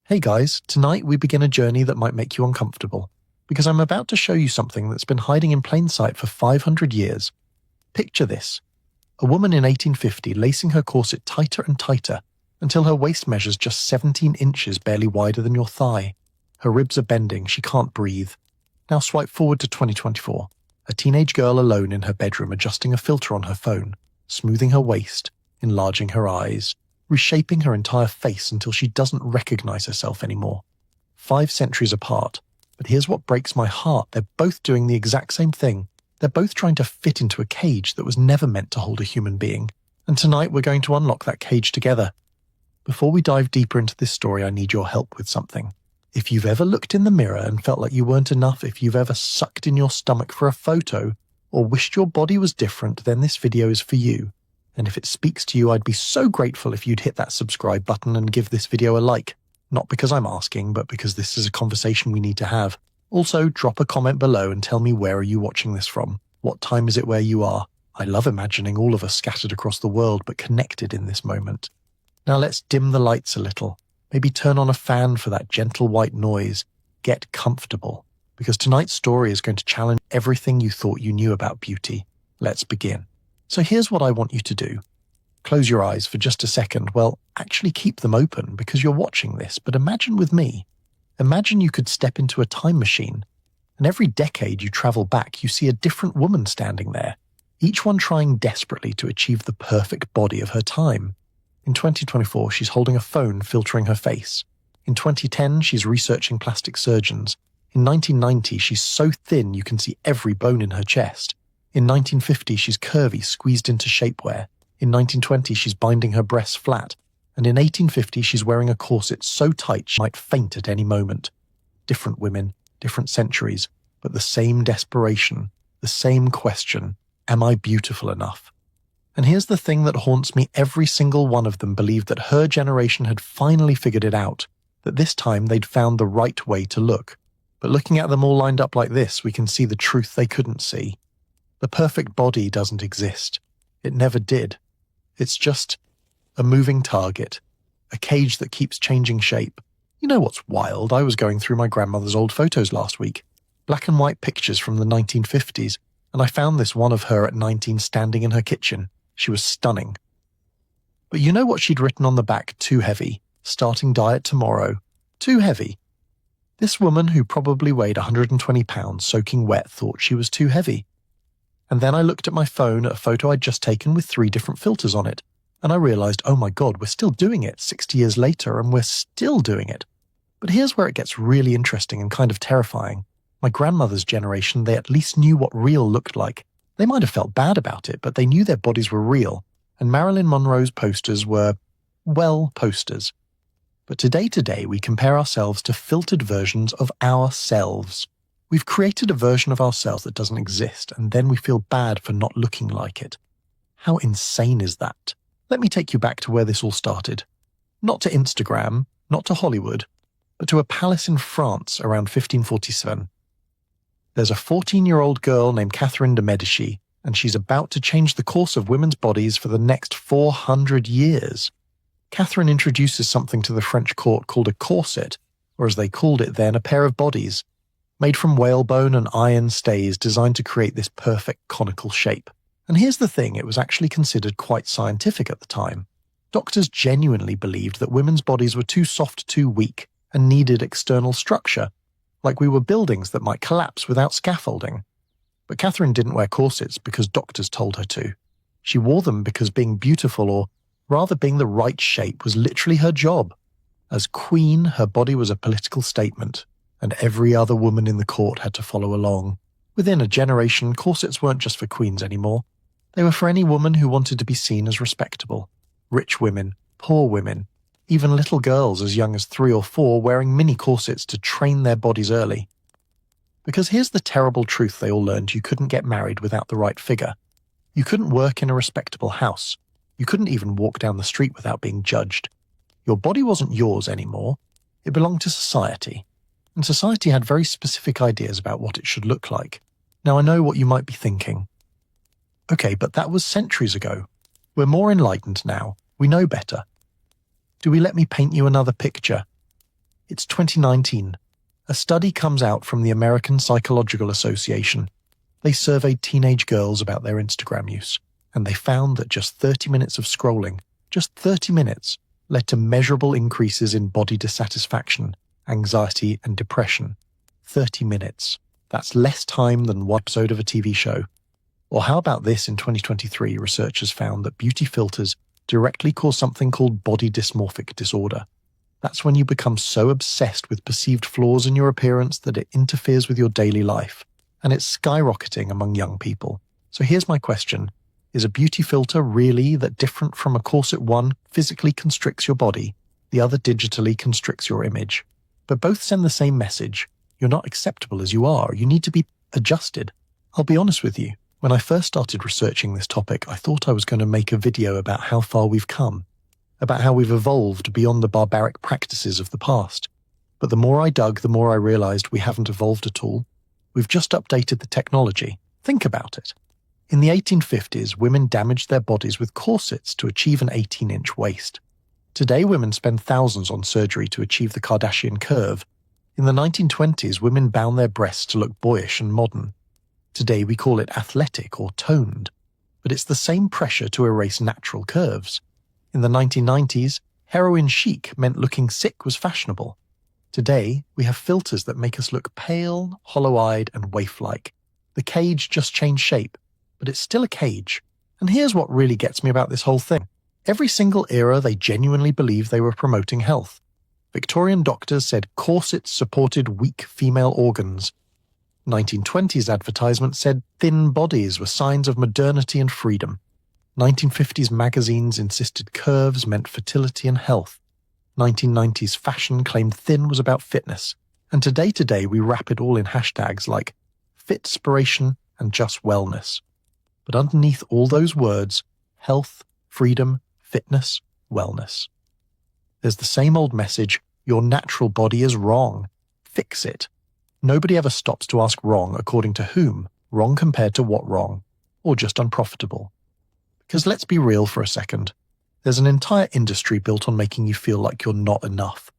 Hey guys, tonight we begin a journey that might make you uncomfortable, because I'm about to show you something that's been hiding in plain sight for 500 years. Picture this. A woman in 1850 lacing her corset tighter and tighter until her waist measures just 17 inches barely wider than your thigh. Her ribs are bending, she can't breathe. Now swipe forward to 2024. A teenage girl alone in her bedroom adjusting a filter on her phone, smoothing her waist, enlarging her eyes, reshaping her entire face until she doesn't recognize herself anymore. 5 centuries apart, but here's what breaks my heart. They're both doing the exact same thing. They're both trying to fit into a cage that was never meant to hold a human being. And tonight we're going to unlock that cage together. Before we dive deeper into this story, I need your help with something. If you've ever looked in the mirror and felt like you weren't enough, if you've ever sucked in your stomach for a photo, or wished your body was different, then this video is for you. And if it speaks to you, I'd be so grateful if you'd hit that subscribe button and give this video a like. Not because I'm asking, but because this is a conversation we need to have. Also, drop a comment below and tell me, where are you watching this from? What time is it where you are? I love imagining all of us scattered across the world but connected in this moment. Now let's dim the lights a little. Maybe turn on a fan for that gentle white noise. Get comfortable, because tonight's story is going to challenge everything you thought you knew about beauty. Let's begin. So here's what I want you to do. Close your eyes for just a second. Well, actually keep them open because you're watching this, but imagine with me. Imagine you could step into a time machine, and every decade you travel back, you see a different woman standing there, each one trying desperately to achieve the perfect body of her time. In 2024, she's holding a phone filtering her face. In 2010, she's researching plastic surgeons. In 1990, she's so thin you can see every bone in her chest. In 1950, she's curvy, squeezed into shapewear. In 1920, she's binding her breasts flat. And in 1850, she's wearing a corset so tight she might faint at any moment. Different women, different centuries, but the same desperation, the same question, am I beautiful enough? And here's the thing that haunts me. Every single one of them believed that her generation had finally figured it out, that this time they'd found the right way to look. But looking at them all lined up like this, we can see the truth they couldn't see. The perfect body doesn't exist. It never did. It's just a moving target, a cage that keeps changing shape. You know what's wild? I was going through my grandmother's old photos last week, black and white pictures from the 1950s, and I found this one of her at 19 standing in her kitchen. She was stunning. But you know what she'd written on the back? Too heavy. Starting diet tomorrow. Too heavy. This woman, who probably weighed 120 pounds soaking wet, thought she was too heavy. And then I looked at my phone at a photo I'd just taken with 3 different filters on it, and I realized, oh my God, we're still doing it 60 years later, and we're still doing it. But here's where it gets really interesting and kind of terrifying. My grandmother's generation, they at least knew what real looked like. They might have felt bad about it, but they knew their bodies were real, and Marilyn Monroe's posters were, well, posters. But today we compare ourselves to filtered versions of ourselves. We've created a version of ourselves that doesn't exist, and then we feel bad for not looking like it. How insane is that? Let me take you back to where this all started. Not to Instagram, not to Hollywood, but to a palace in France around 1547. There's a 14-year-old girl named Catherine de Medici, and she's about to change the course of women's bodies for the next 400 years. Catherine introduces something to the French court called a corset, or as they called it then, a pair of bodies, made from whalebone and iron stays designed to create this perfect conical shape. And here's the thing, it was actually considered quite scientific at the time. Doctors genuinely believed that women's bodies were too soft, too weak, and needed external structure, like we were buildings that might collapse without scaffolding. But Catherine didn't wear corsets because doctors told her to. She wore them because being beautiful, or rather being the right shape, was literally her job. As queen, her body was a political statement, and every other woman in the court had to follow along. Within a generation, corsets weren't just for queens anymore. They were for any woman who wanted to be seen as respectable. Rich women, poor women, even little girls as young as 3 or 4 wearing mini corsets to train their bodies early. Because here's the terrible truth they all learned: you couldn't get married without the right figure. You couldn't work in a respectable house. You couldn't even walk down the street without being judged. Your body wasn't yours anymore. It belonged to society. And society had very specific ideas about what it should look like. Now I know what you might be thinking. Okay, but that was centuries ago. We're more enlightened now. We know better. Do we let me paint you another picture? It's 2019. A study comes out from the American Psychological Association. They surveyed teenage girls about their Instagram use, and they found that just 30 minutes of scrolling, just 30 minutes, led to measurable increases in body dissatisfaction, anxiety, and depression. 30 minutes. That's less time than one episode of a TV show. Or how about this? In 2023, researchers found that beauty filters directly cause something called body dysmorphic disorder. That's when you become so obsessed with perceived flaws in your appearance that it interferes with your daily life, and it's skyrocketing among young people. So here's my question. Is a beauty filter really that different from a corset? One physically constricts your body, the other digitally constricts your image. But both send the same message. You're not acceptable as you are. You need to be adjusted. I'll be honest with you. When I first started researching this topic, I thought I was going to make a video about how far we've come, about how we've evolved beyond the barbaric practices of the past. But the more I dug, the more I realized we haven't evolved at all. We've just updated the technology. Think about it. In the 1850s, women damaged their bodies with corsets to achieve an 18-inch waist. Today, women spend thousands on surgery to achieve the Kardashian curve. In the 1920s, women bound their breasts to look boyish and modern. Today, we call it athletic or toned. But it's the same pressure to erase natural curves. In the 1990s, heroin chic meant looking sick was fashionable. Today, we have filters that make us look pale, hollow-eyed, and waif-like. The cage just changed shape, but it's still a cage. And here's what really gets me about this whole thing. Every single era, they genuinely believed they were promoting health. Victorian doctors said corsets supported weak female organs. 1920s advertisements said thin bodies were signs of modernity and freedom. 1950s magazines insisted curves meant fertility and health. 1990s fashion claimed thin was about fitness. And today we wrap it all in hashtags like fitspiration and just wellness. But underneath all those words, health, freedom, fitness, wellness, there's the same old message: your natural body is wrong. Fix it. Nobody ever stops to ask wrong according to whom, wrong compared to what wrong, or just unprofitable. Because let's be real for a second. There's an entire industry built on making you feel like you're not enough.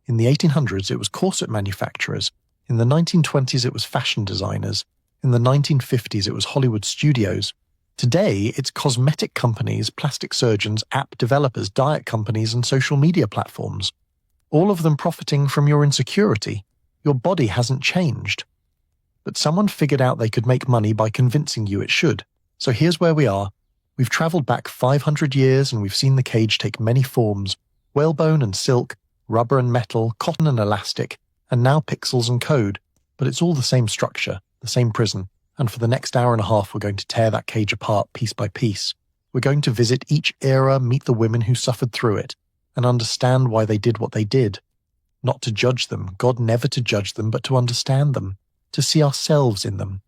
In the 1800s, it was corset manufacturers. In the 1920s, it was fashion designers. In the 1950s, it was Hollywood studios. Today, it's cosmetic companies, plastic surgeons, app developers, diet companies, and social media platforms. All of them profiting from your insecurity. Your body hasn't changed. But someone figured out they could make money by convincing you it should. So here's where we are. We've traveled back 500 years and we've seen the cage take many forms: whalebone and silk, rubber and metal, cotton and elastic, and now pixels and code. But it's all the same structure, the same prison. And for the next hour and a half, we're going to tear that cage apart piece by piece. We're going to visit each era, meet the women who suffered through it, and understand why they did what they did. Not to judge them, God never to judge them, but to understand them, to see ourselves in them.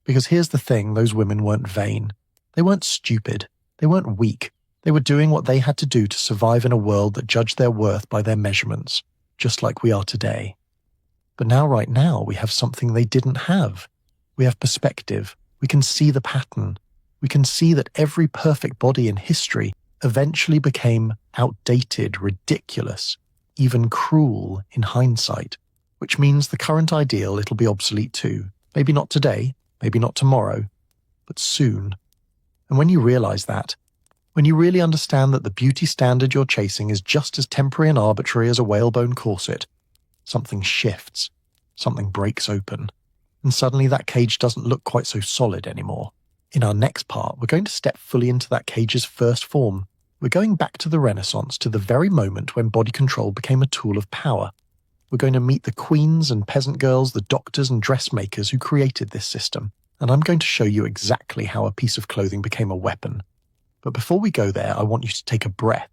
Because here's the thing, those women weren't vain. They weren't stupid. They weren't weak. They were doing what they had to do to survive in a world that judged their worth by their measurements, just like we are today. But now, right now, we have something they didn't have. We have perspective. We can see the pattern. We can see that every perfect body in history eventually became outdated, ridiculous, even cruel in hindsight, which means the current ideal, it'll be obsolete too. Maybe not today, maybe not tomorrow, but soon. And when you realize that, when you really understand that the beauty standard you're chasing is just as temporary and arbitrary as a whalebone corset, something shifts, something breaks open, and suddenly that cage doesn't look quite so solid anymore. In our next part, we're going to step fully into that cage's first form. We're going back to the Renaissance, to the very moment when body control became a tool of power. We're going to meet the queens and peasant girls, the doctors and dressmakers who created this system, and I'm going to show you exactly how a piece of clothing became a weapon. But before we go there, I want you to take a breath.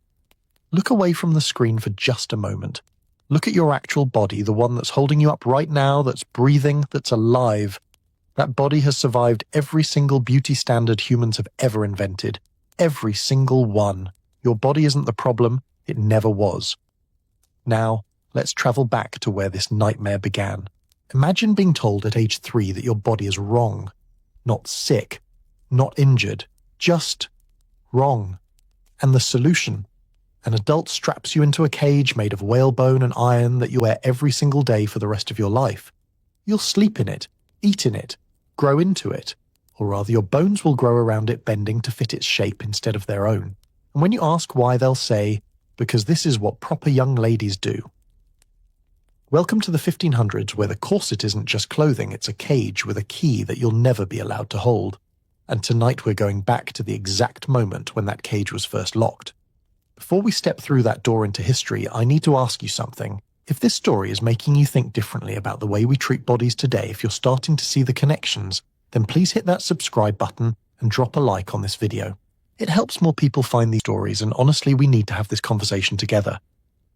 Look away from the screen for just a moment. Look at your actual body, the one that's holding you up right now, that's breathing, that's alive. That body has survived every single beauty standard humans have ever invented. Every single one. Your body isn't the problem, it never was. Now, let's travel back to where this nightmare began. Imagine being told at age 3 that your body is wrong. Not sick, not injured, just wrong. And the solution? An adult straps you into a cage made of whalebone and iron that you wear every single day for the rest of your life. You'll sleep in it, eat in it, grow into it, or rather your bones will grow around it, bending to fit its shape instead of their own. And when you ask why, they'll say, because this is what proper young ladies do. Welcome to the 1500s, where the corset isn't just clothing, it's a cage with a key that you'll never be allowed to hold. And tonight we're going back to the exact moment when that cage was first locked. Before we step through that door into history, I need to ask you something. If this story is making you think differently about the way we treat bodies today, if you're starting to see the connections, then please hit that subscribe button and drop a like on this video. It helps more people find these stories, and honestly, we need to have this conversation together.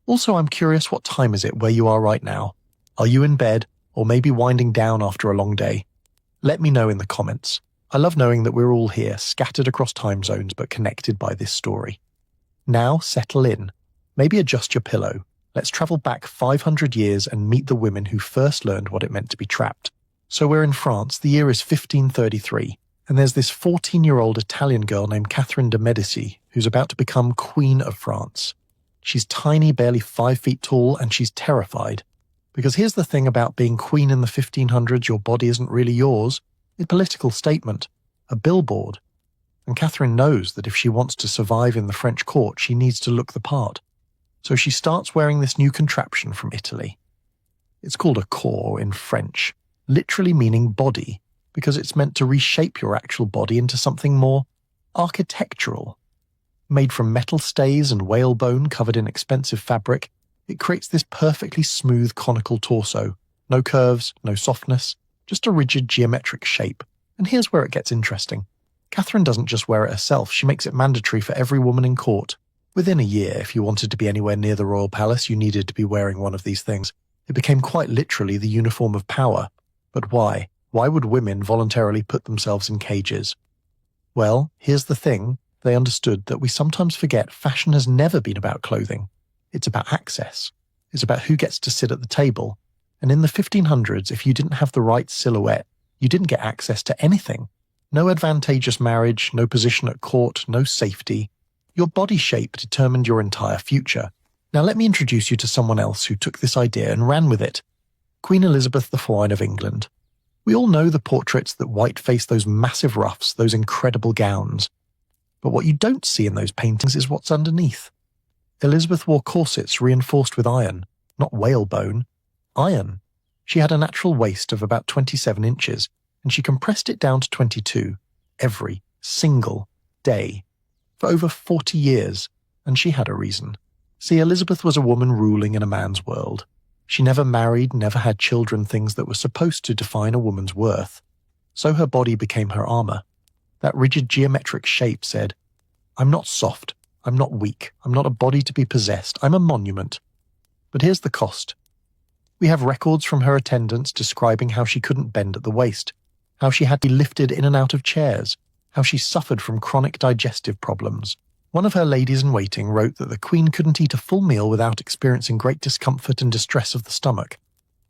Also, I'm curious, what time is it where you are right now? Are you in bed, or maybe winding down after a long day? Let me know in the comments. I love knowing that we're all here, scattered across time zones, but connected by this story. Now, settle in. Maybe adjust your pillow. Let's travel back 500 years and meet the women who first learned what it meant to be trapped. So we're in France, the year is 1533, and there's this 14-year-old Italian girl named Catherine de' Medici who's about to become Queen of France. She's tiny, barely 5 feet tall, and she's terrified. Because here's the thing about being queen in the 1500s, your body isn't really yours. It's a political statement, a billboard. And Catherine knows that if she wants to survive in the French court, she needs to look the part. So she starts wearing this new contraption from Italy. It's called a corps in French, literally meaning body, because it's meant to reshape your actual body into something more architectural. Made from metal stays and whalebone covered in expensive fabric, it creates this perfectly smooth conical torso. No curves, no softness, just a rigid geometric shape. And here's where it gets interesting. Catherine doesn't just wear it herself, she makes it mandatory for every woman in court. Within a year, if you wanted to be anywhere near the royal palace, you needed to be wearing one of these things. It became quite literally the uniform of power. But why? Why would women voluntarily put themselves in cages? Well, here's the thing. They understood that we sometimes forget fashion has never been about clothing. It's about access. It's about who gets to sit at the table. And in the 1500s, if you didn't have the right silhouette, you didn't get access to anything. No advantageous marriage, no position at court, no safety. Your body shape determined your entire future. Now let me introduce you to someone else who took this idea and ran with it. Queen Elizabeth I of England. We all know the portraits that white-face those massive ruffs, those incredible gowns. But what you don't see in those paintings is what's underneath. Elizabeth wore corsets reinforced with iron, not whalebone, iron. She had a natural waist of about 27 inches, and she compressed it down to 22 every single day for over 40 years, and she had a reason. See, Elizabeth was a woman ruling in a man's world. She never married, never had children, things that were supposed to define a woman's worth. So her body became her armor. That rigid geometric shape said, I'm not soft, I'm not weak, I'm not a body to be possessed, I'm a monument. But here's the cost. We have records from her attendants describing how she couldn't bend at the waist, how she had to be lifted in and out of chairs, how she suffered from chronic digestive problems. One of her ladies-in-waiting wrote that the Queen couldn't eat a full meal without experiencing great discomfort and distress of the stomach.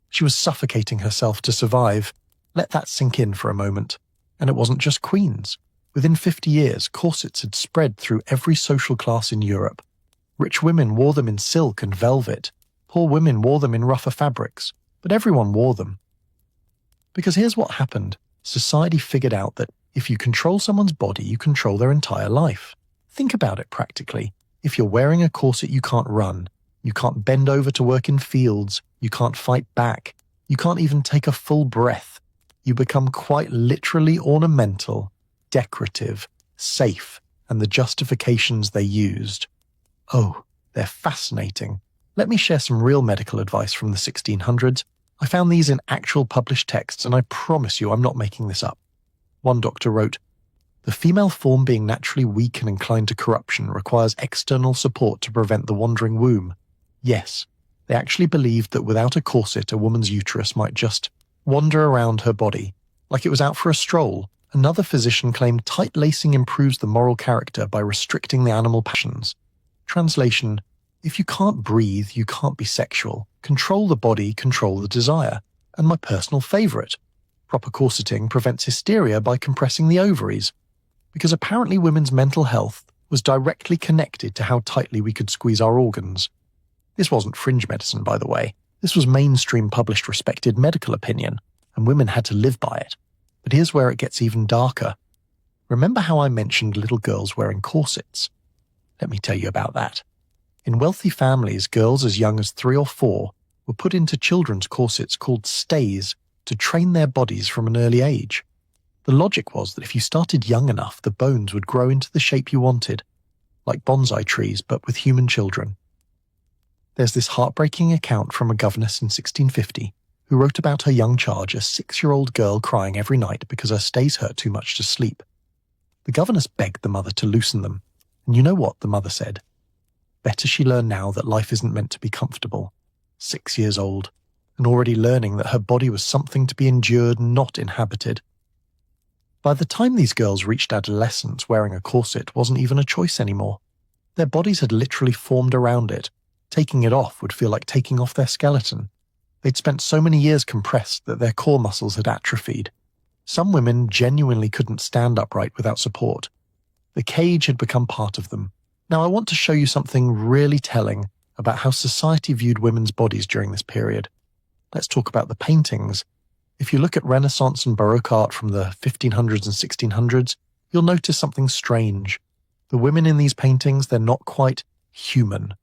She was suffocating herself to survive. Let that sink in for a moment. And it wasn't just queens. Within 50 years, corsets had spread through every social class in Europe. Rich women wore them in silk and velvet. Poor women wore them in rougher fabrics. But everyone wore them. Because here's what happened. Society figured out that if you control someone's body, you control their entire life. Think about it practically. If you're wearing a corset, you can't run. You can't bend over to work in fields. You can't fight back. You can't even take a full breath. You become quite literally ornamental, decorative, safe, and the justifications they used. Oh, they're fascinating. Let me share some real medical advice from the 1600s. I found these in actual published texts, and I promise you I'm not making this up. One doctor wrote, "The female form being naturally weak and inclined to corruption requires external support to prevent the wandering womb." Yes, they actually believed that without a corset, a woman's uterus might just wander around her body, like it was out for a stroll. Another physician claimed tight lacing improves the moral character by restricting the animal passions. Translation, if you can't breathe, you can't be sexual. Control the body, control the desire. And my personal favorite, proper corseting prevents hysteria by compressing the ovaries. Because apparently women's mental health, was directly connected to how tightly we could squeeze our organs. This wasn't fringe medicine, by the way. This was mainstream published respected medical opinion, and women had to live by it. But here's where it gets even darker. Remember how I mentioned little girls wearing corsets? Let me tell you about that. In wealthy families, girls as young as 3 or 4 were put into children's corsets called stays to train their bodies from an early age. The logic was that if you started young enough, the bones would grow into the shape you wanted, like bonsai trees, but with human children. There's this heartbreaking account from a governess in 1650 who wrote about her young charge, a 6-year-old girl crying every night because her stays hurt too much to sleep. The governess begged the mother to loosen them, and you know what the mother said? Better she learn now that life isn't meant to be comfortable. 6 years old, and already learning that her body was something to be endured, not inhabited. By the time these girls reached adolescence, wearing a corset wasn't even a choice anymore. Their bodies had literally formed around it. Taking it off would feel like taking off their skeleton. They'd spent so many years compressed that their core muscles had atrophied. Some women genuinely couldn't stand upright without support. The cage had become part of them. Now I want to show you something really telling about how society viewed women's bodies during this period. Let's talk about the paintings. If you look at Renaissance and Baroque art from the 1500s and 1600s, you'll notice something strange. The women in these paintings, they're not quite human.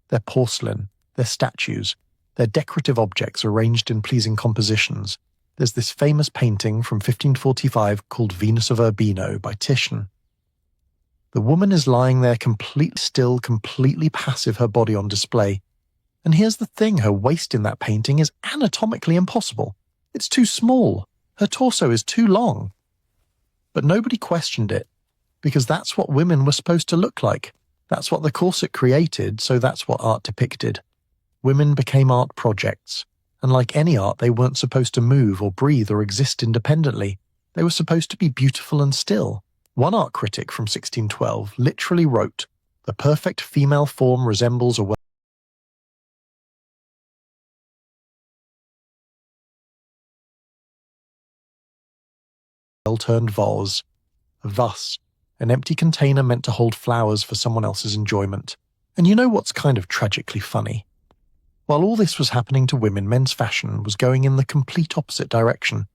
They're porcelain, they're statues, they're decorative objects arranged in pleasing compositions. There's this famous painting from 1545 called Venus of Urbino by Titian. The woman is lying there completely still, completely passive, her body on display. And here's the thing, her waist in that painting is anatomically impossible. It's too small. Her torso is too long. But nobody questioned it, because that's what women were supposed to look like. That's what the corset created, so that's what art depicted. Women became art projects, and like any art, they weren't supposed to move or breathe or exist independently. They were supposed to be beautiful and still. One art critic from 1612 literally wrote, "The perfect female form resembles a well-turned vase. Thus, an empty container meant to hold flowers for someone else's enjoyment." And you know what's kind of tragically funny? While all this was happening to women, men's fashion was going in the complete opposite direction.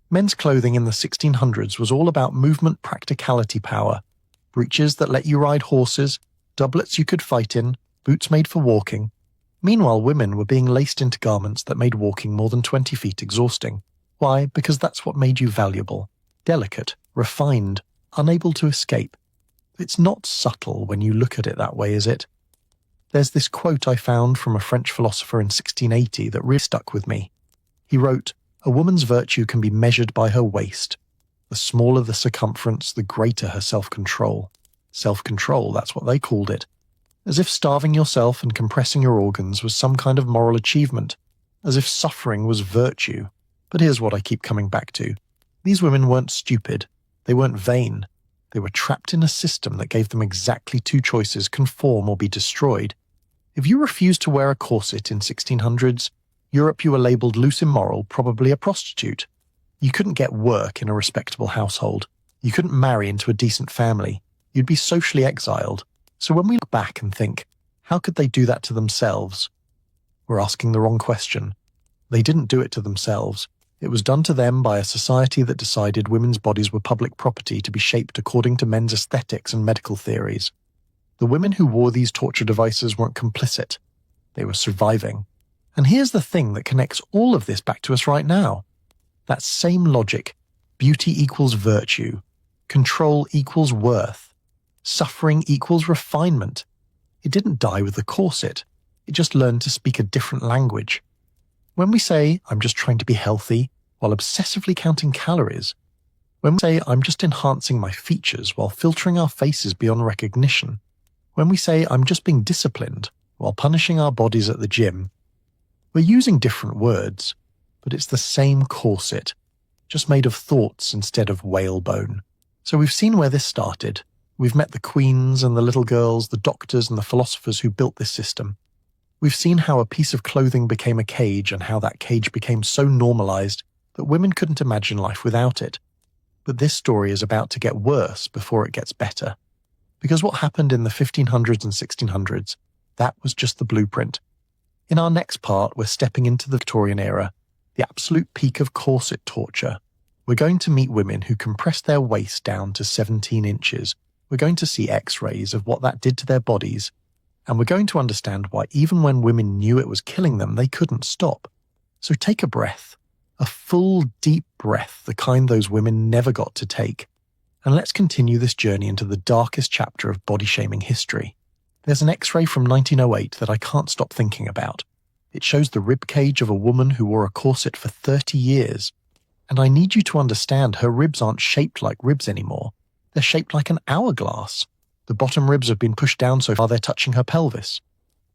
Men's clothing in the 1600s was all about movement, practicality, power. Breeches that let you ride horses, doublets you could fight in, boots made for walking. Meanwhile, women were being laced into garments that made walking more than 20 feet exhausting. Why? Because that's what made you valuable. Delicate, refined, unable to escape. It's not subtle when you look at it that way, is it? There's this quote I found from a French philosopher in 1680 that really stuck with me. He wrote, "A woman's virtue can be measured by her waist. The smaller the circumference, the greater her self-control." Self-control, that's what they called it. As if starving yourself and compressing your organs was some kind of moral achievement. As if suffering was virtue. But here's what I keep coming back to. These women weren't stupid. They weren't vain. They were trapped in a system that gave them exactly 2 choices: conform or be destroyed. If you refused to wear a corset in 1600s, Europe, you were labelled loose, immoral, probably a prostitute. You couldn't get work in a respectable household. You couldn't marry into a decent family. You'd be socially exiled. So when we look back and think, how could they do that to themselves? We're asking the wrong question. They didn't do it to themselves. It was done to them by a society that decided women's bodies were public property to be shaped according to men's aesthetics and medical theories. The women who wore these torture devices weren't complicit. They were surviving. And here's the thing that connects all of this back to us right now. That same logic. Beauty equals virtue. Control equals worth. Suffering equals refinement. It didn't die with the corset. It just learned to speak a different language. When we say, "I'm just trying to be healthy," while obsessively counting calories. When we say, "I'm just enhancing my features," while filtering our faces beyond recognition. When we say, "I'm just being disciplined," while punishing our bodies at the gym. We're using different words, but it's the same corset, just made of thoughts instead of whalebone. So we've seen where this started. We've met the queens and the little girls, the doctors and the philosophers who built this system. We've seen how a piece of clothing became a cage and how that cage became so normalized that women couldn't imagine life without it. But this story is about to get worse before it gets better. Because what happened in the 1500s and 1600s, that was just the blueprint. In our next part, we're stepping into the Victorian era, the absolute peak of corset torture. We're going to meet women who compressed their waist down to 17 inches. We're going to see x-rays of what that did to their bodies, and we're going to understand why even when women knew it was killing them, they couldn't stop. So take a breath, a full, deep breath, the kind those women never got to take. And let's continue this journey into the darkest chapter of body-shaming history. There's an x-ray from 1908 that I can't stop thinking about. It shows the rib cage of a woman who wore a corset for 30 years. And I need you to understand her ribs aren't shaped like ribs anymore. They're shaped like an hourglass. The bottom ribs have been pushed down so far they're touching her pelvis.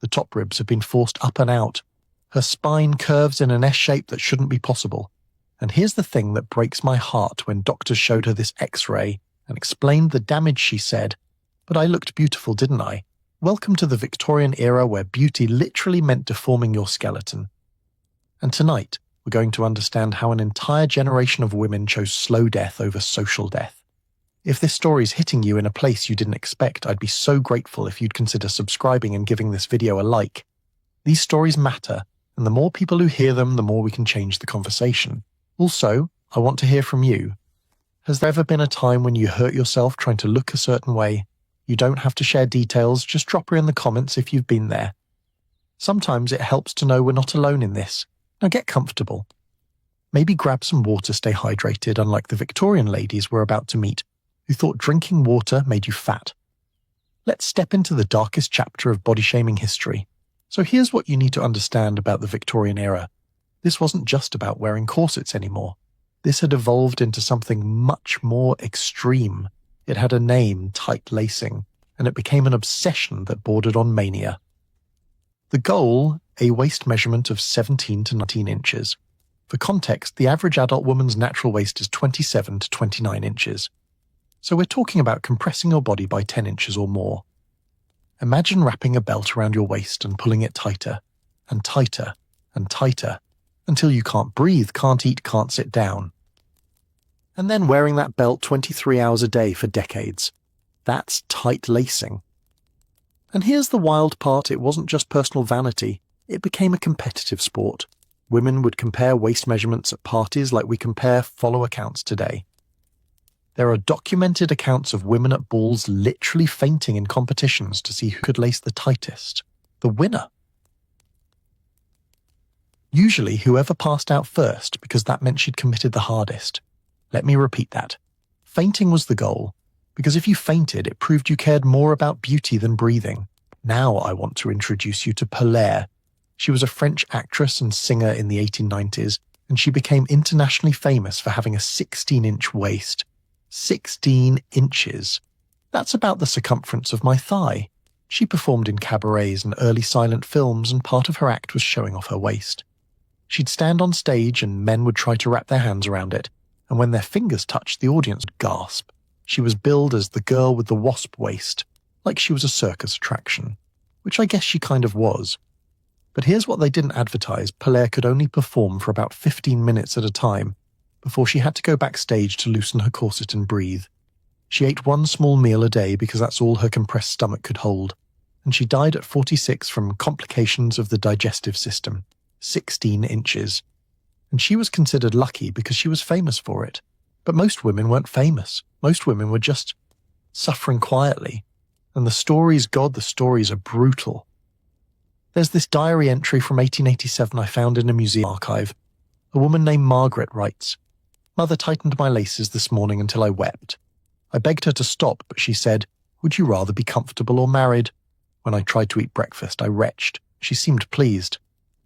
The top ribs have been forced up and out. Her spine curves in an S shape that shouldn't be possible. And here's the thing that breaks my heart when doctors showed her this x-ray and explained the damage. She said, "But I looked beautiful, didn't I?" Welcome to the Victorian era where beauty literally meant deforming your skeleton. And tonight, we're going to understand how an entire generation of women chose slow death over social death. If this story's hitting you in a place you didn't expect, I'd be so grateful if you'd consider subscribing and giving this video a like. These stories matter, and the more people who hear them, the more we can change the conversation. Also, I want to hear from you. Has there ever been a time when you hurt yourself trying to look a certain way? You don't have to share details, just drop her in the comments if you've been there. Sometimes it helps to know we're not alone in this. Now get comfortable. Maybe grab some water, stay hydrated, unlike the Victorian ladies we're about to meet, who thought drinking water made you fat. Let's step into the darkest chapter of body-shaming history. So here's what you need to understand about the Victorian era. This wasn't just about wearing corsets anymore. This had evolved into something much more extreme. It had a name, tight lacing, and it became an obsession that bordered on mania. The goal, a waist measurement of 17 to 19 inches. For context, the average adult woman's natural waist is 27 to 29 inches. So we're talking about compressing your body by 10 inches or more. Imagine wrapping a belt around your waist and pulling it tighter, and tighter, and tighter, until you can't breathe, can't eat, can't sit down. And then wearing that belt 23 hours a day for decades. That's tight lacing. And here's the wild part, it wasn't just personal vanity, it became a competitive sport. Women would compare waist measurements at parties like we compare follow accounts today. There are documented accounts of women at balls literally fainting in competitions to see who could lace the tightest. The winner. Usually whoever passed out first, because that meant she'd committed the hardest. Let me repeat that. Fainting was the goal, because if you fainted, it proved you cared more about beauty than breathing. Now I want to introduce you to Polaire. She was a French actress and singer in the 1890s, and she became internationally famous for having a 16-inch waist. 16 inches. That's about the circumference of my thigh. She performed in cabarets and early silent films, and part of her act was showing off her waist. She'd stand on stage and men would try to wrap their hands around it, and when their fingers touched, the audience would gasp. She was billed as the girl with the wasp waist, like she was a circus attraction, which I guess she kind of was. But here's what they didn't advertise. Polaire could only perform for about 15 minutes at a time, before she had to go backstage to loosen her corset and breathe. She ate one small meal a day because that's all her compressed stomach could hold, and she died at 46 from complications of the digestive system, 16 inches. And she was considered lucky because she was famous for it. But most women weren't famous. Most women were just suffering quietly. And the stories are brutal. There's this diary entry from 1887 I found in a museum archive. A woman named Margaret writes, "Mother tightened my laces this morning until I wept. I begged her to stop, but she said, 'Would you rather be comfortable or married?' When I tried to eat breakfast, I retched. She seemed pleased.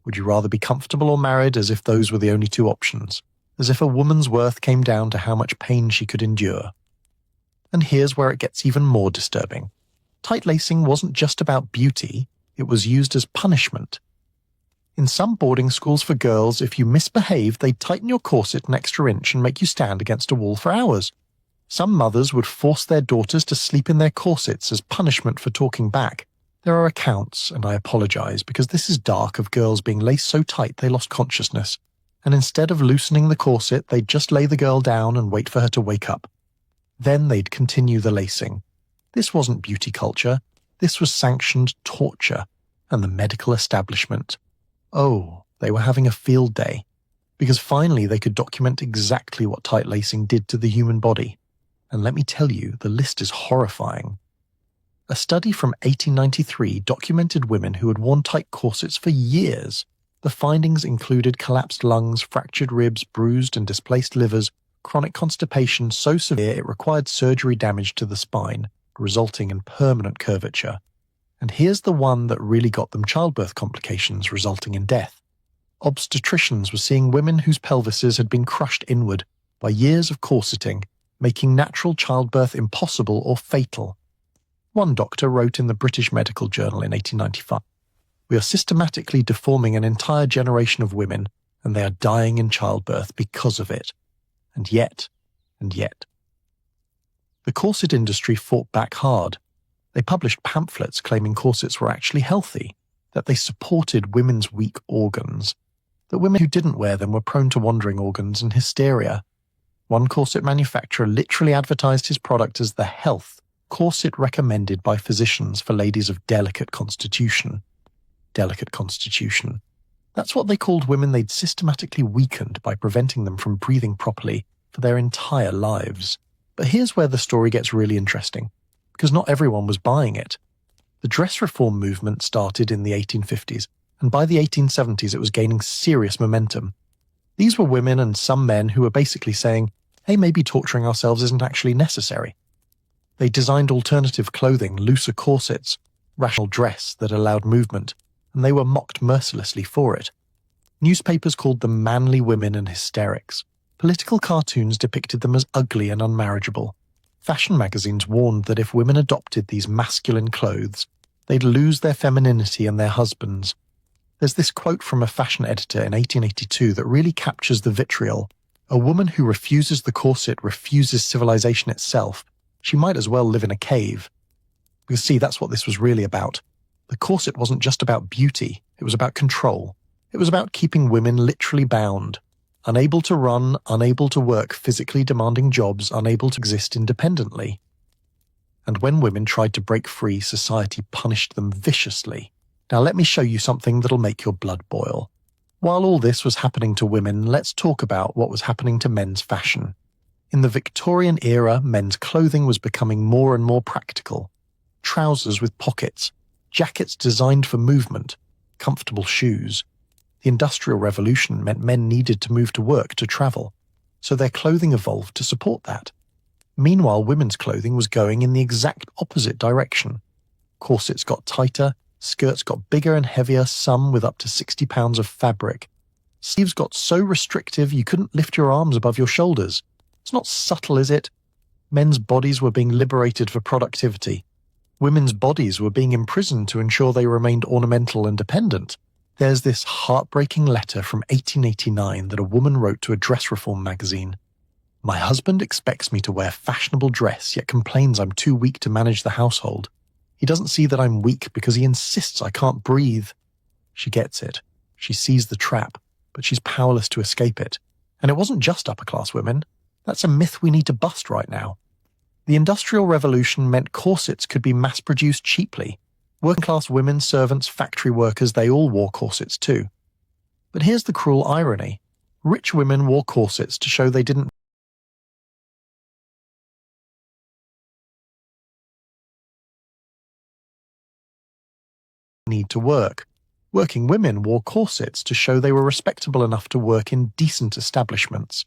Would you rather be comfortable or married, as if those were the only two options? As if a woman's worth came down to how much pain she could endure." And here's where it gets even more disturbing. Tight lacing wasn't just about beauty, it was used as punishment. In some boarding schools for girls, if you misbehaved, they'd tighten your corset an extra inch and make you stand against a wall for hours. Some mothers would force their daughters to sleep in their corsets as punishment for talking back. There are accounts, and I apologize because this is dark, of girls being laced so tight they lost consciousness, and instead of loosening the corset, they'd just lay the girl down and wait for her to wake up. Then they'd continue the lacing. This wasn't beauty culture. This was sanctioned torture, and the medical establishment. Oh, they were having a field day, because finally they could document exactly what tight lacing did to the human body. And let me tell you, the list is horrifying. A study from 1893 documented women who had worn tight corsets for years. The findings included collapsed lungs, fractured ribs, bruised and displaced livers, chronic constipation so severe it required surgery damage to the spine, resulting in permanent curvature. And here's the one that really got them: childbirth complications resulting in death. Obstetricians were seeing women whose pelvises had been crushed inward by years of corseting, making natural childbirth impossible or fatal. One doctor wrote in the British Medical Journal in 1895, "We are systematically deforming an entire generation of women, and they are dying in childbirth because of it." And yet. The corset industry fought back hard. They published pamphlets claiming corsets were actually healthy, that they supported women's weak organs, that women who didn't wear them were prone to wandering organs and hysteria. One corset manufacturer literally advertised his product as the health corset recommended by physicians for ladies of delicate constitution. Delicate constitution. That's what they called women they'd systematically weakened by preventing them from breathing properly for their entire lives. But here's where the story gets really interesting, because not everyone was buying it. The dress reform movement started in the 1850s, and by the 1870s it was gaining serious momentum. These were women and some men who were basically saying, hey, maybe torturing ourselves isn't actually necessary. They designed alternative clothing, looser corsets, rational dress that allowed movement, and they were mocked mercilessly for it. Newspapers called them manly women and hysterics. Political cartoons depicted them as ugly and unmarriageable. Fashion magazines warned that if women adopted these masculine clothes, they'd lose their femininity and their husbands. There's this quote from a fashion editor in 1882 that really captures the vitriol. "A woman who refuses the corset refuses civilization itself. She might as well live in a cave." Because see, that's what this was really about. The corset wasn't just about beauty, it was about control. It was about keeping women literally bound. Unable to run, unable to work physically demanding jobs, unable to exist independently. And when women tried to break free, society punished them viciously. Now let me show you something that'll make your blood boil. While all this was happening to women, let's talk about what was happening to men's fashion. In the Victorian era, men's clothing was becoming more and more practical. Trousers with pockets, jackets designed for movement, comfortable shoes. The Industrial Revolution meant men needed to move to work to travel, so their clothing evolved to support that. Meanwhile, women's clothing was going in the exact opposite direction. Corsets got tighter, skirts got bigger and heavier, some with up to 60 pounds of fabric. Sleeves got so restrictive you couldn't lift your arms above your shoulders. It's not subtle, is it? Men's bodies were being liberated for productivity. Women's bodies were being imprisoned to ensure they remained ornamental and dependent. There's this heartbreaking letter from 1889 that a woman wrote to a dress reform magazine. "My husband expects me to wear fashionable dress, yet complains I'm too weak to manage the household. He doesn't see that I'm weak because he insists I can't breathe." She gets it. She sees the trap, but she's powerless to escape it. And it wasn't just upper-class women. That's a myth we need to bust right now. The Industrial Revolution meant corsets could be mass-produced cheaply. Working-class women, servants, factory workers, they all wore corsets too. But here's the cruel irony. Rich women wore corsets to show they didn't need to work. Working women wore corsets to show they were respectable enough to work in decent establishments.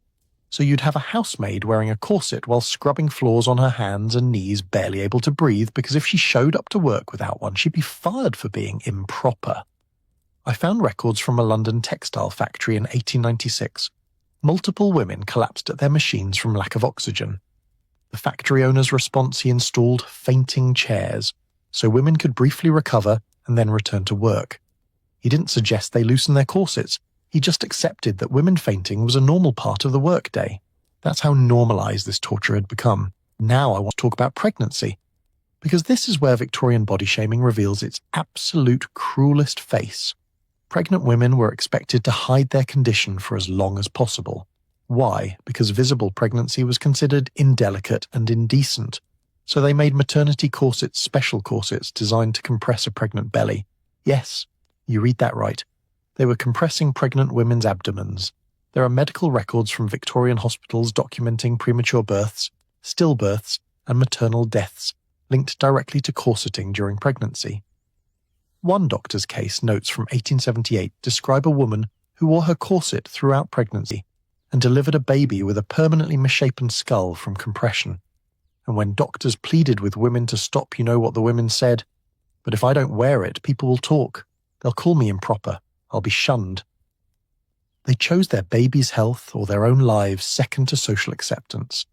So you'd have a housemaid wearing a corset while scrubbing floors on her hands and knees, barely able to breathe, because if she showed up to work without one, she'd be fired for being improper. I found records from a London textile factory in 1896. Multiple women collapsed at their machines from lack of oxygen. The factory owner's response: he installed fainting chairs, so women could briefly recover and then return to work. He didn't suggest they loosen their corsets. He just accepted that women fainting was a normal part of the workday. That's how normalized this torture had become. Now I want to talk about pregnancy, because this is where Victorian body shaming reveals its absolute cruelest face. Pregnant women were expected to hide their condition for as long as possible. Why? Because visible pregnancy was considered indelicate and indecent. So they made maternity corsets special corsets designed to compress a pregnant belly. Yes, you read that right. They were compressing pregnant women's abdomens. There are medical records from Victorian hospitals documenting premature births, stillbirths, and maternal deaths linked directly to corseting during pregnancy. One doctor's case notes from 1878 describe a woman who wore her corset throughout pregnancy and delivered a baby with a permanently misshapen skull from compression. And when doctors pleaded with women to stop, you know what the women said? But if I don't wear it, people will talk. They'll call me improper. I'll be shunned. They chose their baby's health or their own lives second to social acceptance.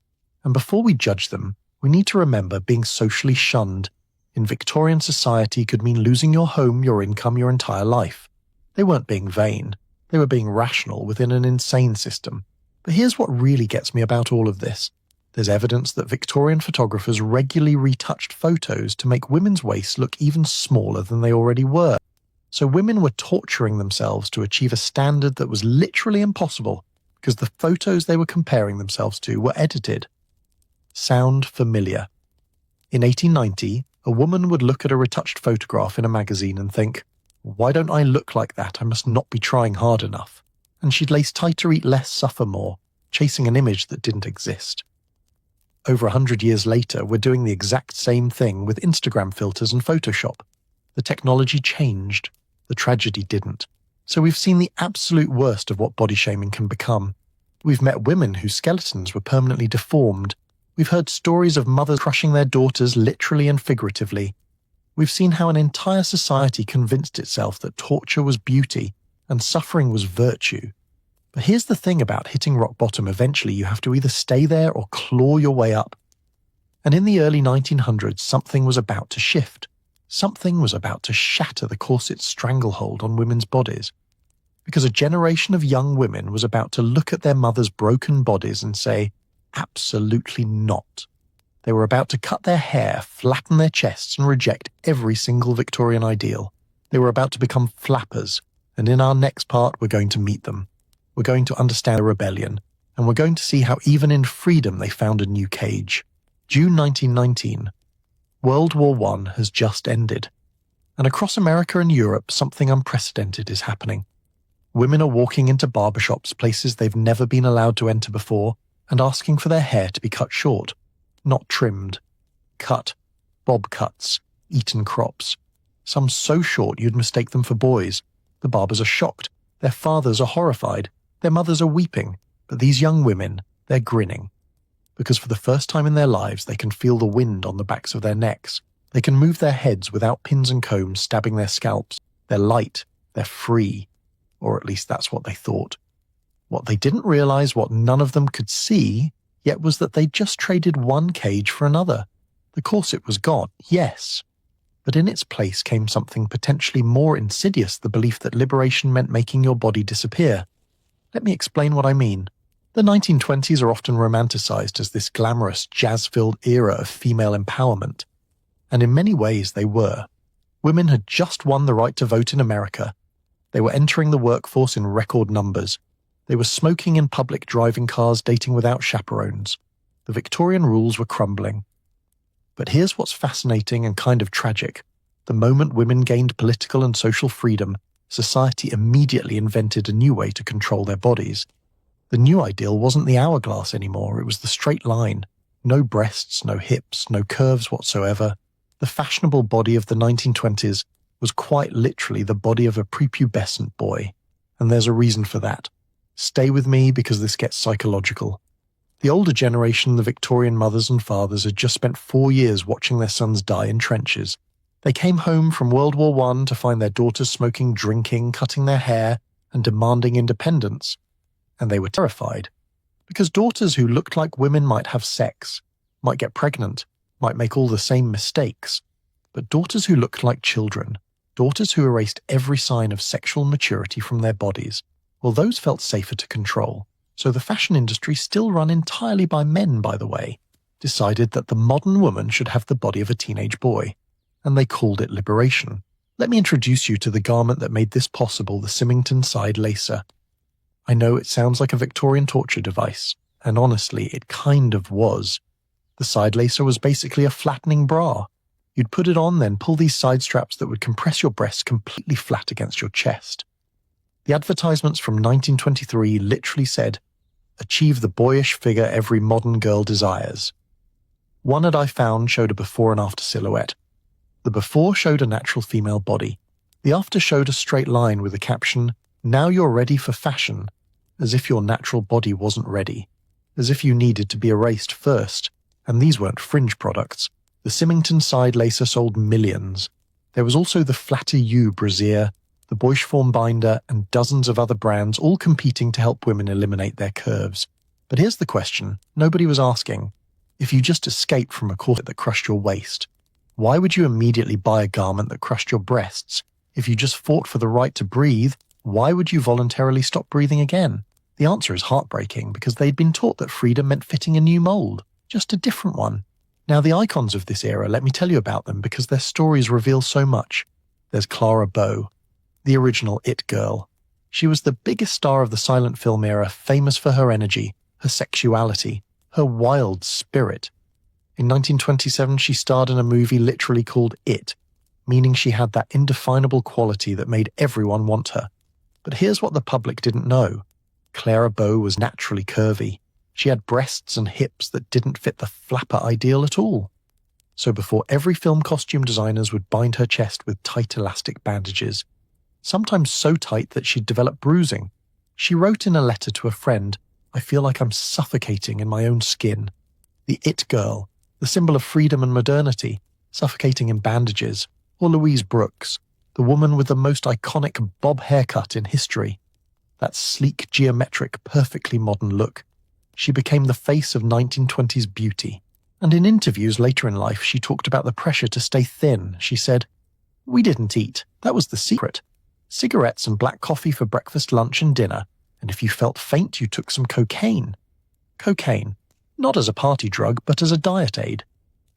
And before we judge them, we need to remember being socially shunned in Victorian society could mean losing your home, your income, your entire life. They weren't being vain. They were being rational within an insane system. But here's what really gets me about all of this. There's evidence that Victorian photographers regularly retouched photos to make women's waists look even smaller than they already were. So women were torturing themselves to achieve a standard that was literally impossible because the photos they were comparing themselves to were edited. Sound familiar? In 1890, a woman would look at a retouched photograph in a magazine and think, "Why don't I look like that? I must not be trying hard enough." And she'd lace tighter, eat less, suffer more, chasing an image that didn't exist. Over 100 years later, we're doing the exact same thing with Instagram filters and Photoshop. The technology changed. The tragedy didn't. So we've seen the absolute worst of what body shaming can become. We've met women whose skeletons were permanently deformed. We've heard stories of mothers crushing their daughters literally and figuratively. We've seen how an entire society convinced itself that torture was beauty and suffering was virtue. But here's the thing about hitting rock bottom: eventually you have to either stay there or claw your way up. And in the early 1900s, something was about to shift. Something was about to shatter the corset's stranglehold on women's bodies. Because a generation of young women was about to look at their mothers' broken bodies and say, absolutely not. They were about to cut their hair, flatten their chests, and reject every single Victorian ideal. They were about to become flappers, and in our next part we're going to meet them. We're going to understand the rebellion, and we're going to see how even in freedom they found a new cage. June 1919. World War I has just ended. And across America and Europe, something unprecedented is happening. Women are walking into barbershops, places they've never been allowed to enter before, and asking for their hair to be cut short. Not trimmed. Cut. Bob cuts. Eton crops. Some so short you'd mistake them for boys. The barbers are shocked. Their fathers are horrified. Their mothers are weeping. But these young women, they're grinning. Because for the first time in their lives, they can feel the wind on the backs of their necks. They can move their heads without pins and combs stabbing their scalps. They're light. They're free. Or at least that's what they thought. What they didn't realize, what none of them could see, yet was that they'd just traded one cage for another. The corset was gone, yes. But in its place came something potentially more insidious, the belief that liberation meant making your body disappear. Let me explain what I mean. The 1920s are often romanticized as this glamorous, jazz-filled era of female empowerment. And in many ways they were. Women had just won the right to vote in America. They were entering the workforce in record numbers. They were smoking in public, driving cars, dating without chaperones. The Victorian rules were crumbling. But here's what's fascinating and kind of tragic. The moment women gained political and social freedom, society immediately invented a new way to control their bodies. The new ideal wasn't the hourglass anymore, it was the straight line. No breasts, no hips, no curves whatsoever. The fashionable body of the 1920s was quite literally the body of a prepubescent boy. And there's a reason for that. Stay with me because this gets psychological. The older generation, the Victorian mothers and fathers, had just spent 4 years watching their sons die in trenches. They came home from World War I to find their daughters smoking, drinking, cutting their hair, and demanding independence. And they were terrified. Because daughters who looked like women might have sex, might get pregnant, might make all the same mistakes. But daughters who looked like children, daughters who erased every sign of sexual maturity from their bodies, well, those felt safer to control. So the fashion industry, still run entirely by men, by the way, decided that the modern woman should have the body of a teenage boy. And they called it liberation. Let me introduce you to the garment that made this possible, the Symington side lacer. I know it sounds like a Victorian torture device, and honestly, it kind of was. The side lacer was basically a flattening bra. You'd put it on, then pull these side straps that would compress your breasts completely flat against your chest. The advertisements from 1923 literally said, "Achieve the boyish figure every modern girl desires." One ad I found showed a before and after silhouette. The before showed a natural female body. The after showed a straight line with the caption, "Now you're ready for fashion," as if your natural body wasn't ready, as if you needed to be erased first. And these weren't fringe products. The Symington side lacer sold millions. There was also the Flatter You brassiere, the Boyish Form binder, and dozens of other brands all competing to help women eliminate their curves. But here's the question nobody was asking. If you just escaped from a corset that crushed your waist, why would you immediately buy a garment that crushed your breasts? If you just fought for the right to breathe, why would you voluntarily stop breathing again? The answer is heartbreaking, because they'd been taught that freedom meant fitting a new mold, just a different one. Now, the icons of this era, let me tell you about them, because their stories reveal so much. There's Clara Bow, the original It Girl. She was the biggest star of the silent film era, famous for her energy, her sexuality, her wild spirit. In 1927, she starred in a movie literally called It, meaning she had that indefinable quality that made everyone want her. But here's what the public didn't know. Clara Bow was naturally curvy. She had breasts and hips that didn't fit the flapper ideal at all. So before every film, costume designers would bind her chest with tight elastic bandages, sometimes so tight that she'd develop bruising. She wrote in a letter to a friend, "I feel like I'm suffocating in my own skin." The It Girl, the symbol of freedom and modernity, suffocating in bandages. Or Louise Brooks, the woman with the most iconic bob haircut in history. That sleek, geometric, perfectly modern look. She became the face of 1920s beauty. And in interviews later in life, she talked about the pressure to stay thin. She said, "We didn't eat. That was the secret. Cigarettes and black coffee for breakfast, lunch, and dinner. And if you felt faint, you took some cocaine." Cocaine, not as a party drug, but as a diet aid.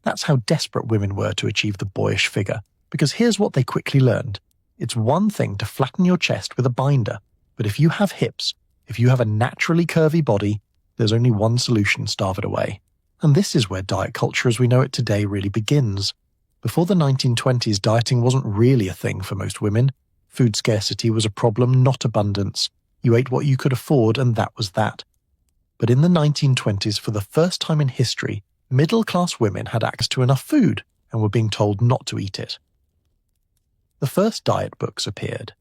That's how desperate women were to achieve the boyish figure. Because here's what they quickly learned. It's one thing to flatten your chest with a binder, but if you have hips, if you have a naturally curvy body, there's only one solution: starve it away. And this is where diet culture as we know it today really begins. Before the 1920s, dieting wasn't really a thing for most women. Food scarcity was a problem, not abundance. You ate what you could afford, and that was that. But in the 1920s, for the first time in history, middle-class women had access to enough food and were being told not to eat it. The first diet books appeared.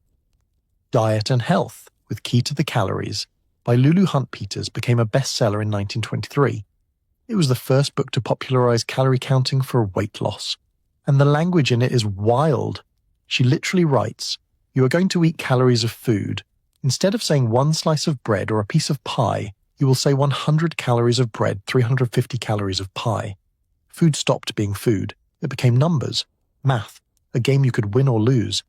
Diet and Health, with Key to the Calories, by Lulu Hunt Peters, became a bestseller in 1923. It was the first book to popularize calorie counting for weight loss. And the language in it is wild. She literally writes, "You are going to eat calories of food. Instead of saying one slice of bread or a piece of pie, you will say 100 calories of bread, 350 calories of pie." Food stopped being food. It became numbers, math, a game you could win or lose.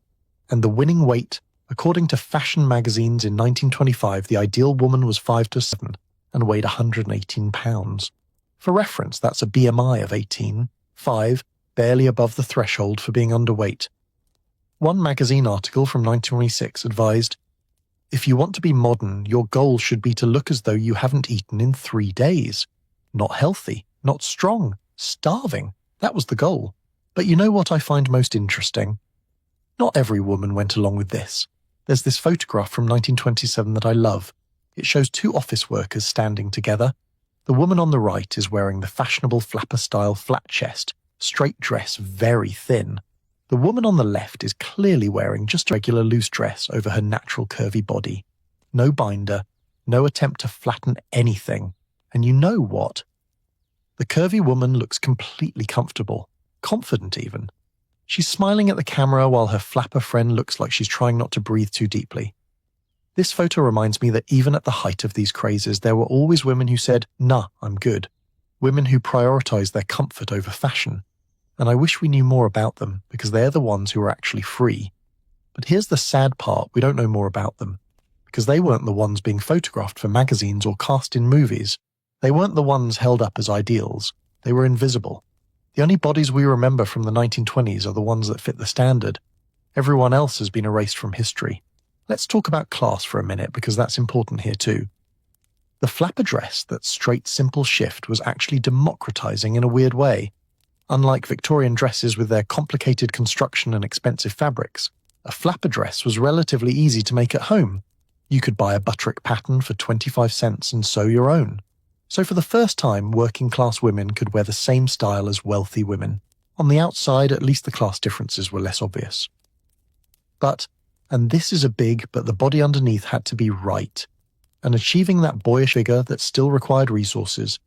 And the winning weight, according to fashion magazines in 1925, the ideal woman was 5 to 7 and weighed 118 pounds. For reference, that's a BMI of 18, 5, barely above the threshold for being underweight. One magazine article from 1926 advised, "If you want to be modern, your goal should be to look as though you haven't eaten in 3 days. Not healthy, not strong, starving. That was the goal." But you know what I find most interesting? Not every woman went along with this. There's this photograph from 1927 that I love. It shows two office workers standing together. The woman on the right is wearing the fashionable flapper-style flat chest, straight dress, very thin. The woman on the left is clearly wearing just a regular loose dress over her natural curvy body. No binder, no attempt to flatten anything. And you know what? The curvy woman looks completely comfortable. Confident even. She's smiling at the camera while her flapper friend looks like she's trying not to breathe too deeply. This photo reminds me that even at the height of these crazes, there were always women who said, "Nah, I'm good." Women who prioritized their comfort over fashion. And I wish we knew more about them, because they're the ones who are actually free. But here's the sad part, we don't know more about them. Because they weren't the ones being photographed for magazines or cast in movies. They weren't the ones held up as ideals. They were invisible. The only bodies we remember from the 1920s are the ones that fit the standard. Everyone else has been erased from history. Let's talk about class for a minute, because that's important here too. The flapper dress, that straight, simple shift, was actually democratizing in a weird way. Unlike Victorian dresses with their complicated construction and expensive fabrics, a flapper dress was relatively easy to make at home. You could buy a butterick pattern for 25 cents and sew your own. So for the first time, working-class women could wear the same style as wealthy women. On the outside, at least the class differences were less obvious. But, and this is a big but the body underneath had to be right, and achieving that boyish figure that still required resources,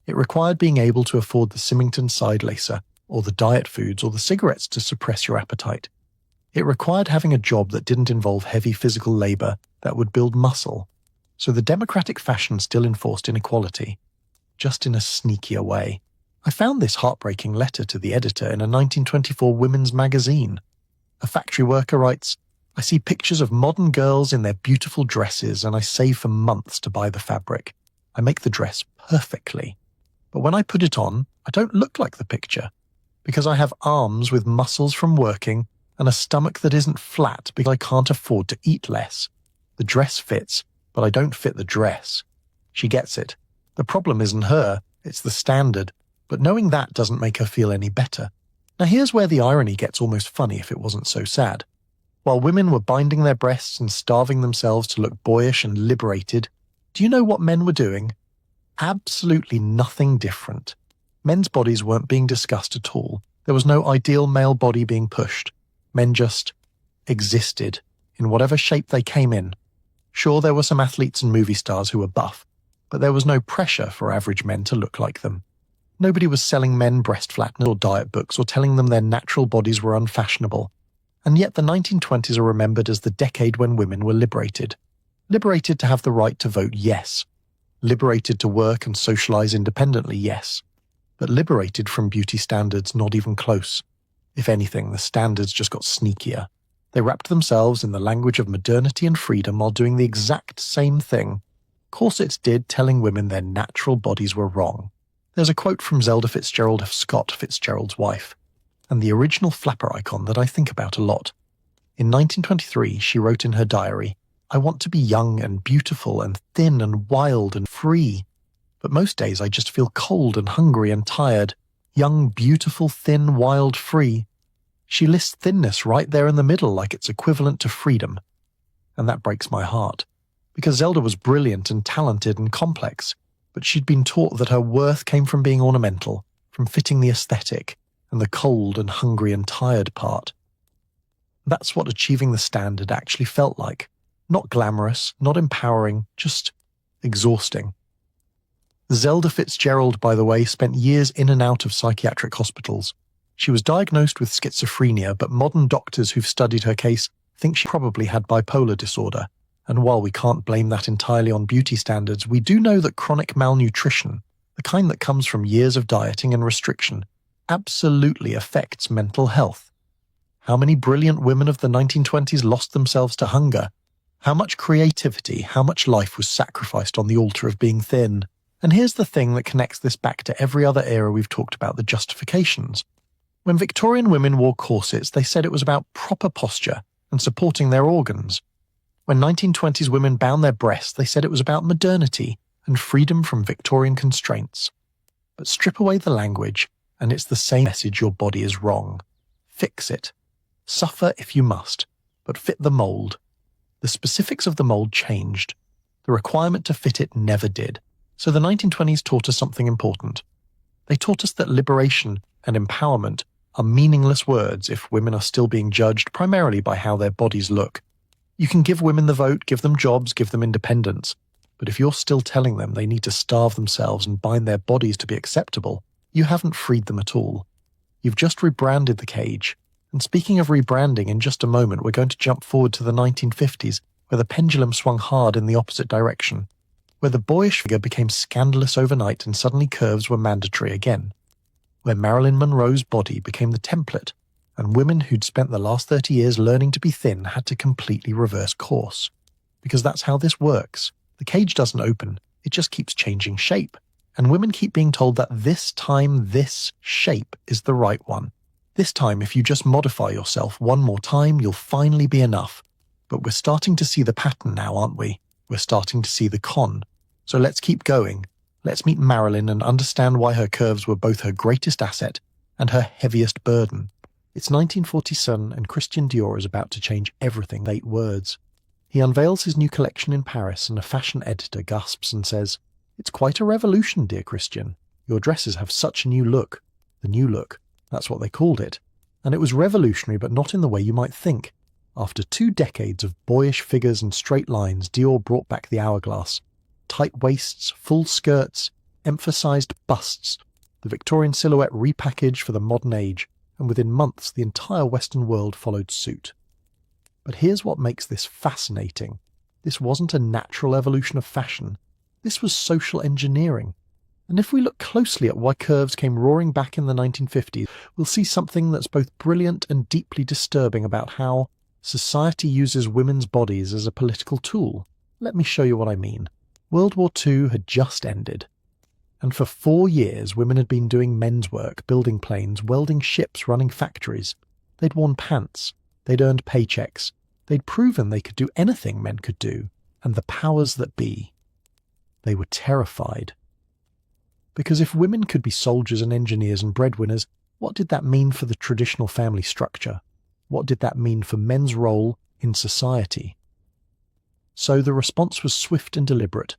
it required being able to afford the Symington side lacer, or the diet foods, or the cigarettes to suppress your appetite. It required having a job that didn't involve heavy physical labor that would build muscle. So the democratic fashion still enforced inequality, just in a sneakier way. I found this heartbreaking letter to the editor in a 1924 women's magazine. A factory worker writes, "I see pictures of modern girls in their beautiful dresses and I save for months to buy the fabric. I make the dress perfectly. But when I put it on, I don't look like the picture, because I have arms with muscles from working and a stomach that isn't flat because I can't afford to eat less. The dress fits, but I don't fit the dress." She gets it. The problem isn't her, it's the standard, but knowing that doesn't make her feel any better. Now here's where the irony gets almost funny if it wasn't so sad. While women were binding their breasts and starving themselves to look boyish and liberated, do you know what men were doing? Absolutely nothing different. Men's bodies weren't being discussed at all. There was no ideal male body being pushed. Men just existed, in whatever shape they came in. Sure, there were some athletes and movie stars who were buff, but there was no pressure for average men to look like them. Nobody was selling men breast flatness or diet books or telling them their natural bodies were unfashionable. And yet the 1920s are remembered as the decade when women were liberated. Liberated to have the right to vote, yes. Liberated to work and socialize independently, yes. But liberated from beauty standards, not even close. If anything, the standards just got sneakier. They wrapped themselves in the language of modernity and freedom while doing the exact same thing Corsets did, telling women their natural bodies were wrong. There's a quote from Zelda Fitzgerald of Scott, Fitzgerald's wife, and the original flapper icon that I think about a lot. In 1923, she wrote in her diary, "I want to be young and beautiful and thin and wild and free. But most days I just feel cold and hungry and tired. Young, beautiful, thin, wild, free." She lists thinness right there in the middle like it's equivalent to freedom. And that breaks my heart. Because Zelda was brilliant and talented and complex, but she'd been taught that her worth came from being ornamental, from fitting the aesthetic, and the cold and hungry and tired part. That's what achieving the standard actually felt like. Not glamorous, not empowering, just exhausting. Zelda Fitzgerald, by the way, spent years in and out of psychiatric hospitals. She was diagnosed with schizophrenia, but modern doctors who've studied her case think she probably had bipolar disorder. And while we can't blame that entirely on beauty standards, we do know that chronic malnutrition, the kind that comes from years of dieting and restriction, absolutely affects mental health. How many brilliant women of the 1920s lost themselves to hunger? How much creativity, how much life was sacrificed on the altar of being thin? And here's the thing that connects this back to every other era we've talked about, the justifications. When Victorian women wore corsets, they said it was about proper posture and supporting their organs. When 1920s women bound their breasts, they said it was about modernity and freedom from Victorian constraints. But strip away the language, and it's the same message: your body is wrong. Fix it. Suffer if you must, but fit the mold. The specifics of the mold changed. The requirement to fit it never did. So the 1920s taught us something important. They taught us that liberation and empowerment are meaningless words if women are still being judged primarily by how their bodies look. You can give women the vote, give them jobs, give them independence, but if you're still telling them they need to starve themselves and bind their bodies to be acceptable, you haven't freed them at all. You've just rebranded the cage. And speaking of rebranding, in just a moment we're going to jump forward to the 1950s, where the pendulum swung hard in the opposite direction, where the boyish figure became scandalous overnight and suddenly curves were mandatory again, where Marilyn Monroe's body became the template, and women who'd spent the last 30 years learning to be thin had to completely reverse course. Because that's how this works. The cage doesn't open, it just keeps changing shape. And women keep being told that this time, this shape is the right one. This time, if you just modify yourself one more time, you'll finally be enough. But we're starting to see the pattern now, aren't we? We're starting to see the con. So let's keep going. Let's meet Marilyn and understand why her curves were both her greatest asset and her heaviest burden. It's 1947 and Christian Dior is about to change everything with 8 words. He unveils his new collection in Paris and a fashion editor gasps and says, "It's quite a revolution, dear Christian. Your dresses have such a new look." The new look, that's what they called it. And it was revolutionary, but not in the way you might think. After 2 decades of boyish figures and straight lines, Dior brought back the hourglass. Tight waists, full skirts, emphasized busts, the Victorian silhouette repackaged for the modern age, and within months the entire Western world followed suit. But here's what makes this fascinating. This wasn't a natural evolution of fashion. This was social engineering. And if we look closely at why curves came roaring back in the 1950s, we'll see something that's both brilliant and deeply disturbing about how society uses women's bodies as a political tool. Let me show you what I mean. World War II had just ended. And for 4 years, women had been doing men's work, building planes, welding ships, running factories. They'd worn pants. They'd earned paychecks. They'd proven they could do anything men could do. And the powers that be, they were terrified. Because if women could be soldiers and engineers and breadwinners, what did that mean for the traditional family structure? What did that mean for men's role in society? So the response was swift and deliberate.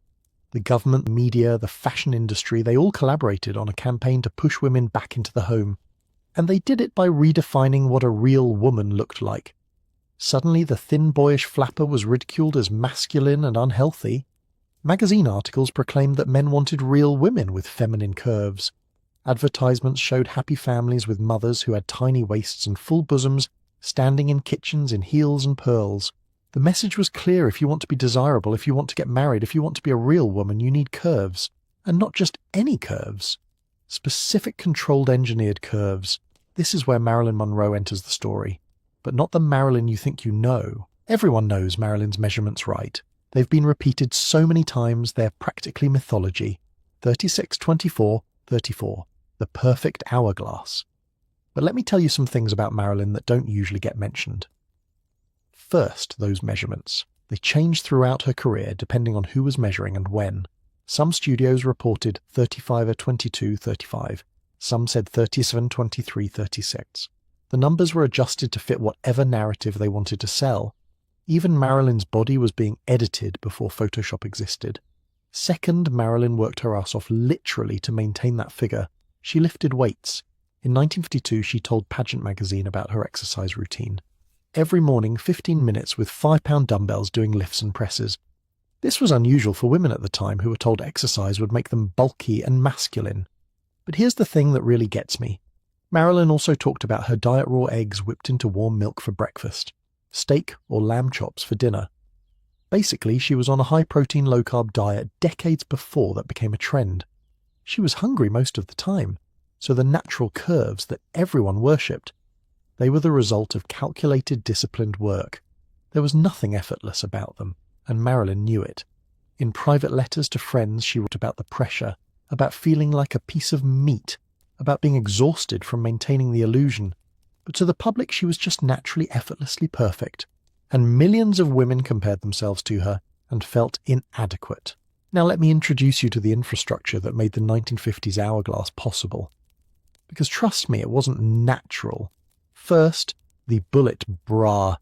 The government, the media, the fashion industry, they all collaborated on a campaign to push women back into the home. And they did it by redefining what a real woman looked like. Suddenly the thin boyish flapper was ridiculed as masculine and unhealthy. Magazine articles proclaimed that men wanted real women with feminine curves. Advertisements showed happy families with mothers who had tiny waists and full bosoms, standing in kitchens in heels and pearls. The message was clear: if you want to be desirable, if you want to get married, if you want to be a real woman, you need curves. And not just any curves. Specific controlled engineered curves. This is where Marilyn Monroe enters the story. But not the Marilyn you think you know. Everyone knows Marilyn's measurements right. They've been repeated so many times they're practically mythology. 36, 24, 34. The perfect hourglass. But let me tell you some things about Marilyn that don't usually get mentioned. First, those measurements. They changed throughout her career depending on who was measuring and when. Some studios reported 35 or 22, 35. Some said 37, 23, 36. The numbers were adjusted to fit whatever narrative they wanted to sell. Even Marilyn's body was being edited before Photoshop existed. Second, Marilyn worked her ass off literally to maintain that figure. She lifted weights. In 1952, she told Pageant magazine about her exercise routine. Every morning, 15 minutes with 5-pound dumbbells doing lifts and presses. This was unusual for women at the time who were told exercise would make them bulky and masculine. But here's the thing that really gets me. Marilyn also talked about her diet: raw eggs whipped into warm milk for breakfast, steak or lamb chops for dinner. Basically, she was on a high-protein, low-carb diet decades before that became a trend. She was hungry most of the time, so the natural curves that everyone worshipped, they were the result of calculated, disciplined work. There was nothing effortless about them, and Marilyn knew it. In private letters to friends, she wrote about the pressure, about feeling like a piece of meat, about being exhausted from maintaining the illusion. But to the public, she was just naturally, effortlessly perfect. And millions of women compared themselves to her and felt inadequate. Now let me introduce you to the infrastructure that made the 1950s hourglass possible. Because trust me, it wasn't natural. First, the bullet bra.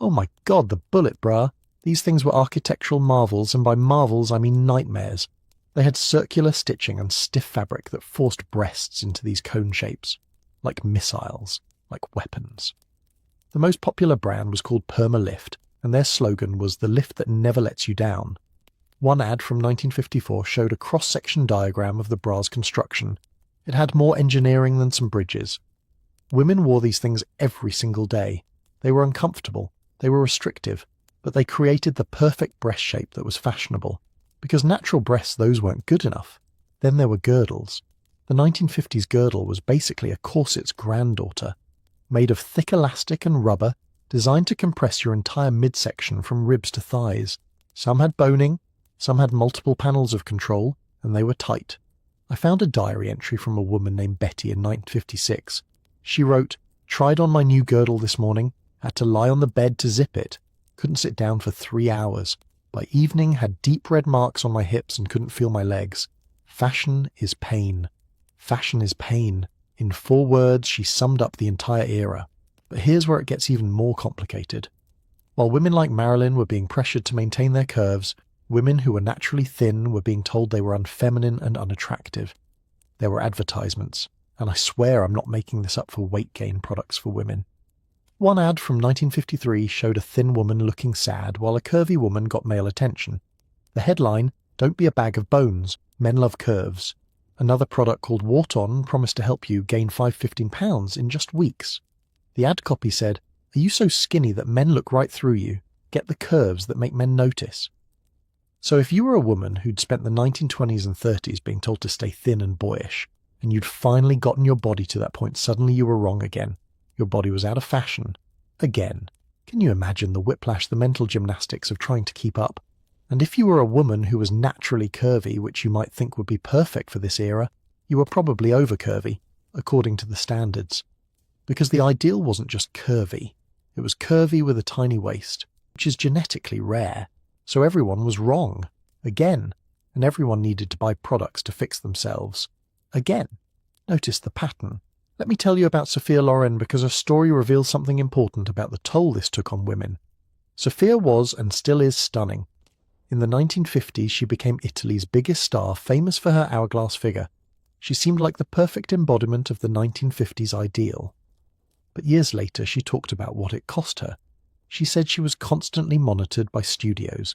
Oh my God, the bullet bra. These things were architectural marvels, and by marvels I mean nightmares. They had circular stitching and stiff fabric that forced breasts into these cone shapes, like missiles, like weapons. The most popular brand was called Perma-Lift, and their slogan was "the lift that never lets you down." One ad from 1954 showed a cross-section diagram of the bra's construction. It had more engineering than some bridges. Women wore these things every single day. They were uncomfortable, they were restrictive, but they created the perfect breast shape that was fashionable. Because natural breasts, those weren't good enough. Then there were girdles. The 1950s girdle was basically a corset's granddaughter, made of thick elastic and rubber, designed to compress your entire midsection from ribs to thighs. Some had boning, some had multiple panels of control, and they were tight. I found a diary entry from a woman named Betty in 1956. She wrote, "Tried on my new girdle this morning, had to lie on the bed to zip it, couldn't sit down for 3 hours. By evening, had deep red marks on my hips and couldn't feel my legs. Fashion is pain. Fashion is pain. In 4 words, she summed up the entire era. But here's where it gets even more complicated. While women like Marilyn were being pressured to maintain their curves, women who were naturally thin were being told they were unfeminine and unattractive. There were advertisements, and I swear I'm not making this up, for weight gain products for women. One ad from 1953 showed a thin woman looking sad while a curvy woman got male attention. The headline, "Don't be a bag of bones, men love curves." Another product called Wart-On promised to help you gain 5-15 pounds in just weeks. The ad copy said, "Are you so skinny that men look right through you? Get the curves that make men notice." So if you were a woman who'd spent the 1920s and 30s being told to stay thin and boyish, and you'd finally gotten your body to that point, suddenly you were wrong again. Your body was out of fashion. Again. Can you imagine the whiplash, the mental gymnastics of trying to keep up? And if you were a woman who was naturally curvy, which you might think would be perfect for this era, you were probably over-curvy, according to the standards. Because the ideal wasn't just curvy. It was curvy with a tiny waist, which is genetically rare. So everyone was wrong. Again. And everyone needed to buy products to fix themselves. Again. Notice the pattern. Let me tell you about Sophia Loren, because her story reveals something important about the toll this took on women. Sophia was and still is stunning. In the 1950s, she became Italy's biggest star, famous for her hourglass figure. She seemed like the perfect embodiment of the 1950s ideal. But years later, she talked about what it cost her. She said she was constantly monitored by studios.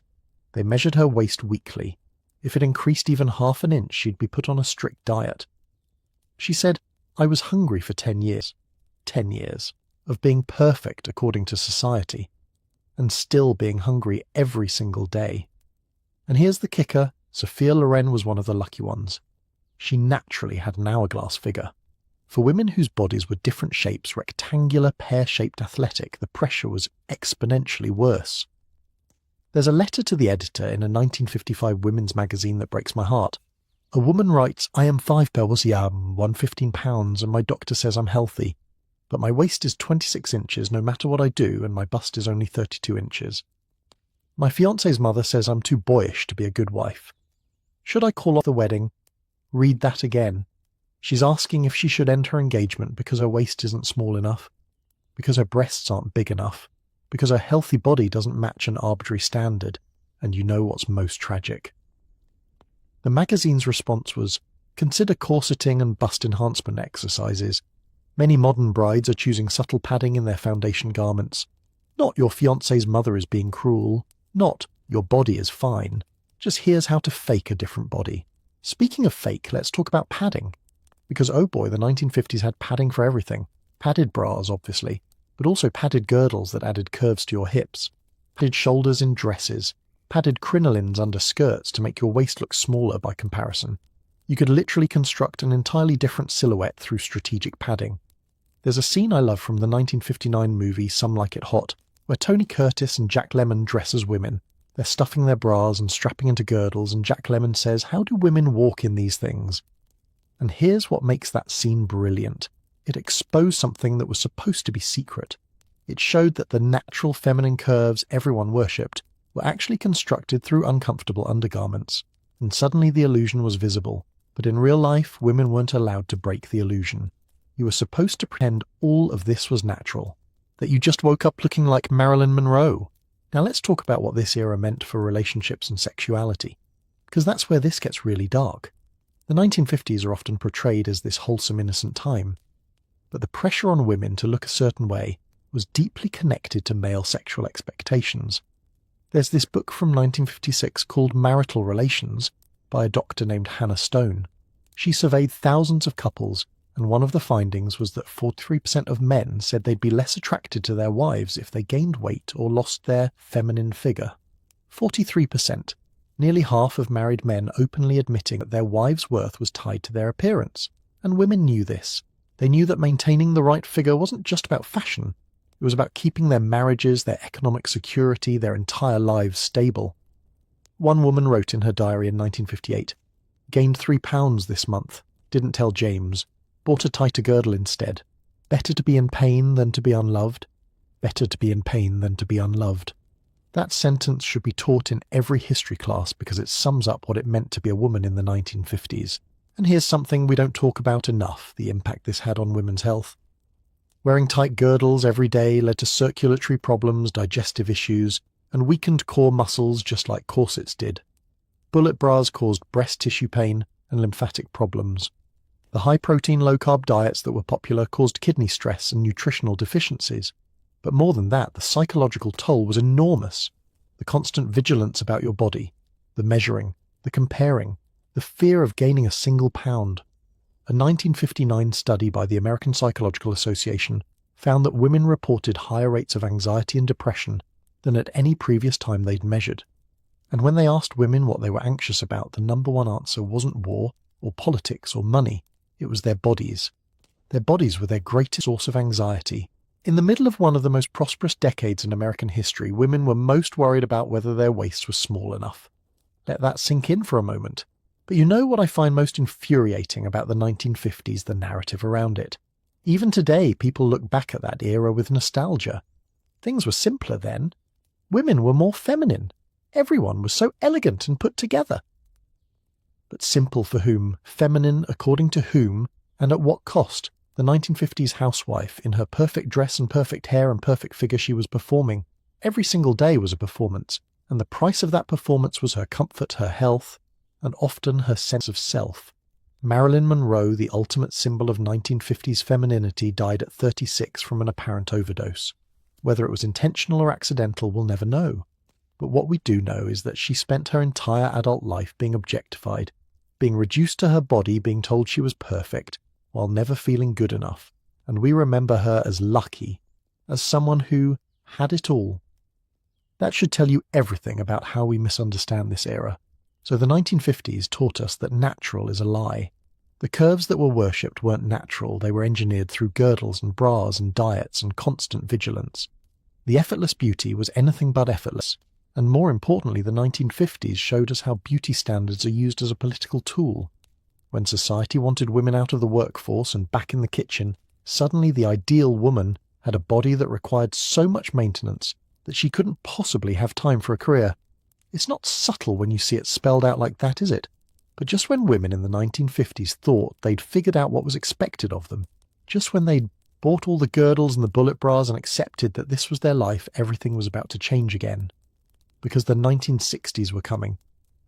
They measured her waist weekly. If it increased even half an inch, she'd be put on a strict diet. She said, "I was hungry for 10 years. 10 years. Of being perfect according to society. And still being hungry every single day." And here's the kicker, Sophia Loren was one of the lucky ones. She naturally had an hourglass figure. For women whose bodies were different shapes, rectangular, pear-shaped, athletic, the pressure was exponentially worse. There's a letter to the editor in a 1955 women's magazine that breaks my heart. A woman writes, "I am 5 pounds, 115 pounds, and my doctor says I'm healthy. But my waist is 26 inches no matter what I do, and my bust is only 32 inches. My fiancé's mother says I'm too boyish to be a good wife. Should I call off the wedding?" Read that again. She's asking if she should end her engagement because her waist isn't small enough, because her breasts aren't big enough, because her healthy body doesn't match an arbitrary standard, and you know what's most tragic. The magazine's response was, "Consider corseting and bust enhancement exercises. Many modern brides are choosing subtle padding in their foundation garments. Not your fiancé's mother is being cruel. Not your body is fine. Just here's how to fake a different body." Speaking of fake, let's talk about padding. Because oh boy, the 1950s had padding for everything. Padded bras, obviously, but also padded girdles that added curves to your hips. Padded shoulders in dresses. Padded crinolines under skirts to make your waist look smaller by comparison. You could literally construct an entirely different silhouette through strategic padding. There's a scene I love from the 1959 movie Some Like It Hot, where Tony Curtis and Jack Lemmon dress as women. They're stuffing their bras and strapping into girdles, and Jack Lemmon says, "How do women walk in these things?" And here's what makes that scene brilliant. It exposed something that was supposed to be secret. It showed that the natural feminine curves everyone worshipped were actually constructed through uncomfortable undergarments. And suddenly the illusion was visible. But in real life, women weren't allowed to break the illusion. You were supposed to pretend all of this was natural. That you just woke up looking like Marilyn Monroe. Now let's talk about what this era meant for relationships and sexuality. Because that's where this gets really dark. The 1950s are often portrayed as this wholesome, innocent time. But the pressure on women to look a certain way was deeply connected to male sexual expectations. There's this book from 1956 called Marital Relations by a doctor named Hannah Stone. She surveyed thousands of couples, and one of the findings was that 43% of men said they'd be less attracted to their wives if they gained weight or lost their feminine figure. 43%. Nearly half of married men openly admitting that their wives' worth was tied to their appearance. And women knew this. They knew that maintaining the right figure wasn't just about fashion. It was about keeping their marriages, their economic security, their entire lives stable. One woman wrote in her diary in 1958, "Gained 3 pounds this month. Didn't tell James. Bought a tighter girdle instead. Better to be in pain than to be unloved. Better to be in pain than to be unloved." That sentence should be taught in every history class because it sums up what it meant to be a woman in the 1950s. And here's something we don't talk about enough, the impact this had on women's health. Wearing tight girdles every day led to circulatory problems, digestive issues, and weakened core muscles just like corsets did. Bullet bras caused breast tissue pain and lymphatic problems. The high-protein, low-carb diets that were popular caused kidney stress and nutritional deficiencies. But more than that, the psychological toll was enormous. The constant vigilance about your body, the measuring, the comparing, the fear of gaining a single pound. A 1959 study by the American Psychological Association found that women reported higher rates of anxiety and depression than at any previous time they'd measured. And when they asked women what they were anxious about, the number one answer wasn't war or politics or money. It was their bodies. Their bodies were their greatest source of anxiety. In the middle of one of the most prosperous decades in American history, women were most worried about whether their waists were small enough. Let that sink in for a moment. But you know what I find most infuriating about the 1950s, the narrative around it? Even today, people look back at that era with nostalgia. Things were simpler then. Women were more feminine. Everyone was so elegant and put together. But simple for whom? Feminine according to whom? And at what cost? The 1950s housewife, in her perfect dress and perfect hair and perfect figure she was performing. Every single day was a performance, and the price of that performance was her comfort, her health, and often her sense of self. Marilyn Monroe, the ultimate symbol of 1950s femininity, died at 36 from an apparent overdose. Whether it was intentional or accidental, we'll never know. But what we do know is that she spent her entire adult life being objectified, being reduced to her body, being told she was perfect, while never feeling good enough, and we remember her as lucky, as someone who had it all. That should tell you everything about how we misunderstand this era. So the 1950s taught us that natural is a lie. The curves that were worshipped weren't natural, they were engineered through girdles and bras and diets and constant vigilance. The effortless beauty was anything but effortless, and more importantly, the 1950s showed us how beauty standards are used as a political tool. When society wanted women out of the workforce and back in the kitchen, suddenly the ideal woman had a body that required so much maintenance that she couldn't possibly have time for a career. It's not subtle when you see it spelled out like that, is it? But just when women in the 1950s thought they'd figured out what was expected of them, just when they'd bought all the girdles and the bullet bras and accepted that this was their life, everything was about to change again. Because the 1960s were coming.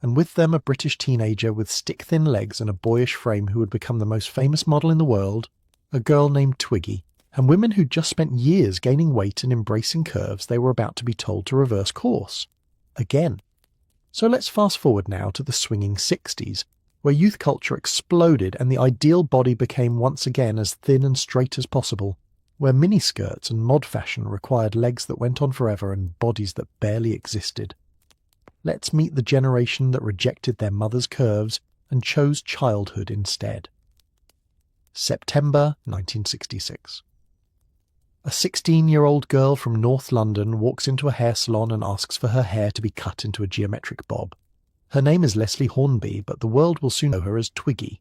And with them a British teenager with stick-thin legs and a boyish frame who would become the most famous model in the world, a girl named Twiggy, and women who'd just spent years gaining weight and embracing curves they were about to be told to reverse course. Again. So let's fast forward now to the swinging 60s, where youth culture exploded and the ideal body became once again as thin and straight as possible, where miniskirts and mod fashion required legs that went on forever and bodies that barely existed. Let's meet the generation that rejected their mother's curves and chose childhood instead. September 1966. A 16-year-old girl from North London walks into a hair salon and asks for her hair to be cut into a geometric bob. Her name is Leslie Hornby, but the world will soon know her as Twiggy.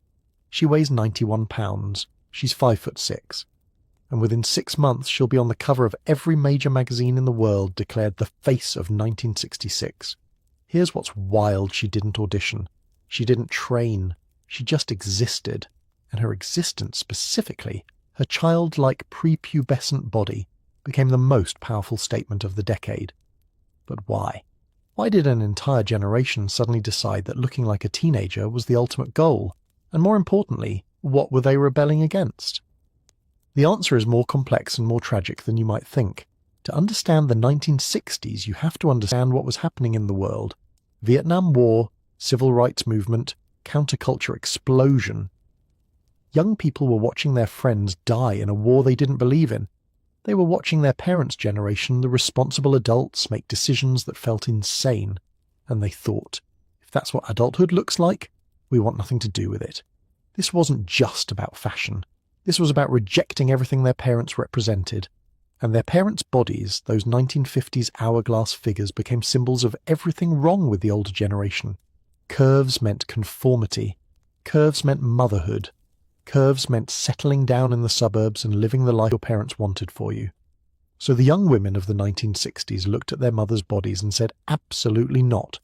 She weighs 91 pounds. She's 5'6". And within 6 months she'll be on the cover of every major magazine in the world, declared the face of 1966. Here's what's wild: she didn't audition. She didn't train. She just existed. And her existence specifically, her childlike prepubescent body, became the most powerful statement of the decade. But why? Why did an entire generation suddenly decide that looking like a teenager was the ultimate goal? And more importantly, what were they rebelling against? The answer is more complex and more tragic than you might think. To understand the 1960s, you have to understand what was happening in the world. Vietnam War, civil rights movement, counterculture explosion. Young people were watching their friends die in a war they didn't believe in. They were watching their parents' generation, the responsible adults, make decisions that felt insane. And they thought, if that's what adulthood looks like, we want nothing to do with it. This wasn't just about fashion. This was about rejecting everything their parents represented. And their parents' bodies, those 1950s hourglass figures, became symbols of everything wrong with the older generation. Curves meant conformity. Curves meant motherhood. Curves meant settling down in the suburbs and living the life your parents wanted for you. So the young women of the 1960s looked at their mothers' bodies and said, absolutely not.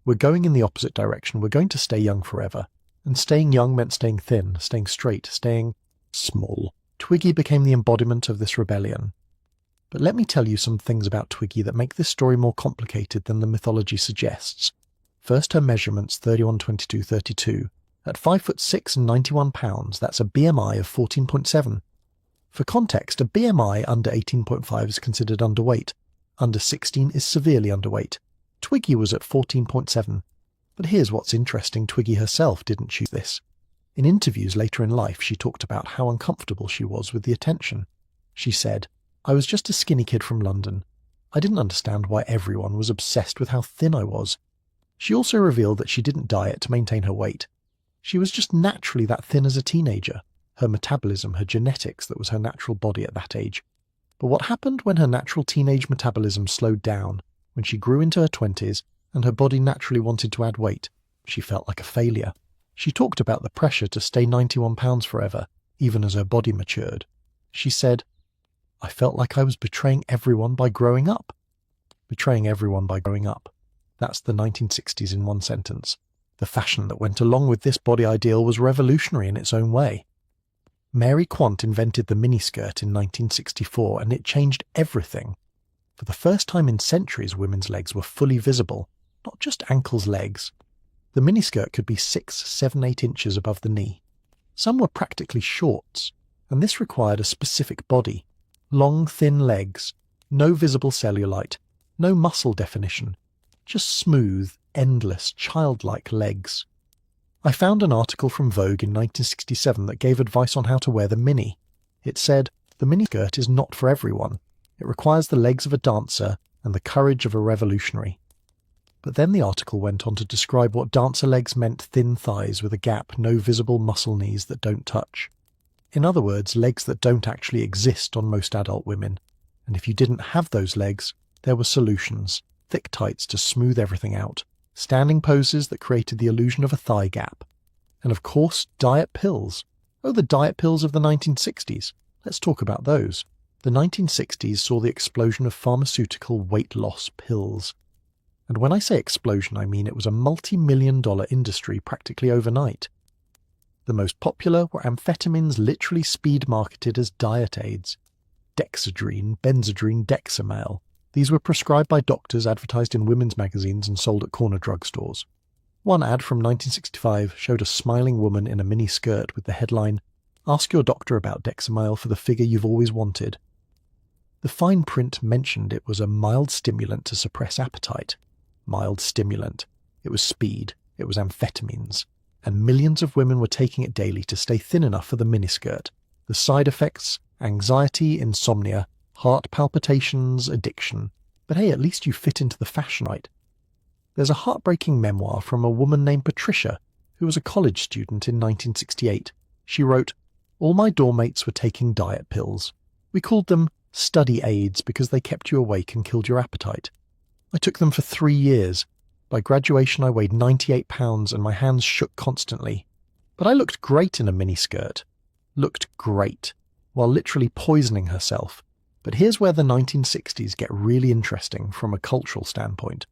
We're going in the opposite direction. We're going to stay young forever. And staying young meant staying thin, staying straight, staying small. Twiggy became the embodiment of this rebellion. But let me tell you some things about Twiggy that make this story more complicated than the mythology suggests. First, her measurements 31, 22, 32. At 5'6" and 91 pounds, that's a BMI of 14.7. For context, a BMI under 18.5 is considered underweight. Under 16 is severely underweight. Twiggy was at 14.7. But here's what's interesting, Twiggy herself didn't choose this. In interviews later in life, she talked about how uncomfortable she was with the attention. She said, "I was just a skinny kid from London. I didn't understand why everyone was obsessed with how thin I was." She also revealed that she didn't diet to maintain her weight. She was just naturally that thin as a teenager. Her metabolism, her genetics, that was her natural body at that age. But what happened when her natural teenage metabolism slowed down, when she grew into her 20s and her body naturally wanted to add weight? She felt like a failure. She talked about the pressure to stay 91 pounds forever, even as her body matured. She said, "I felt like I was betraying everyone by growing up." Betraying everyone by growing up. That's the 1960s in one sentence. The fashion that went along with this body ideal was revolutionary in its own way. Mary Quant invented the miniskirt in 1964, and it changed everything. For the first time in centuries, women's legs were fully visible, not just ankles, legs. The miniskirt could be 6, 7, 8 inches above the knee. Some were practically shorts, and this required a specific body. Long, thin legs, no visible cellulite, no muscle definition, just smooth, endless, childlike legs. I found an article from Vogue in 1967 that gave advice on how to wear the mini. It said, "The miniskirt is not for everyone. It requires the legs of a dancer and the courage of a revolutionary." But then the article went on to describe what dancer legs meant: thin thighs with a gap, no visible muscle knees that don't touch. In other words, legs that don't actually exist on most adult women. And if you didn't have those legs, there were solutions. Thick tights to smooth everything out. Standing poses that created the illusion of a thigh gap. And of course, diet pills. Oh, the diet pills of the 1960s. Let's talk about those. The 1960s saw the explosion of pharmaceutical weight loss pills. And when I say explosion, I mean it was a multi-million-dollar industry practically overnight. The most popular were amphetamines literally speed-marketed as diet aids. Dexedrine, Benzedrine, Dexamel. These were prescribed by doctors, advertised in women's magazines, and sold at corner drugstores. One ad from 1965 showed a smiling woman in a mini skirt with the headline, "Ask your doctor about Dexamel for the figure you've always wanted." The fine print mentioned it was a mild stimulant to suppress appetite. Mild stimulant. It was speed. It was amphetamines. And millions of women were taking it daily to stay thin enough for the miniskirt. The side effects: anxiety, insomnia, heart palpitations, addiction. But hey, at least you fit into the fashion, right? There's a heartbreaking memoir from a woman named Patricia, who was a college student in 1968. She wrote, "All my dorm mates were taking diet pills. We called them study aids because they kept you awake and killed your appetite. I took them for 3 years. By graduation I weighed 98 pounds and my hands shook constantly. But I looked great in a miniskirt. Looked great, while literally poisoning herself." But here's where the 1960s get really interesting from a cultural standpoint.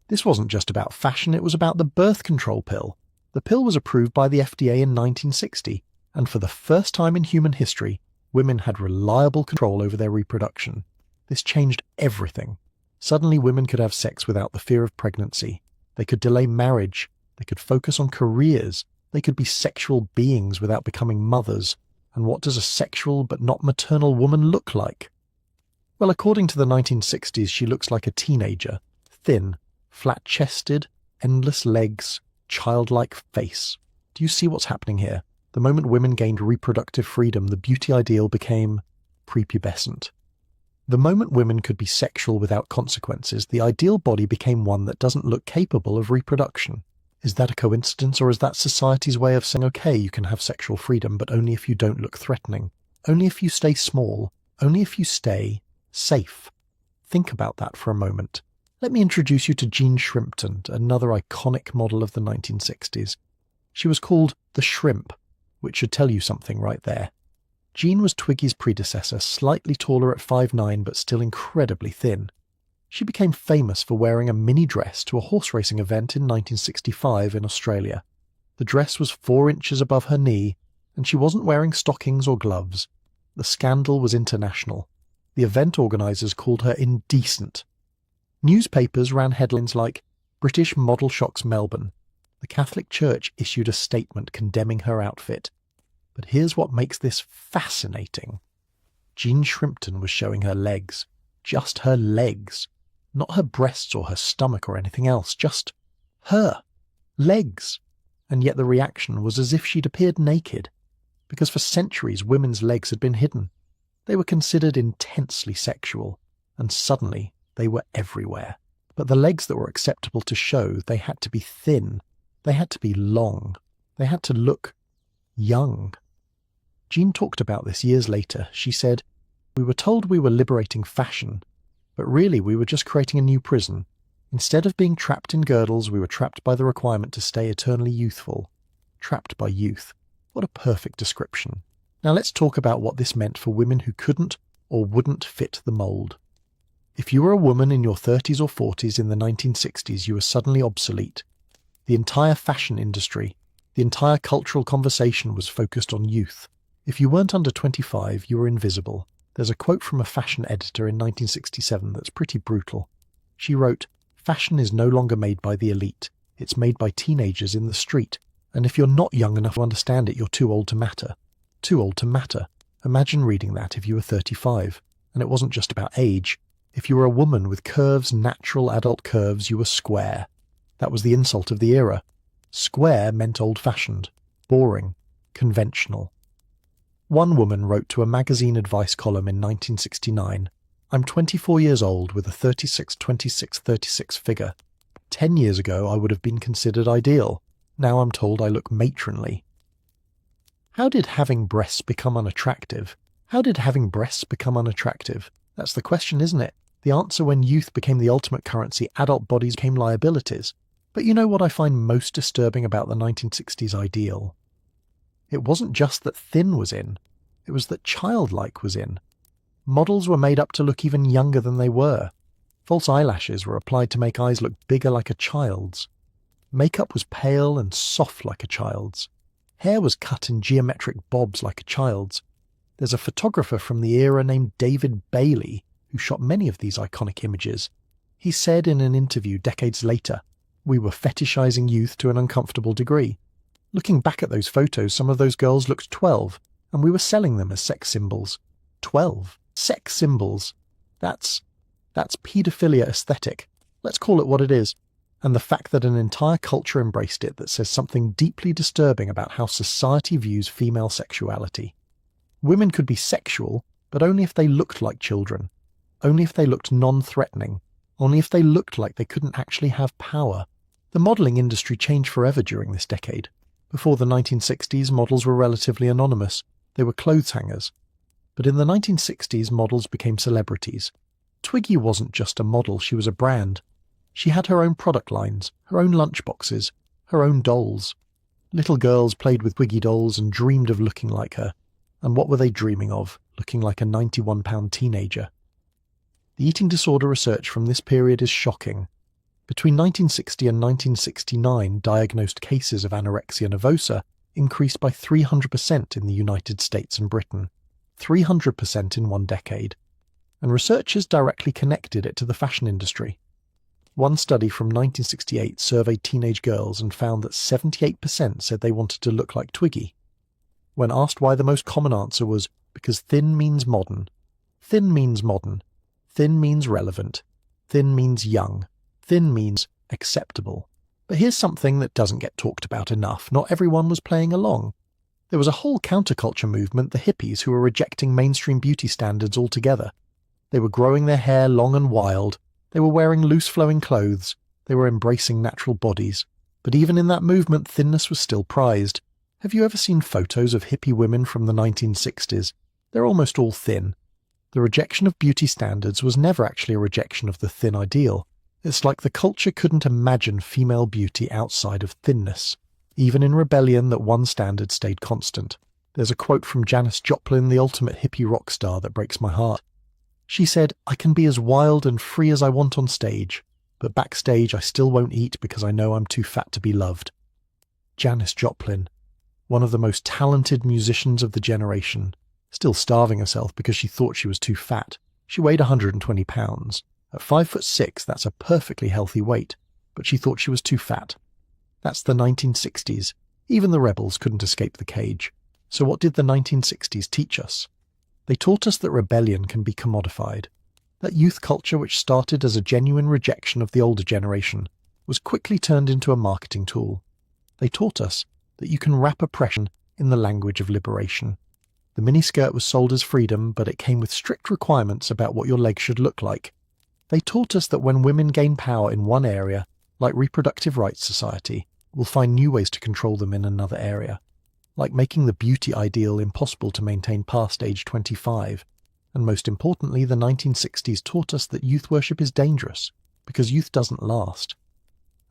This wasn't just about fashion, it was about the birth control pill. The pill was approved by the FDA in 1960, and for the first time in human history, women had reliable control over their reproduction. This changed everything. Suddenly women could have sex without the fear of pregnancy. They could delay marriage. They could focus on careers. They could be sexual beings without becoming mothers. And what does a sexual but not maternal woman look like? Well, according to the 1960s, she looks like a teenager. Thin, flat-chested, endless legs, childlike face. Do you see what's happening here? The moment women gained reproductive freedom, the beauty ideal became prepubescent. The moment women could be sexual without consequences, the ideal body became one that doesn't look capable of reproduction. Is that a coincidence, or is that society's way of saying, okay, you can have sexual freedom, but only if you don't look threatening? Only if you stay small. Only if you stay safe. Think about that for a moment. Let me introduce you to Jean Shrimpton, another iconic model of the 1960s. She was called the Shrimp, which should tell you something right there. Jean was Twiggy's predecessor, slightly taller at 5'9", but still incredibly thin. She became famous for wearing a mini dress to a horse racing event in 1965 in Australia. The dress was 4 inches above her knee, and she wasn't wearing stockings or gloves. The scandal was international. The event organisers called her indecent. Newspapers ran headlines like, "British model shocks Melbourne." The Catholic Church issued a statement condemning her outfit. But here's what makes this fascinating. Jean Shrimpton was showing her legs. Just her legs. Not her breasts or her stomach or anything else. Just her legs. And yet the reaction was as if she'd appeared naked. Because for centuries women's legs had been hidden. They were considered intensely sexual. And suddenly they were everywhere. But the legs that were acceptable to show, they had to be thin. They had to be long. They had to look young. Jean talked about this years later. She said, "We were told we were liberating fashion, but really we were just creating a new prison. Instead of being trapped in girdles, we were trapped by the requirement to stay eternally youthful. Trapped by youth." What a perfect description. Now let's talk about what this meant for women who couldn't or wouldn't fit the mould. If you were a woman in your 30s or 40s in the 1960s, you were suddenly obsolete. The entire fashion industry, the entire cultural conversation was focused on youth. If you weren't under 25, you were invisible. There's a quote from a fashion editor in 1967 that's pretty brutal. She wrote, "Fashion is no longer made by the elite. It's made by teenagers in the street. And if you're not young enough to understand it, you're too old to matter." Too old to matter. Imagine reading that if you were 35. And it wasn't just about age. If you were a woman with curves, natural adult curves, you were square. That was the insult of the era. Square meant old-fashioned, boring, conventional. One woman wrote to a magazine advice column in 1969, "I'm 24 years old with a 36-26-36 figure. 10 years ago I would have been considered ideal. Now I'm told I look matronly." How did having breasts become unattractive? How did having breasts become unattractive? That's the question, isn't it? The answer: when youth became the ultimate currency, adult bodies became liabilities. But you know what I find most disturbing about the 1960s ideal? It wasn't just that thin was in, it was that childlike was in. Models were made up to look even younger than they were. False eyelashes were applied to make eyes look bigger like a child's. Makeup was pale and soft like a child's. Hair was cut in geometric bobs like a child's. There's a photographer from the era named David Bailey who shot many of these iconic images. He said in an interview decades later, "We were fetishizing youth to an uncomfortable degree. Looking back at those photos, some of those girls looked 12, and we were selling them as sex symbols." 12. Sex symbols. That's paedophilia aesthetic. Let's call it what it is. And the fact that an entire culture embraced it that says something deeply disturbing about how society views female sexuality. Women could be sexual, but only if they looked like children. Only if they looked non-threatening. Only if they looked like they couldn't actually have power. The modelling industry changed forever during this decade. Before the 1960s, models were relatively anonymous. They were clothes hangers. But in the 1960s, models became celebrities. Twiggy wasn't just a model, she was a brand. She had her own product lines, her own lunchboxes, her own dolls. Little girls played with Twiggy dolls and dreamed of looking like her. And what were they dreaming of? Looking like a 91-pound teenager. The eating disorder research from this period is shocking. Between 1960 and 1969, diagnosed cases of anorexia nervosa increased by 300% in the United States and Britain. 300% in one decade. And researchers directly connected it to the fashion industry. One study from 1968 surveyed teenage girls and found that 78% said they wanted to look like Twiggy. When asked why, the most common answer was, because thin means modern. Thin means modern. Thin means relevant. Thin means young. Thin means acceptable. But here's something that doesn't get talked about enough. Not everyone was playing along. There was a whole counterculture movement, the hippies, who were rejecting mainstream beauty standards altogether. They were growing their hair long and wild. They were wearing loose-flowing clothes. They were embracing natural bodies. But even in that movement, thinness was still prized. Have you ever seen photos of hippie women from the 1960s? They're almost all thin. The rejection of beauty standards was never actually a rejection of the thin ideal. It's like the culture couldn't imagine female beauty outside of thinness. Even in rebellion, that one standard stayed constant. There's a quote from Janis Joplin, the ultimate hippie rock star, that breaks my heart. She said, "I can be as wild and free as I want on stage, but backstage I still won't eat because I know I'm too fat to be loved." Janis Joplin, one of the most talented musicians of the generation, still starving herself because she thought she was too fat. She weighed 120 pounds. At 5'6", that's a perfectly healthy weight, but she thought she was too fat. That's the 1960s. Even the rebels couldn't escape the cage. So what did the 1960s teach us? They taught us that rebellion can be commodified. That youth culture, which started as a genuine rejection of the older generation, was quickly turned into a marketing tool. They taught us that you can wrap oppression in the language of liberation. The miniskirt was sold as freedom, but it came with strict requirements about what your legs should look like. They taught us that when women gain power in one area, like reproductive rights society, we'll find new ways to control them in another area, like making the beauty ideal impossible to maintain past age 25. And most importantly, the 1960s taught us that youth worship is dangerous, because youth doesn't last.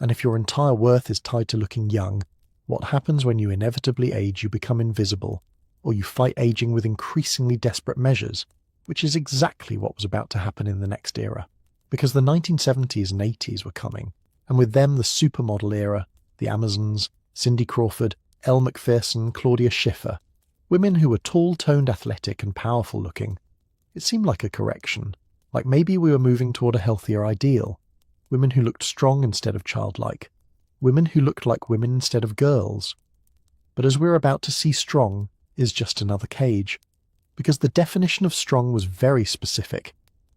And if your entire worth is tied to looking young, what happens when you inevitably age? You become invisible, or you fight aging with increasingly desperate measures, which is exactly what was about to happen in the next era. Because the 1970s and 80s were coming, and with them the supermodel era, the Amazons, Cindy Crawford, Elle Macpherson, Claudia Schiffer, women who were tall, toned, athletic and powerful looking. It seemed like a correction, like maybe we were moving toward a healthier ideal. Women who looked strong instead of childlike. Women who looked like women instead of girls. But as we're about to see, strong is just another cage, because the definition of strong was very specific,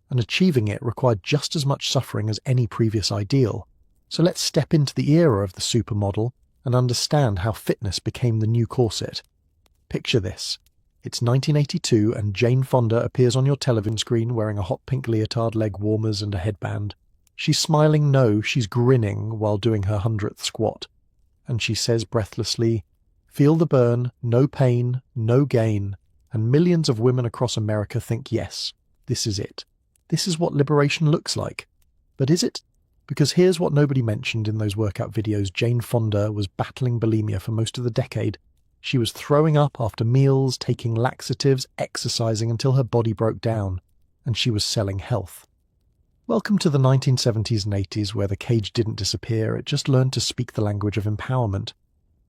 and achieving it required just as much suffering as any previous ideal. So let's step into the era of the supermodel and understand how fitness became the new corset. Picture this. It's 1982 and Jane Fonda appears on your television screen wearing a hot pink leotard, leg warmers and a headband. She's smiling, no, she's grinning while doing her 100th squat. And she says breathlessly, "Feel the burn, no pain, no gain." And millions of women across America think, yes, this is it. This is what liberation looks like. But is it? Because here's what nobody mentioned in those workout videos. Jane Fonda was battling bulimia for most of the decade. She was throwing up after meals, taking laxatives, exercising until her body broke down, and she was selling health. Welcome to the 1970s and 80s, where the cage didn't disappear, it just learned to speak the language of empowerment,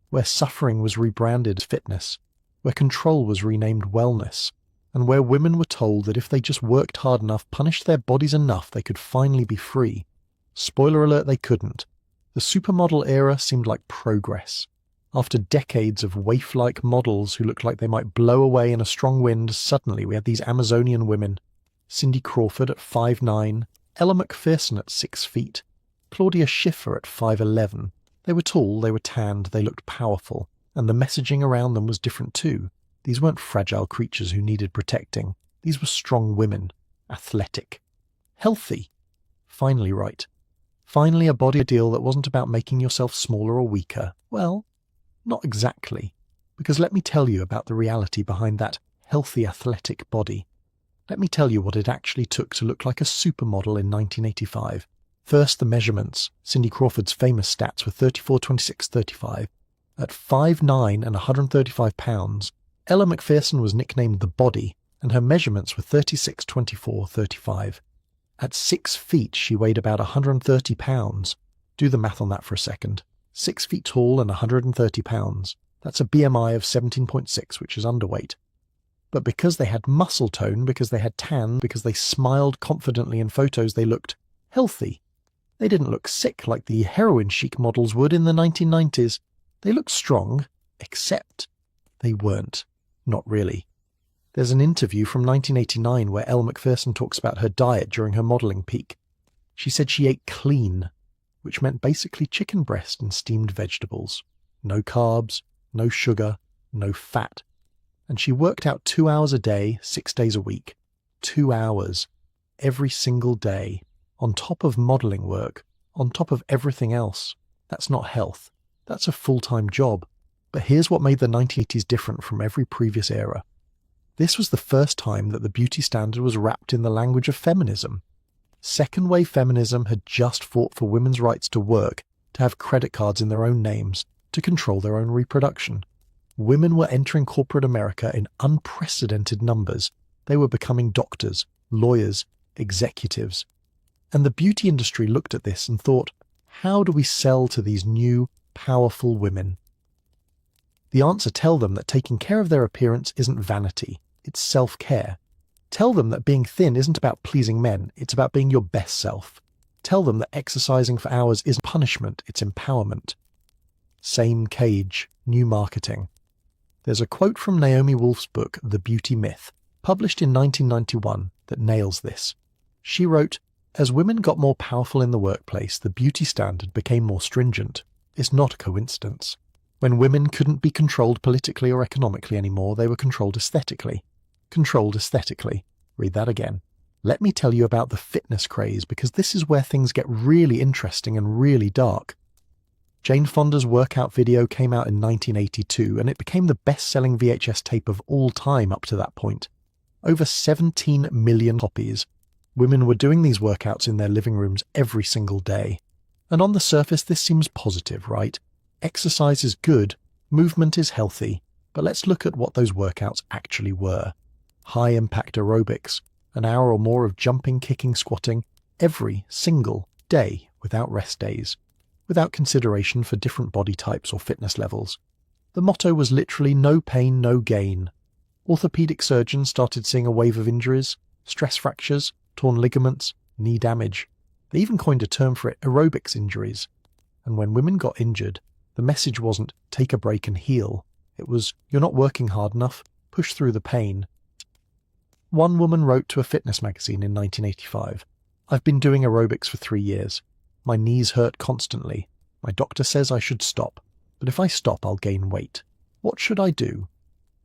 where suffering was rebranded as fitness, where control was renamed wellness, and where women were told that if they just worked hard enough, punished their bodies enough, they could finally be free. Spoiler alert, they couldn't. The supermodel era seemed like progress. After decades of waif-like models who looked like they might blow away in a strong wind, suddenly we had these Amazonian women. Cindy Crawford at 5'9", Elle Macpherson at 6 feet, Claudia Schiffer at 5'11". They were tall, they were tanned, they looked powerful, and the messaging around them was different too. These weren't fragile creatures who needed protecting. These were strong women, athletic, healthy, finally right. Finally a body ideal that wasn't about making yourself smaller or weaker. Well, not exactly, because let me tell you about the reality behind that healthy athletic body. Let me tell you what it actually took to look like a supermodel in 1985. First, the measurements. Cindy Crawford's famous stats were 34, 26, 35. At 5'9" and 135 pounds, Elle Macpherson was nicknamed the Body, and her measurements were 36, 24, 35. At 6 feet, she weighed about 130 pounds. Do the math on that for a second. 6 feet tall and 130 pounds. That's a BMI of 17.6, which is underweight. But because they had muscle tone, because they had tan, because they smiled confidently in photos, they looked healthy. They didn't look sick like the heroin chic models would in the 1990s. They looked strong, except they weren't. Not really. There's an interview from 1989 where Elle Macpherson talks about her diet during her modelling peak. She said she ate clean, which meant basically chicken breast and steamed vegetables. No carbs, no sugar, no fat. And she worked out 2 hours a day, 6 days a week. 2 hours. Every single day. On top of modelling work. On top of everything else. That's not health. That's a full-time job. But here's what made the 1980s different from every previous era. This was the first time that the beauty standard was wrapped in the language of feminism. Second-wave feminism had just fought for women's rights to work, to have credit cards in their own names, to control their own reproduction. Women were entering corporate America in unprecedented numbers. They were becoming doctors, lawyers, executives. And the beauty industry looked at this and thought, how do we sell to these new, powerful women? The answer: tell them that taking care of their appearance isn't vanity, it's self-care. Tell them that being thin isn't about pleasing men, it's about being your best self. Tell them that exercising for hours isn't punishment, it's empowerment. Same cage, new marketing. There's a quote from Naomi Wolf's book, The Beauty Myth, published in 1991, that nails this. She wrote, "As women got more powerful in the workplace, the beauty standard became more stringent. It's not a coincidence. When women couldn't be controlled politically or economically anymore, they were controlled aesthetically. Controlled aesthetically." Read that again. Let me tell you about the fitness craze, because this is where things get really interesting and really dark. Jane Fonda's workout video came out in 1982, and it became the best-selling VHS tape of all time up to that point. Over 17 million copies. Women were doing these workouts in their living rooms every single day. And on the surface, this seems positive, right? Exercise is good, movement is healthy, but let's look at what those workouts actually were. High-impact aerobics, an hour or more of jumping, kicking, squatting, every single day without rest days, without consideration for different body types or fitness levels. The motto was literally no pain, no gain. Orthopedic surgeons started seeing a wave of injuries, stress fractures, torn ligaments, knee damage. They even coined a term for it, aerobics injuries. And when women got injured, the message wasn't take a break and heal. It was, you're not working hard enough, push through the pain. One woman wrote to a fitness magazine in 1985, "I've been doing aerobics for 3 years. My knees hurt constantly. My doctor says I should stop, but if I stop, I'll gain weight. What should I do?"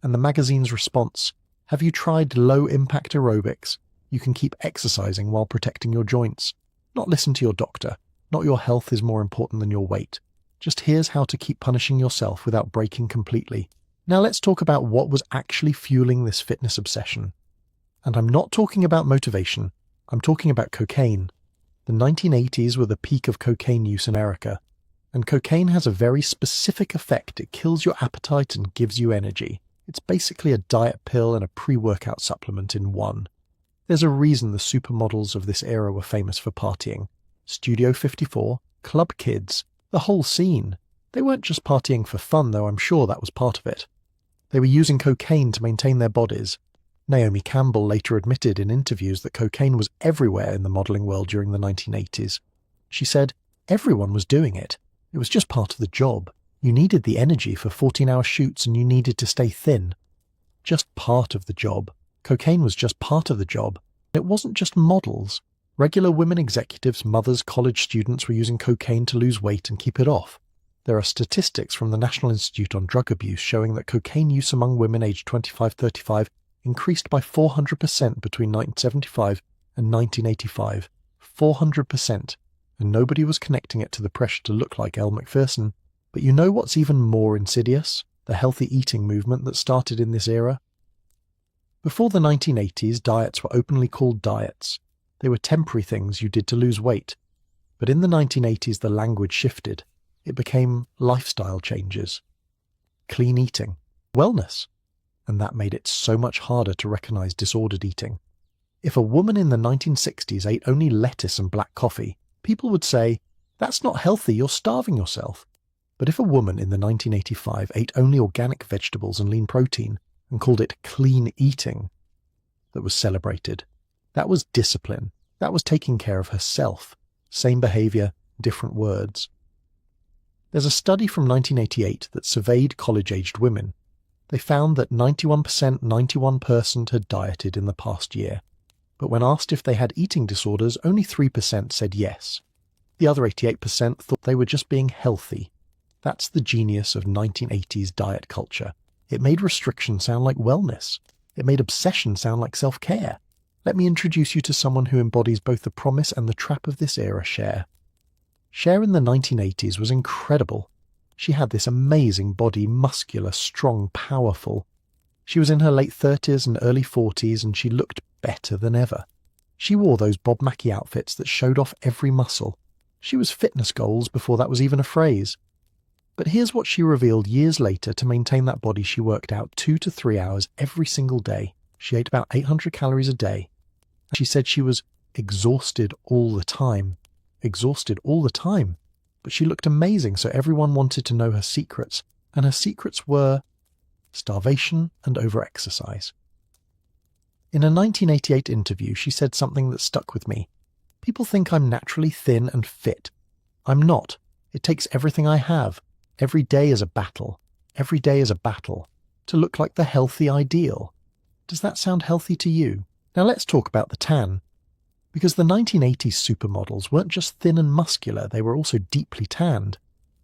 And the magazine's response: "Have you tried low-impact aerobics? You can keep exercising while protecting your joints. Not listen to your doctor. Not your health is more important than your weight. Just here's how to keep punishing yourself without breaking completely." Now let's talk about what was actually fueling this fitness obsession. And I'm not talking about motivation. I'm talking about cocaine. The 1980s were the peak of cocaine use in America. And cocaine has a very specific effect. It kills your appetite and gives you energy. It's basically a diet pill and a pre-workout supplement in one. There's a reason the supermodels of this era were famous for partying. Studio 54, Club Kids, the whole scene. They weren't just partying for fun, though I'm sure that was part of it. They were using cocaine to maintain their bodies. Naomi Campbell later admitted in interviews that cocaine was everywhere in the modelling world during the 1980s. She said, everyone was doing it. It was just part of the job. You needed the energy for 14-hour shoots and you needed to stay thin. Just part of the job. Cocaine was just part of the job. It wasn't just models. Regular women executives, mothers, college students were using cocaine to lose weight and keep it off. There are statistics from the National Institute on Drug Abuse showing that cocaine use among women aged 25-35 increased by 400% between 1975 and 1985. 400%. And nobody was connecting it to the pressure to look like Elle Macpherson. But you know what's even more insidious? The healthy eating movement that started in this era? Before the 1980s, diets were openly called diets. They were temporary things you did to lose weight. But in the 1980s, the language shifted. It became lifestyle changes. Clean eating. Wellness. And that made it so much harder to recognize disordered eating. If a woman in the 1960s ate only lettuce and black coffee, people would say, "That's not healthy, you're starving yourself." But if a woman in the 1985 ate only organic vegetables and lean protein and called it clean eating, that was celebrated. That was discipline. That was taking care of herself. Same behavior, different words. There's a study from 1988 that surveyed college-aged women. They found that 91% had dieted in the past year. But when asked if they had eating disorders, only 3% said yes. The other 88% thought they were just being healthy. That's the genius of 1980s diet culture. It made restriction sound like wellness. It made obsession sound like self-care. Let me introduce you to someone who embodies both the promise and the trap of this era, Cher. Cher in the 1980s was incredible. She had this amazing body, muscular, strong, powerful. She was in her late 30s and early 40s and she looked better than ever. She wore those Bob Mackie outfits that showed off every muscle. She was fitness goals before that was even a phrase. But here's what she revealed years later to maintain that body. She worked out 2 to 3 hours every single day. She ate about 800 calories a day. She said she was exhausted all the time. Exhausted all the time. But she looked amazing, so everyone wanted to know her secrets. And her secrets were starvation and overexercise. In a 1988 interview, she said something that stuck with me. People think I'm naturally thin and fit. I'm not. It takes everything I have. Every day is a battle. Every day is a battle. To look like the healthy ideal. Does that sound healthy to you? Now let's talk about the tan. Because the 1980s supermodels weren't just thin and muscular, they were also deeply tanned.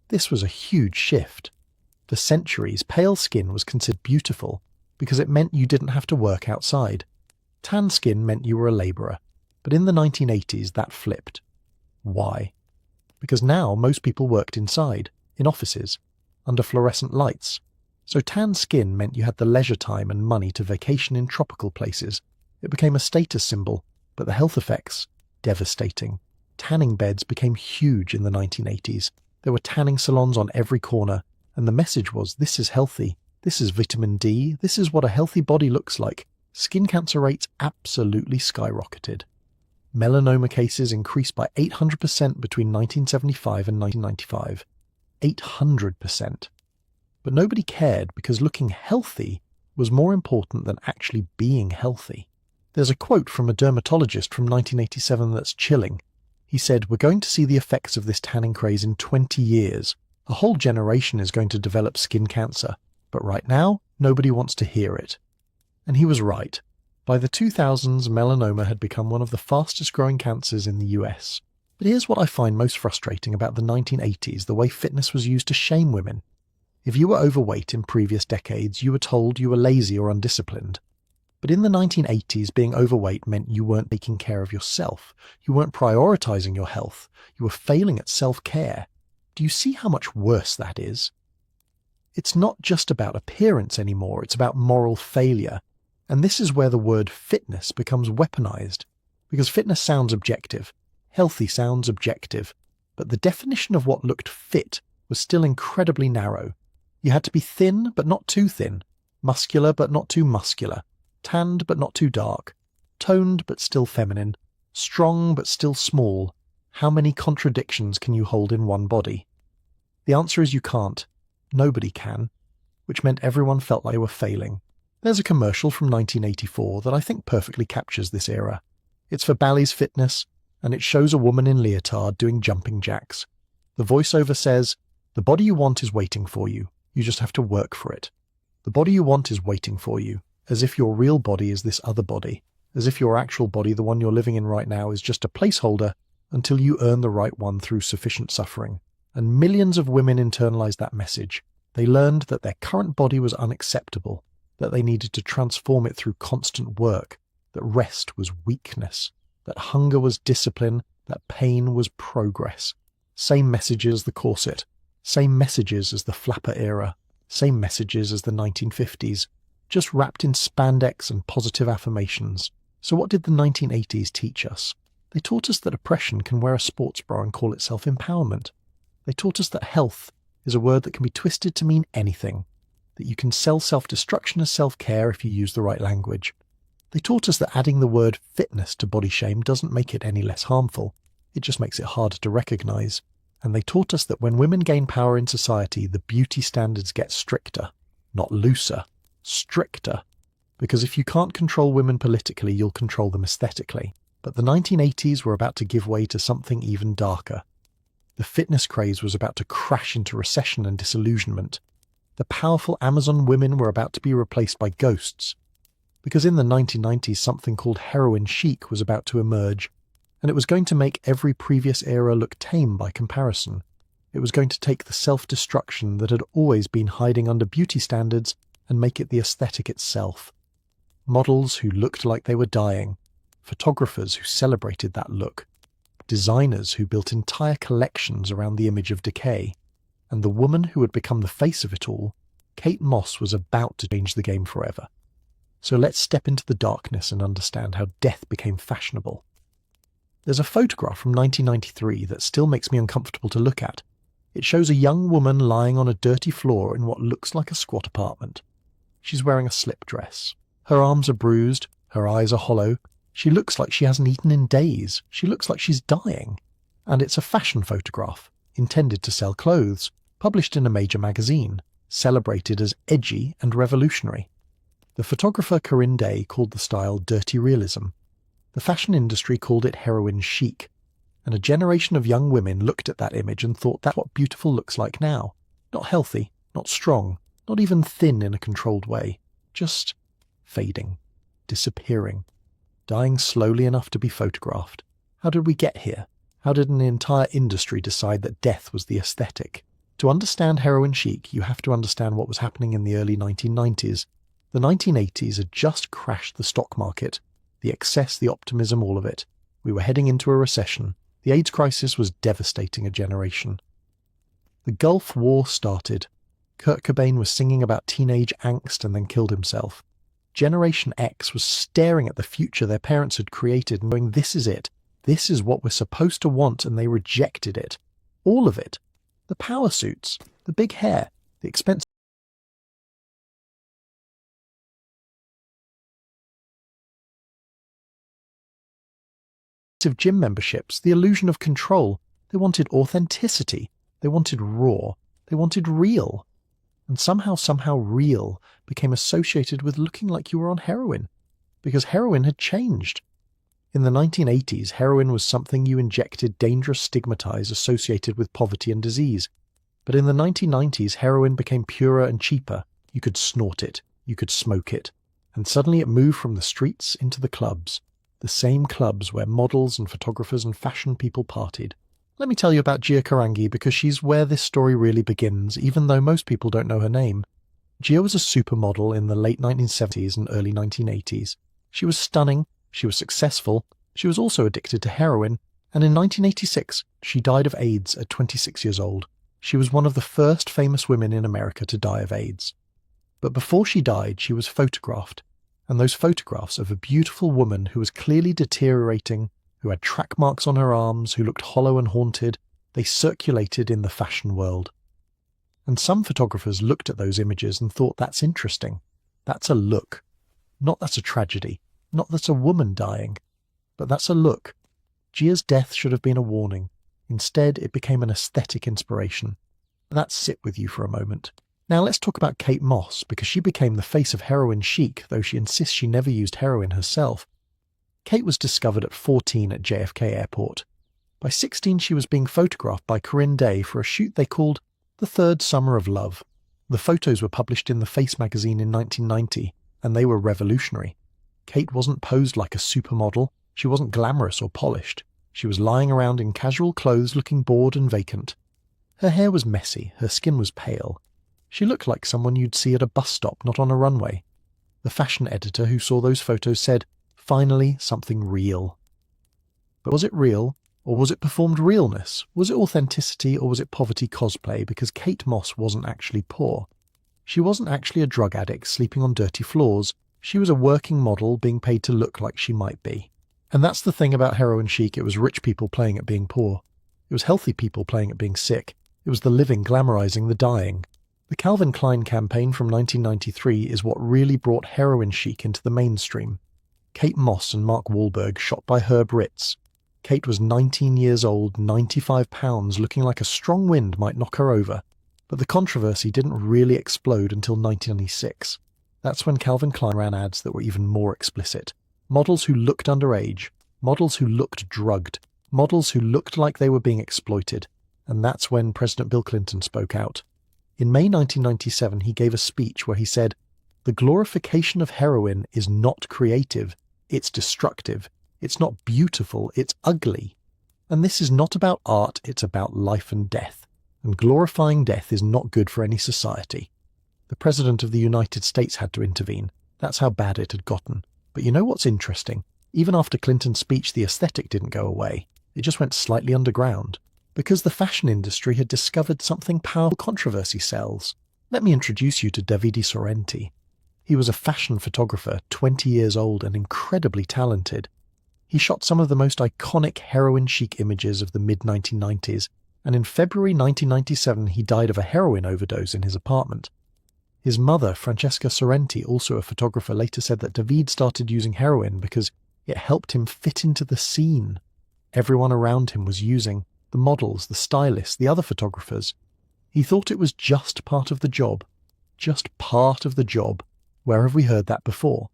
This was a huge shift. For centuries, pale skin was considered beautiful because it meant you didn't have to work outside. Tan skin meant you were a labourer. But in the 1980s, that flipped. Why? Because now most people worked inside, in offices, under fluorescent lights. So tan skin meant you had the leisure time and money to vacation in tropical places. It became a status symbol, but the health effects, devastating. Tanning beds became huge in the 1980s. There were tanning salons on every corner, and the message was, this is healthy, this is vitamin D, this is what a healthy body looks like. Skin cancer rates absolutely skyrocketed. Melanoma cases increased by 800% between 1975 and 1995. 800%. But nobody cared because looking healthy was more important than actually being healthy. There's a quote from a dermatologist from 1987 that's chilling. He said, "We're going to see the effects of this tanning craze in 20 years. A whole generation is going to develop skin cancer. But right now, nobody wants to hear it." And he was right. By the 2000s, melanoma had become one of the fastest growing cancers in the US. But here's what I find most frustrating about the 1980s, the way fitness was used to shame women. If you were overweight in previous decades, you were told you were lazy or undisciplined. But in the 1980s, being overweight meant you weren't taking care of yourself. You weren't prioritizing your health. You were failing at self-care. Do you see how much worse that is? It's not just about appearance anymore, it's about moral failure. And this is where the word fitness becomes weaponized. Because fitness sounds objective. Healthy sounds objective. But the definition of what looked fit was still incredibly narrow. You had to be thin, but not too thin. Muscular, but not too muscular. Tanned, but not too dark. Toned, but still feminine. Strong, but still small. How many contradictions can you hold in one body? The answer is you can't. Nobody can. Which meant everyone felt like they were failing. There's a commercial from 1984 that I think perfectly captures this era. It's for Bally's Fitness, and it shows a woman in leotard doing jumping jacks. The voiceover says, "The body you want is waiting for you. You just have to work for it." The body you want is waiting for you, as if your real body is this other body, as if your actual body, the one you're living in right now, is just a placeholder until you earn the right one through sufficient suffering. And millions of women internalized that message. They learned that their current body was unacceptable, that they needed to transform it through constant work, that rest was weakness, that hunger was discipline, that pain was progress. Same messages as the corset, same messages as the flapper era, same messages as the 1950s, just wrapped in spandex and positive affirmations. So what did the 1980s teach us? They taught us that oppression can wear a sports bra and call itself empowerment. They taught us that health is a word that can be twisted to mean anything, that you can sell self-destruction as self-care if you use the right language. They taught us that adding the word fitness to body shame doesn't make it any less harmful. It just makes it harder to recognize. And they taught us that when women gain power in society, the beauty standards get stricter, not looser, stricter. Because if you can't control women politically, you'll control them aesthetically. But the 1980s were about to give way to something even darker. The fitness craze was about to crash into recession and disillusionment. The powerful Amazon women were about to be replaced by ghosts. Because in the 1990s, something called heroin chic was about to emerge, and it was going to make every previous era look tame by comparison. It was going to take the self-destruction that had always been hiding under beauty standards and make it the aesthetic itself. Models who looked like they were dying, photographers who celebrated that look, designers who built entire collections around the image of decay, and the woman who had become the face of it all, Kate Moss, was about to change the game forever. So let's step into the darkness and understand how death became fashionable. There's a photograph from 1993 that still makes me uncomfortable to look at. It shows a young woman lying on a dirty floor in what looks like a squat apartment. She's wearing a slip dress. Her arms are bruised, her eyes are hollow. She looks like she hasn't eaten in days. She looks like she's dying. And it's a fashion photograph, intended to sell clothes, published in a major magazine, celebrated as edgy and revolutionary. The photographer Corinne Day called the style dirty realism. The fashion industry called it heroin chic. And a generation of young women looked at that image and thought that's what beautiful looks like now. Not healthy, not strong, not even thin in a controlled way. Just fading, disappearing, dying slowly enough to be photographed. How did we get here? How did an entire industry decide that death was the aesthetic? To understand heroin chic, you have to understand what was happening in the early 1990s. The 1980s had just crashed the stock market. The excess, the optimism, all of it. We were heading into a recession. The AIDS crisis was devastating a generation. The Gulf War started. Kurt Cobain was singing about teenage angst and then killed himself. Generation X was staring at the future their parents had created and going, this is it. This is what we're supposed to want, and they rejected it. All of it. The power suits, the big hair, the expensive gym memberships, the illusion of control. They wanted authenticity. They wanted raw. They wanted real. And somehow real became associated with looking like you were on heroin, because heroin had changed. In the 1980s, heroin was something you injected, dangerous, stigmatized, associated with poverty and disease. But in the 1990s, heroin became purer and cheaper. You could snort it. You could smoke it. And suddenly it moved from the streets into the clubs. The same clubs where models and photographers and fashion people partied. Let me tell you about Gia Karangi because she's where this story really begins, even though most people don't know her name. Gia was a supermodel in the late 1970s and early 1980s. She was stunning, she was successful, she was also addicted to heroin, and in 1986 she died of AIDS at 26 years old. She was one of the first famous women in America to die of AIDS. But before she died, she was photographed. And those photographs of a beautiful woman who was clearly deteriorating, who had track marks on her arms, who looked hollow and haunted, they circulated in the fashion world. And some photographers looked at those images and thought, that's interesting. That's a look. Not that's a tragedy. Not that's a woman dying. But that's a look. Gia's death should have been a warning. Instead, it became an aesthetic inspiration. Let's sit with you for a moment. Now let's talk about Kate Moss, because she became the face of heroin chic, though she insists she never used heroin herself. Kate was discovered at 14 at JFK Airport. By 16, she was being photographed by Corinne Day for a shoot they called The Third Summer of Love. The photos were published in the Face magazine in 1990, and they were revolutionary. Kate wasn't posed like a supermodel. She wasn't glamorous or polished. She was lying around in casual clothes looking bored and vacant. Her hair was messy, her skin was pale. She looked like someone you'd see at a bus stop, not on a runway. The fashion editor who saw those photos said, finally, something real. But was it real, or was it performed realness? Was it authenticity, or was it poverty cosplay? Because Kate Moss wasn't actually poor. She wasn't actually a drug addict sleeping on dirty floors. She was a working model being paid to look like she might be. And that's the thing about heroin chic. It was rich people playing at being poor. It was healthy people playing at being sick. It was the living glamorizing the dying. The Calvin Klein campaign from 1993 is what really brought heroin chic into the mainstream. Kate Moss and Mark Wahlberg shot by Herb Ritz. Kate was 19 years old, 95 pounds, looking like a strong wind might knock her over. But the controversy didn't really explode until 1996. That's when Calvin Klein ran ads that were even more explicit. Models who looked underage, models who looked drugged, models who looked like they were being exploited. And that's when President Bill Clinton spoke out. In May 1997, he gave a speech where he said, "The glorification of heroin is not creative, it's destructive. It's not beautiful, it's ugly. And this is not about art, it's about life and death. And glorifying death is not good for any society." The President of the United States had to intervene. That's how bad it had gotten. But you know what's interesting? Even after Clinton's speech, the aesthetic didn't go away. It just went slightly underground. Because the fashion industry had discovered something powerful controversy sells. Let me introduce you to Davide Sorrenti. He was a fashion photographer, 20 years old and incredibly talented. He shot some of the most iconic heroin chic images of the mid-1990s, and in February 1997 he died of a heroin overdose in his apartment. His mother, Francesca Sorrenti, also a photographer, later said that David started using heroin because it helped him fit into the scene. Everyone around him was using, the models, the stylists, the other photographers. He thought it was just part of the job. Just part of the job. Where have we heard that before?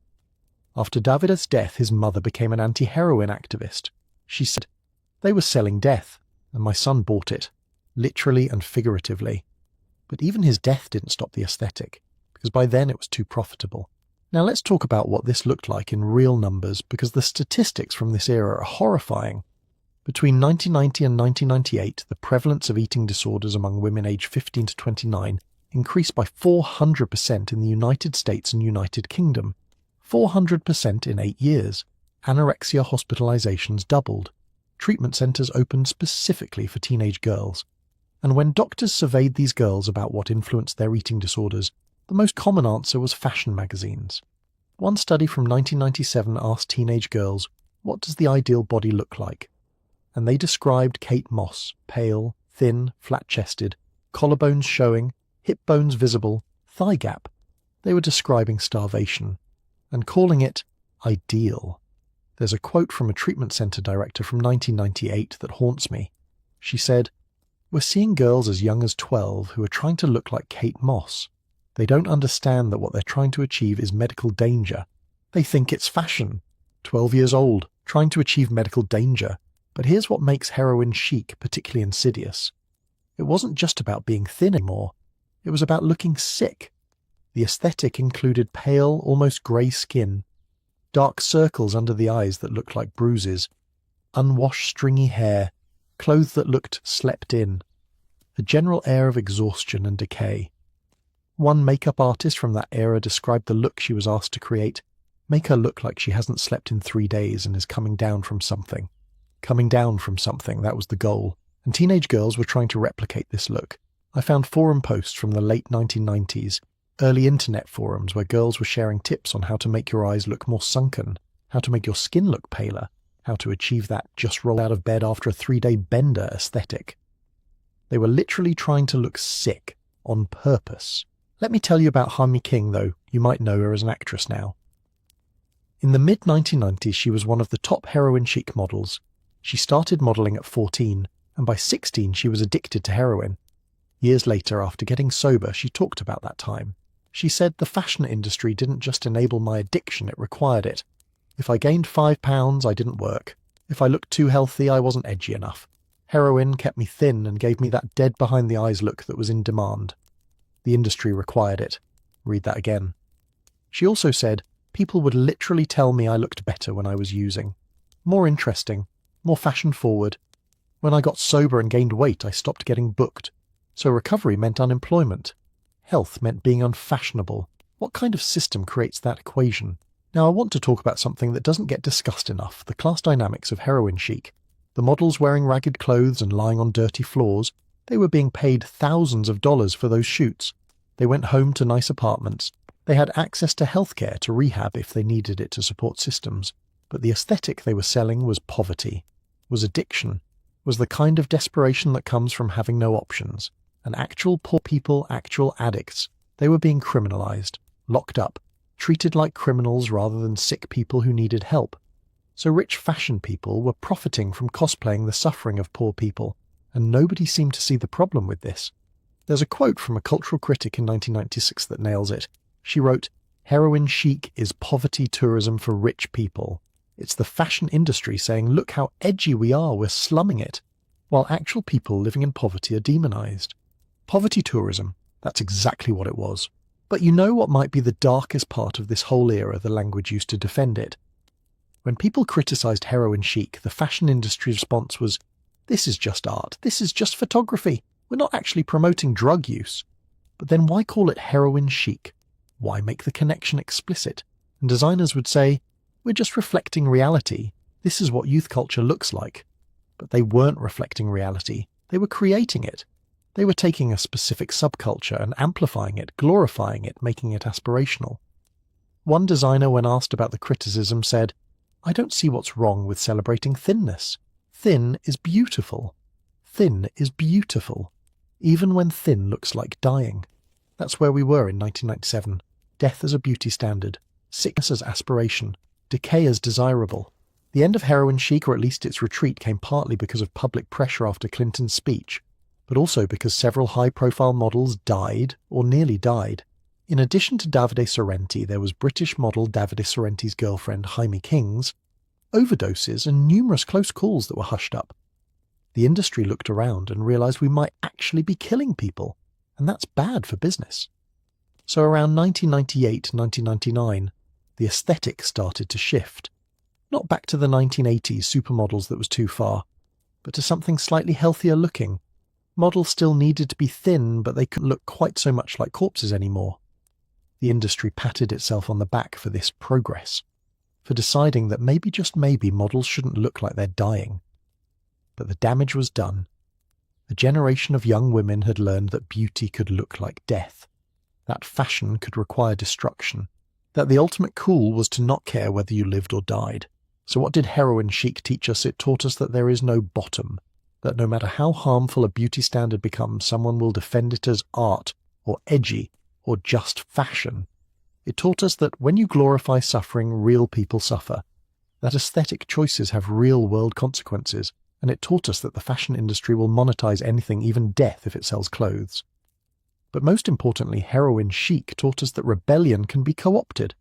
After David's death, his mother became an anti-heroin activist. She said, "They were selling death, and my son bought it, literally and figuratively." But even his death didn't stop the aesthetic, because by then it was too profitable. Now let's talk about what this looked like in real numbers, because the statistics from this era are horrifying. Between 1990 and 1998, the prevalence of eating disorders among women aged 15 to 29 increased by 400% in the United States and United Kingdom. 400% in 8 years. Anorexia hospitalizations doubled. Treatment centers opened specifically for teenage girls. And when doctors surveyed these girls about what influenced their eating disorders, the most common answer was fashion magazines. One study from 1997 asked teenage girls, "What does the ideal body look like?" And they described Kate Moss, pale, thin, flat-chested, collarbones showing, hip bones visible, thigh gap. They were describing starvation, and calling it ideal. There's a quote from a treatment center director from 1998 that haunts me. She said, "We're seeing girls as young as 12 who are trying to look like Kate Moss. They don't understand that what they're trying to achieve is medical danger. They think it's fashion. 12 years old, trying to achieve medical danger. But here's what makes heroin chic particularly insidious. It wasn't just about being thin anymore. It was about looking sick. The aesthetic included pale, almost grey skin, dark circles under the eyes that looked like bruises, unwashed stringy hair, clothes that looked slept in, a general air of exhaustion and decay. One makeup artist from that era described the look she was asked to create, make her look like she hasn't slept in 3 days and is coming down from something. Coming down from something, that was the goal, and teenage girls were trying to replicate this look. I found forum posts from the late 1990s, early internet forums where girls were sharing tips on how to make your eyes look more sunken, how to make your skin look paler, how to achieve that just roll out of bed after a 3-day bender aesthetic. They were literally trying to look sick, on purpose. Let me tell you about Hami King, though. You might know her as an actress now. In the mid-1990s, she was one of the top heroin chic models. She started modeling at 14, and by 16 she was addicted to heroin. Years later, after getting sober, she talked about that time. She said, "The fashion industry didn't just enable my addiction, it required it. If I gained 5 pounds, I didn't work. If I looked too healthy, I wasn't edgy enough. Heroin kept me thin and gave me that dead behind the eyes look that was in demand. The industry required it." Read that again. She also said, "People would literally tell me I looked better when I was using. More interesting, more fashion-forward. When I got sober and gained weight, I stopped getting booked. So recovery meant unemployment. Health meant being unfashionable. What kind of system creates that equation?" Now I want to talk about something that doesn't get discussed enough, the class dynamics of heroin chic. The models wearing ragged clothes and lying on dirty floors, they were being paid thousands of dollars for those shoots. They went home to nice apartments. They had access to healthcare, to rehab if they needed it to support systems. But the aesthetic they were selling was poverty, was addiction, was the kind of desperation that comes from having no options. And actual poor people, actual addicts, they were being criminalized, locked up, treated like criminals rather than sick people who needed help. So rich fashion people were profiting from cosplaying the suffering of poor people, and nobody seemed to see the problem with this. There's a quote from a cultural critic in 1996 that nails it. She wrote, "Heroin chic is poverty tourism for rich people. It's the fashion industry saying, look how edgy we are, we're slumming it, while actual people living in poverty are demonized." Poverty tourism, that's exactly what it was. But you know what might be the darkest part of this whole era, the language used to defend it? When people criticized heroin chic, the fashion industry's response was, "This is just art, this is just photography, we're not actually promoting drug use." But then why call it heroin chic? Why make the connection explicit? And designers would say, "We're just reflecting reality, this is what youth culture looks like." But they weren't reflecting reality, they were creating it. They were taking a specific subculture and amplifying it, glorifying it, making it aspirational. One designer, when asked about the criticism, said, "I don't see what's wrong with celebrating thinness. Thin is beautiful. thin is beautiful, even when thin looks like dying. That's where we were in 1997. Death as a beauty standard, sickness as aspiration, decay as desirable. The end of heroin chic, or at least its retreat, came partly because of public pressure after Clinton's speech, but also because several high-profile models died or nearly died. In addition to Davide Sorrenti, there was British model Davide Sorrenti's girlfriend Jaime King's overdoses and numerous close calls that were hushed up. The industry looked around and realized we might actually be killing people, and that's bad for business. So around 1998-1999, the aesthetic started to shift. Not back to the 1980s supermodels that was too far, but to something slightly healthier looking. Models still needed to be thin, but they couldn't look quite so much like corpses anymore. The industry patted itself on the back for this progress, for deciding that maybe, just maybe, models shouldn't look like they're dying. But the damage was done. A generation of young women had learned that beauty could look like death, that fashion could require destruction, that the ultimate cool was to not care whether you lived or died. So what did heroin chic teach us? It taught us that there is no bottom, that no matter how harmful a beauty standard becomes, someone will defend it as art, or edgy, or just fashion. It taught us that when you glorify suffering, real people suffer, that aesthetic choices have real-world consequences, and it taught us that the fashion industry will monetize anything, even death, if it sells clothes. But most importantly, heroin chic taught us that rebellion can be co-opted,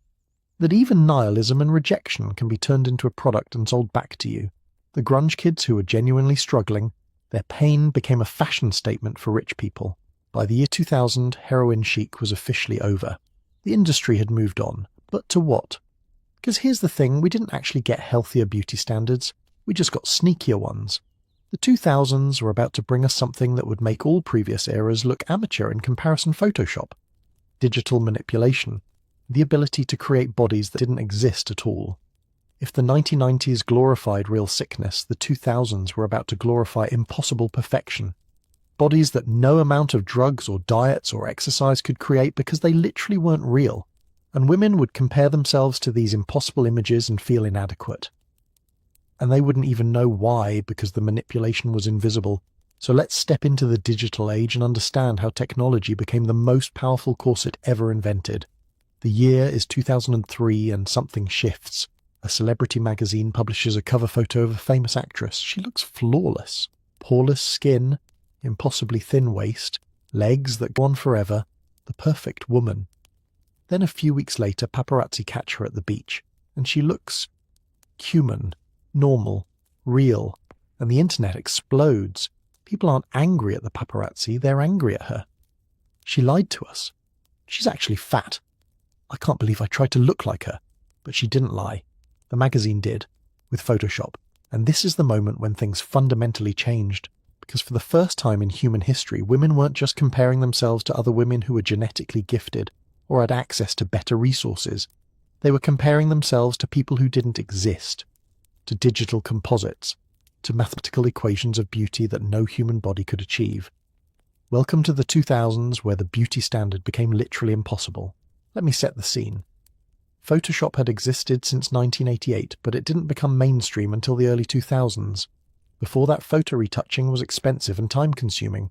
that even nihilism and rejection can be turned into a product and sold back to you. The grunge kids who were genuinely struggling, their pain became a fashion statement for rich people. By the year 2000, heroin chic was officially over. The industry had moved on, but to what? Because here's the thing, we didn't actually get healthier beauty standards, we just got sneakier ones. The 2000s were about to bring us something that would make all previous eras look amateur in comparison: Photoshop. Digital manipulation. The ability to create bodies that didn't exist at all. If the 1990s glorified real sickness, the 2000s were about to glorify impossible perfection. Bodies that no amount of drugs or diets or exercise could create because they literally weren't real. And women would compare themselves to these impossible images and feel inadequate. And they wouldn't even know why, because the manipulation was invisible. So let's step into the digital age and understand how technology became the most powerful corset ever invented. The year is 2003 and something shifts. A celebrity magazine publishes a cover photo of a famous actress. She looks flawless. Poreless skin, impossibly thin waist, legs that go on forever, the perfect woman. Then a few weeks later, paparazzi catch her at the beach, and she looks human, normal, real, and the internet explodes. People aren't angry at the paparazzi, they're angry at her. She lied to us. She's actually fat. I can't believe I tried to look like her, but she didn't lie. The magazine did, with Photoshop, and this is the moment when things fundamentally changed, because for the first time in human history, women weren't just comparing themselves to other women who were genetically gifted or had access to better resources. They were comparing themselves to people who didn't exist, to digital composites, to mathematical equations of beauty that no human body could achieve. Welcome to the 2000s, where the beauty standard became literally impossible. Let me set the scene. Photoshop had existed since 1988, but it didn't become mainstream until the early 2000s. Before that, photo retouching was expensive and time-consuming.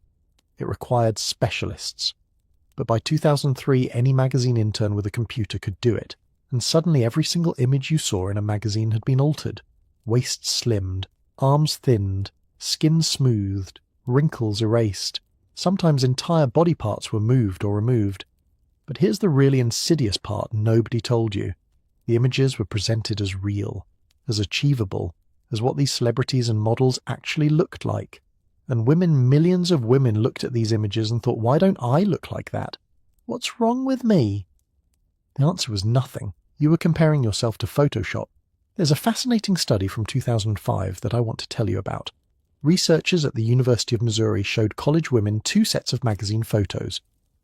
It required specialists. But by 2003, any magazine intern with a computer could do it, and suddenly every single image you saw in a magazine had been altered. Waists slimmed, arms thinned, skin smoothed, wrinkles erased. Sometimes entire body parts were moved or removed. But here's the really insidious part nobody told you. The images were presented as real, as achievable, as what these celebrities and models actually looked like. And women, millions of women, looked at these images and thought, why don't I look like that? What's wrong with me? The answer was nothing. You were comparing yourself to Photoshop. There's a fascinating study from 2005 that I want to tell you about. Researchers at the University of Missouri showed college women 2 sets of magazine photos.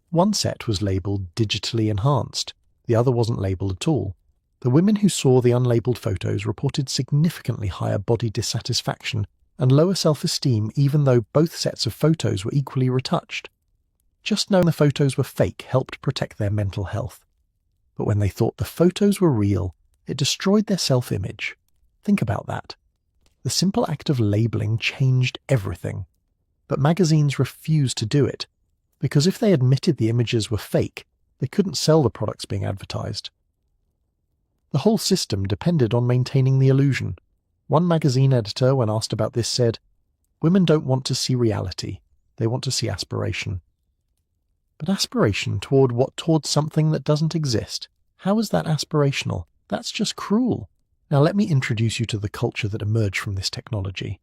One set was labeled digitally enhanced. The other wasn't labeled at all. The women who saw the unlabeled photos reported significantly higher body dissatisfaction and lower self-esteem, even though both sets of photos were equally retouched. Just knowing the photos were fake helped protect their mental health. But when they thought the photos were real, it destroyed their self-image. Think about that. The simple act of labeling changed everything. But magazines refused to do it, because if they admitted the images were fake, they couldn't sell the products being advertised. The whole system depended on maintaining the illusion. One magazine editor, when asked about this, said, "Women don't want to see reality, they want to see aspiration." But aspiration toward what? Toward something that doesn't exist. How is that aspirational? That's just cruel. Now let me introduce you to the culture that emerged from this technology.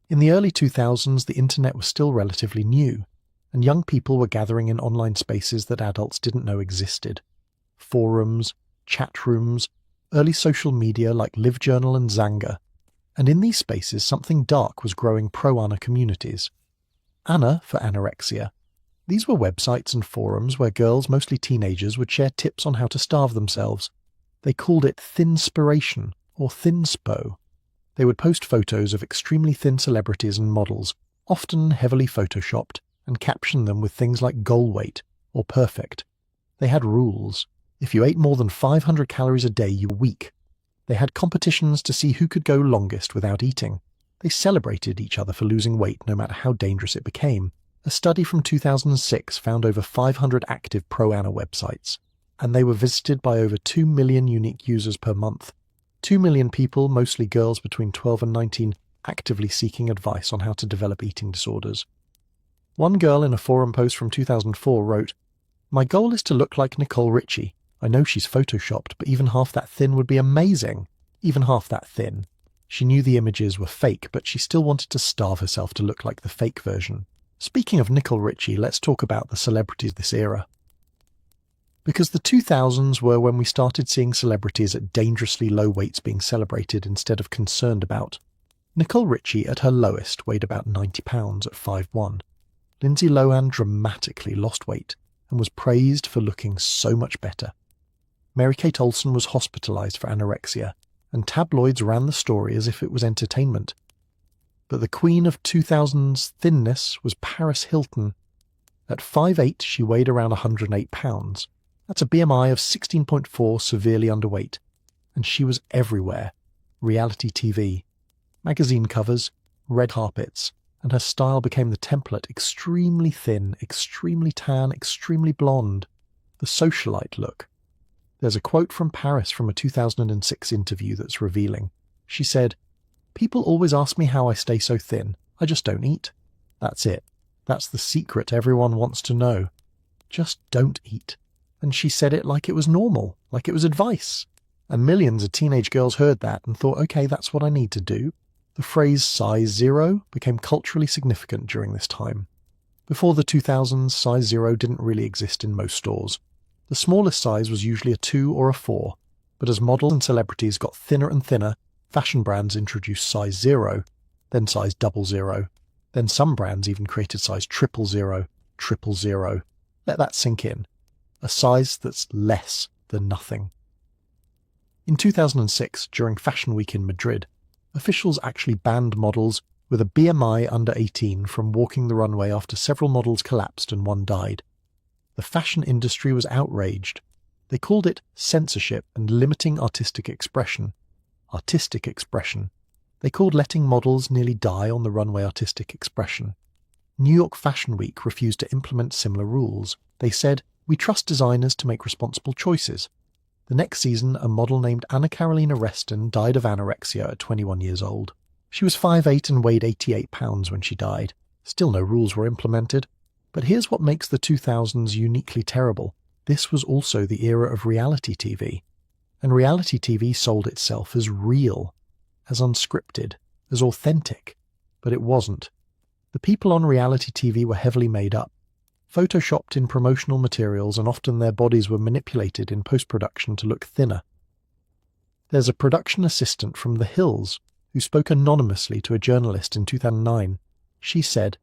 In the early 2000s, the internet was still relatively new, and young people were gathering in online spaces that adults didn't know existed. Forums, chat rooms, early social media like LiveJournal and Xanga. And in these spaces, something dark was growing pro-Ana communities. Ana for anorexia. These were websites and forums where girls, mostly teenagers, would share tips on how to starve themselves. They called it thinspiration or thinspo. They would post photos of extremely thin celebrities and models, often heavily photoshopped, and caption them with things like goal weight or perfect. They had rules. If you ate more than 500 calories a day, you were weak. They had competitions to see who could go longest without eating. They celebrated each other for losing weight, no matter how dangerous it became. A study from 2006 found over 500 active pro-Ana websites, and they were visited by over 2 million unique users per month. 2 million people, mostly girls between 12 and 19, actively seeking advice on how to develop eating disorders. One girl in a forum post from 2004 wrote, "My goal is to look like Nicole Richie. I know she's photoshopped, but even half that thin would be amazing. Even half that thin." She knew the images were fake, but she still wanted to starve herself to look like the fake version. Speaking of Nicole Richie, let's talk about the celebrities of this era. Because the 2000s were when we started seeing celebrities at dangerously low weights being celebrated instead of concerned about. Nicole Richie at her lowest weighed about 90 pounds at 5'1". Lindsay Lohan dramatically lost weight and was praised for looking so much better. Mary-Kate Olsen was hospitalized for anorexia, and tabloids ran the story as if it was entertainment. But the queen of 2000's thinness was Paris Hilton. At 5'8", she weighed around 108 pounds. That's a BMI of 16.4, severely underweight. And she was everywhere. Reality TV, magazine covers, red carpets, and her style became the template: extremely thin, extremely tan, extremely blonde. The socialite look. There's a quote from Paris from a 2006 interview that's revealing. She said, "People always ask me how I stay so thin. I just don't eat. That's it. That's the secret everyone wants to know. Just don't eat." And she said it like it was normal, like it was advice. And millions of teenage girls heard that and thought, okay, that's what I need to do. The phrase size zero became culturally significant during this time. Before the 2000s, size zero didn't really exist in most stores. The smallest size was usually a 2 or a 4, but as models and celebrities got thinner and thinner, fashion brands introduced size 0, then size 00. Then some brands even created size 000, 000. Let that sink in. A size that's less than nothing. In 2006, during Fashion Week in Madrid, officials actually banned models with a BMI under 18 from walking the runway after several models collapsed and one died. The fashion industry was outraged. They called it censorship and limiting artistic expression. Artistic expression. They called letting models nearly die on the runway artistic expression. New York Fashion Week refused to implement similar rules. They said, "We trust designers to make responsible choices." The next season, a model named Anna Carolina Reston died of anorexia at 21 years old. She was 5'8" and weighed 88 pounds when she died. Still no rules were implemented. But here's what makes the 2000s uniquely terrible. This was also the era of reality TV. And reality TV sold itself as real, as unscripted, as authentic. But it wasn't. The people on reality TV were heavily made up, photoshopped in promotional materials, and often their bodies were manipulated in post-production to look thinner. There's a production assistant from The Hills who spoke anonymously to a journalist in 2009. She said,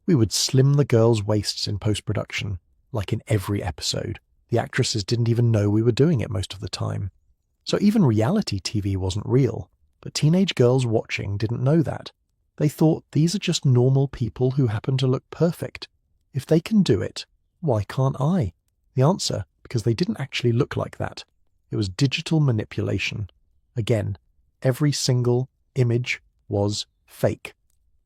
"We would slim the girls' waists in post-production, like in every episode. The actresses didn't even know we were doing it most of the time." So even reality TV wasn't real, but teenage girls watching didn't know that. They thought these are just normal people who happen to look perfect. If they can do it, why can't I? The answer, because they didn't actually look like that. It was digital manipulation. Again, every single image was fake.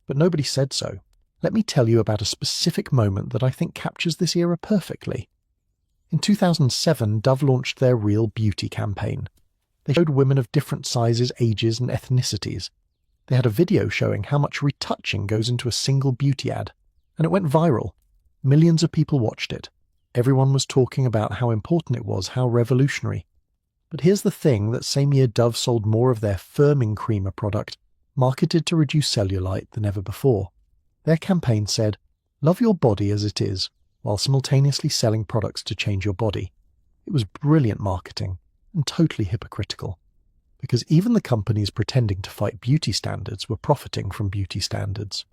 But nobody said so. Let me tell you about a specific moment that I think captures this era perfectly. In 2007, Dove launched their Real Beauty campaign. They showed women of different sizes, ages, and ethnicities. They had a video showing how much retouching goes into a single beauty ad, and it went viral. Millions of people watched it. Everyone was talking about how important it was, how revolutionary. But here's the thing: that same year Dove sold more of their firming creamer product, marketed to reduce cellulite, than ever before. Their campaign said, "Love your body as it is," while simultaneously selling products to change your body. It was brilliant marketing, and totally hypocritical. Because even the companies pretending to fight beauty standards were profiting from beauty standards.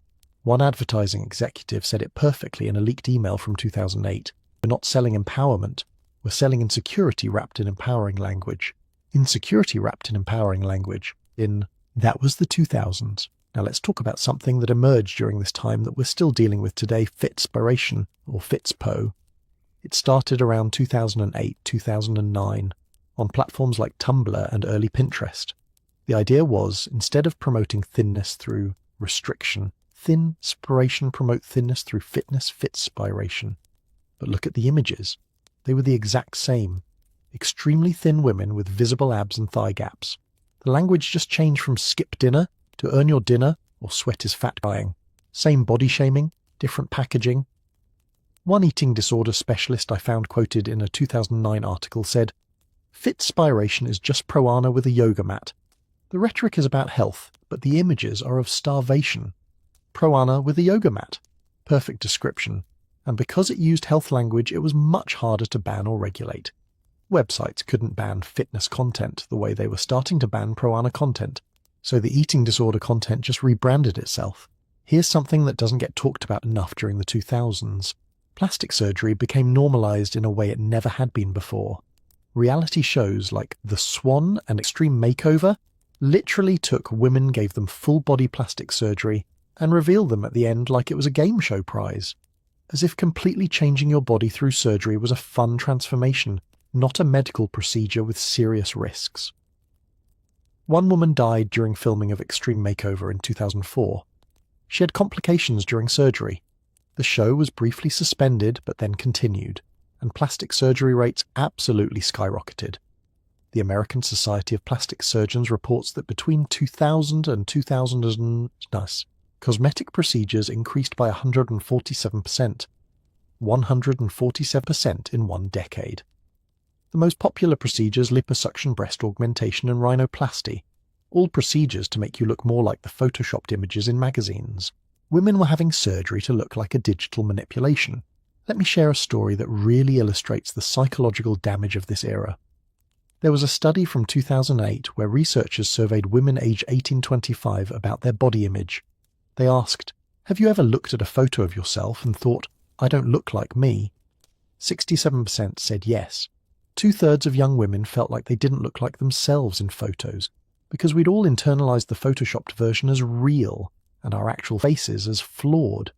One advertising executive said it perfectly in a leaked email from 2008. "We're not selling empowerment, we're selling insecurity wrapped in empowering language." Insecurity wrapped in empowering language. That was the 2000s. Now let's talk about something that emerged during this time that we're still dealing with today: Fitspiration, or Fitspo. It started around 2008, 2009, on platforms like Tumblr and early Pinterest. The idea was, instead of promoting thinness through restriction, Thinspiration promote thinness through fitness, Fitspiration. But look at the images. They were the exact same. Extremely thin women with visible abs and thigh gaps. The language just changed from skip dinner to earn your dinner or sweat is fat buying. Same body shaming, different packaging. One eating disorder specialist I found quoted in a 2009 article said, "Fitspiration is just pro-ana with a yoga mat. The rhetoric is about health, but the images are of starvation. Pro-ana with a yoga mat." Perfect description. And because it used health language, it was much harder to ban or regulate. Websites couldn't ban fitness content the way they were starting to ban pro-ana content, so the eating disorder content just rebranded itself. Here's something that doesn't get talked about enough during the 2000s. Plastic surgery became normalized in a way it never had been before. Reality shows like The Swan and Extreme Makeover literally took women, gave them full-body plastic surgery, and revealed them at the end like it was a game show prize. As if completely changing your body through surgery was a fun transformation, not a medical procedure with serious risks. One woman died during filming of Extreme Makeover in 2004. She had complications during surgery. The show was briefly suspended but then continued, and plastic surgery rates absolutely skyrocketed. The American Society of Plastic Surgeons reports that between 2000 and 2000, cosmetic procedures increased by 147%. 147% in one decade. The most popular procedures: liposuction, breast augmentation, and rhinoplasty. All procedures to make you look more like the photoshopped images in magazines. Women were having surgery to look like a digital manipulation. Let me share a story that really illustrates the psychological damage of this era. There was a study from 2008 where researchers surveyed women aged 18-25 about their body image. They asked, "Have you ever looked at a photo of yourself and thought, 'I don't look like me'?" 67% said yes. 2/3 of young women felt like they didn't look like themselves in photos, because we'd all internalized the photoshopped version as real, and our actual faces as flawed.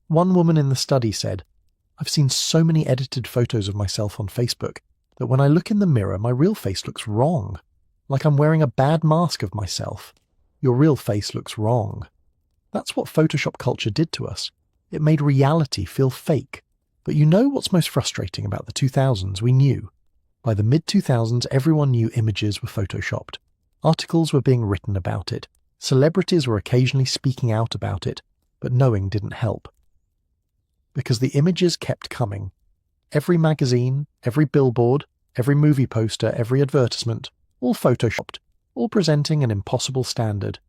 One woman in the study said, "I've seen so many edited photos of myself on Facebook that when I look in the mirror, my real face looks wrong, like I'm wearing a bad mask of myself. Your real face looks wrong." That's what Photoshop culture did to us. It made reality feel fake. But you know what's most frustrating about the 2000s? We knew. By the mid-2000s, everyone knew images were photoshopped. Articles were being written about it. Celebrities were occasionally speaking out about it, but knowing didn't help. Because the images kept coming. Every magazine, every billboard, every movie poster, every advertisement, all photoshopped, all presenting an impossible standard.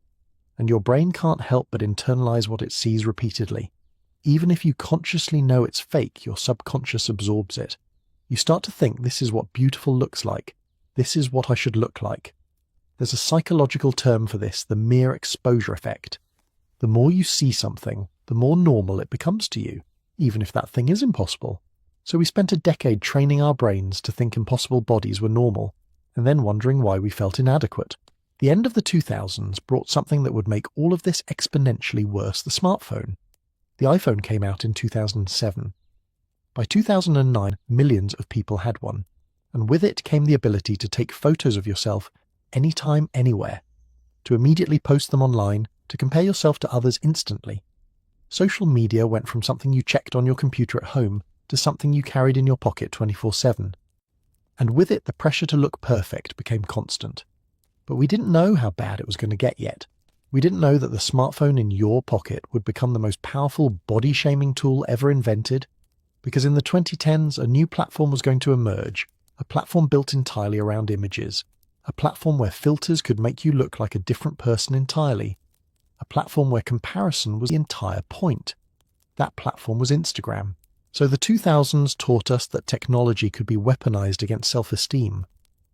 And your brain can't help but internalize what it sees repeatedly. Even if you consciously know it's fake, your subconscious absorbs it. You start to think, this is what beautiful looks like. This is what I should look like. There's a psychological term for this, the mere exposure effect. The more you see something, the more normal it becomes to you, even if that thing is impossible. So we spent a decade training our brains to think impossible bodies were normal, and then wondering why we felt inadequate. The end of the 2000s brought something that would make all of this exponentially worse: the smartphone. The iPhone came out in 2007. By 2009, millions of people had one, and with it came the ability to take photos of yourself anytime, anywhere, to immediately post them online, to compare yourself to others instantly. Social media went from something you checked on your computer at home to something you carried in your pocket 24/7. And with it, the pressure to look perfect became constant. But we didn't know how bad it was going to get yet. We didn't know that the smartphone in your pocket would become the most powerful body-shaming tool ever invented, because in the 2010s, a new platform was going to emerge, a platform built entirely around images, a platform where filters could make you look like a different person entirely, a platform where comparison was the entire point. That platform was Instagram. So the 2000s taught us that technology could be weaponized against self-esteem,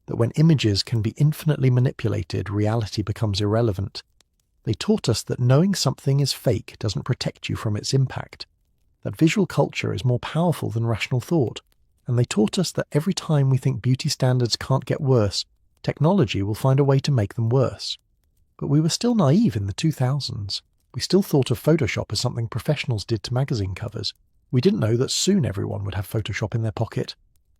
that when images can be infinitely manipulated, reality becomes irrelevant. They taught us that knowing something is fake doesn't protect you from its impact, that visual culture is more powerful than rational thought, and they taught us that every time we think beauty standards can't get worse, technology will find a way to make them worse. But we were still naive in the 2000s. We still thought of Photoshop as something professionals did to magazine covers. We didn't know that soon everyone would have Photoshop in their pocket,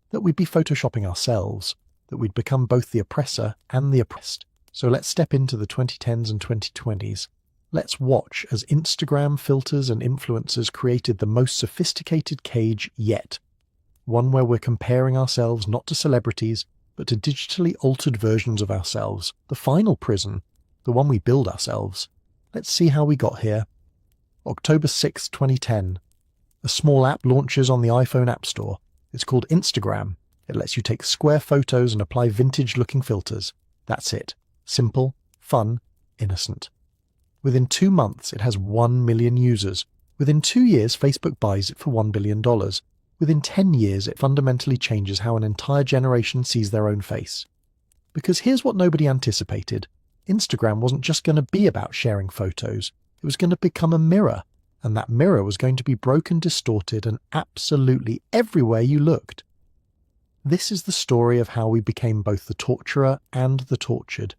that we'd be Photoshopping ourselves, that we'd become both the oppressor and the oppressed. So let's step into the 2010s and 2020s. Let's watch as Instagram filters and influencers created the most sophisticated cage yet. One where we're comparing ourselves not to celebrities, but to digitally altered versions of ourselves. The final prison, the one we build ourselves. Let's see how we got here. October 6, 2010. A small app launches on the iPhone App Store. It's called Instagram. It lets you take square photos and apply vintage-looking filters. That's it. Simple, fun, innocent. Within 2 months, it has 1 million users. Within 2 years, Facebook buys it for $1 billion. Within 10 years, it fundamentally changes how an entire generation sees their own face. Because here's what nobody anticipated. Instagram wasn't just going to be about sharing photos. It was going to become a mirror. And that mirror was going to be broken, distorted, and absolutely everywhere you looked. This is the story of how we became both the torturer and the tortured.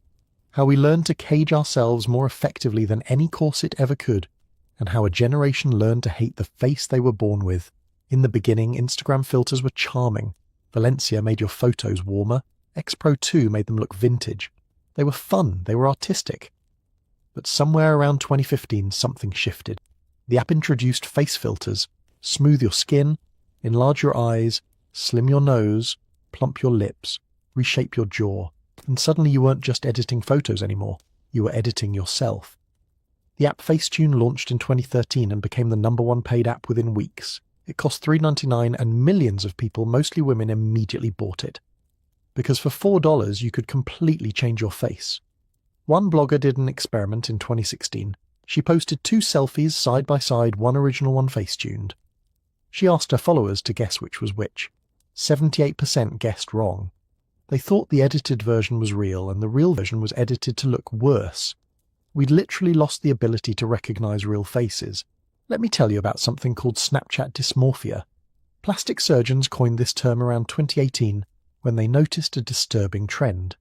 How we learned to cage ourselves more effectively than any corset ever could, and how a generation learned to hate the face they were born with. In the beginning, Instagram filters were charming. Valencia made your photos warmer. X Pro 2 made them look vintage. They were fun, they were artistic. But somewhere around 2015, something shifted. The app introduced face filters, smooth your skin, enlarge your eyes, slim your nose, plump your lips, reshape your jaw. And suddenly you weren't just editing photos anymore, you were editing yourself. The app Facetune launched in 2013 and became the #1 paid app within weeks. It cost $3.99 and millions of people, mostly women, immediately bought it. Because for $4 you could completely change your face. One blogger did an experiment in 2016. She posted 2 selfies side by side, one original, one Facetuned. She asked her followers to guess which was which. 78% guessed wrong. They thought the edited version was real, and the real version was edited to look worse. We'd literally lost the ability to recognize real faces. Let me tell you about something called Snapchat dysmorphia. Plastic surgeons coined this term around 2018 when they noticed a disturbing trend.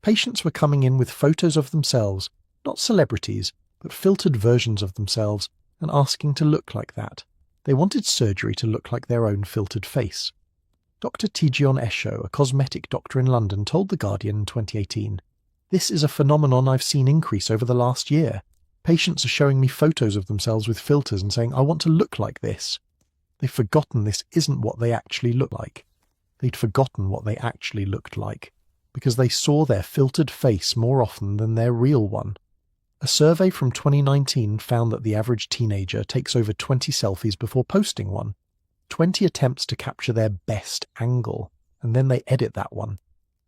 Patients were coming in with photos of themselves, not celebrities, but filtered versions of themselves, and asking to look like that. They wanted surgery to look like their own filtered face. Dr. Tijion Esho, a cosmetic doctor in London, told The Guardian in 2018, "This is a phenomenon I've seen increase over the last year. Patients are showing me photos of themselves with filters and saying, 'I want to look like this.' They've forgotten this isn't what they actually look like. They'd forgotten what they actually looked like, because they saw their filtered face more often than their real one." A survey from 2019 found that the average teenager takes over 20 selfies before posting one. 20 attempts to capture their best angle, and then they edit that one.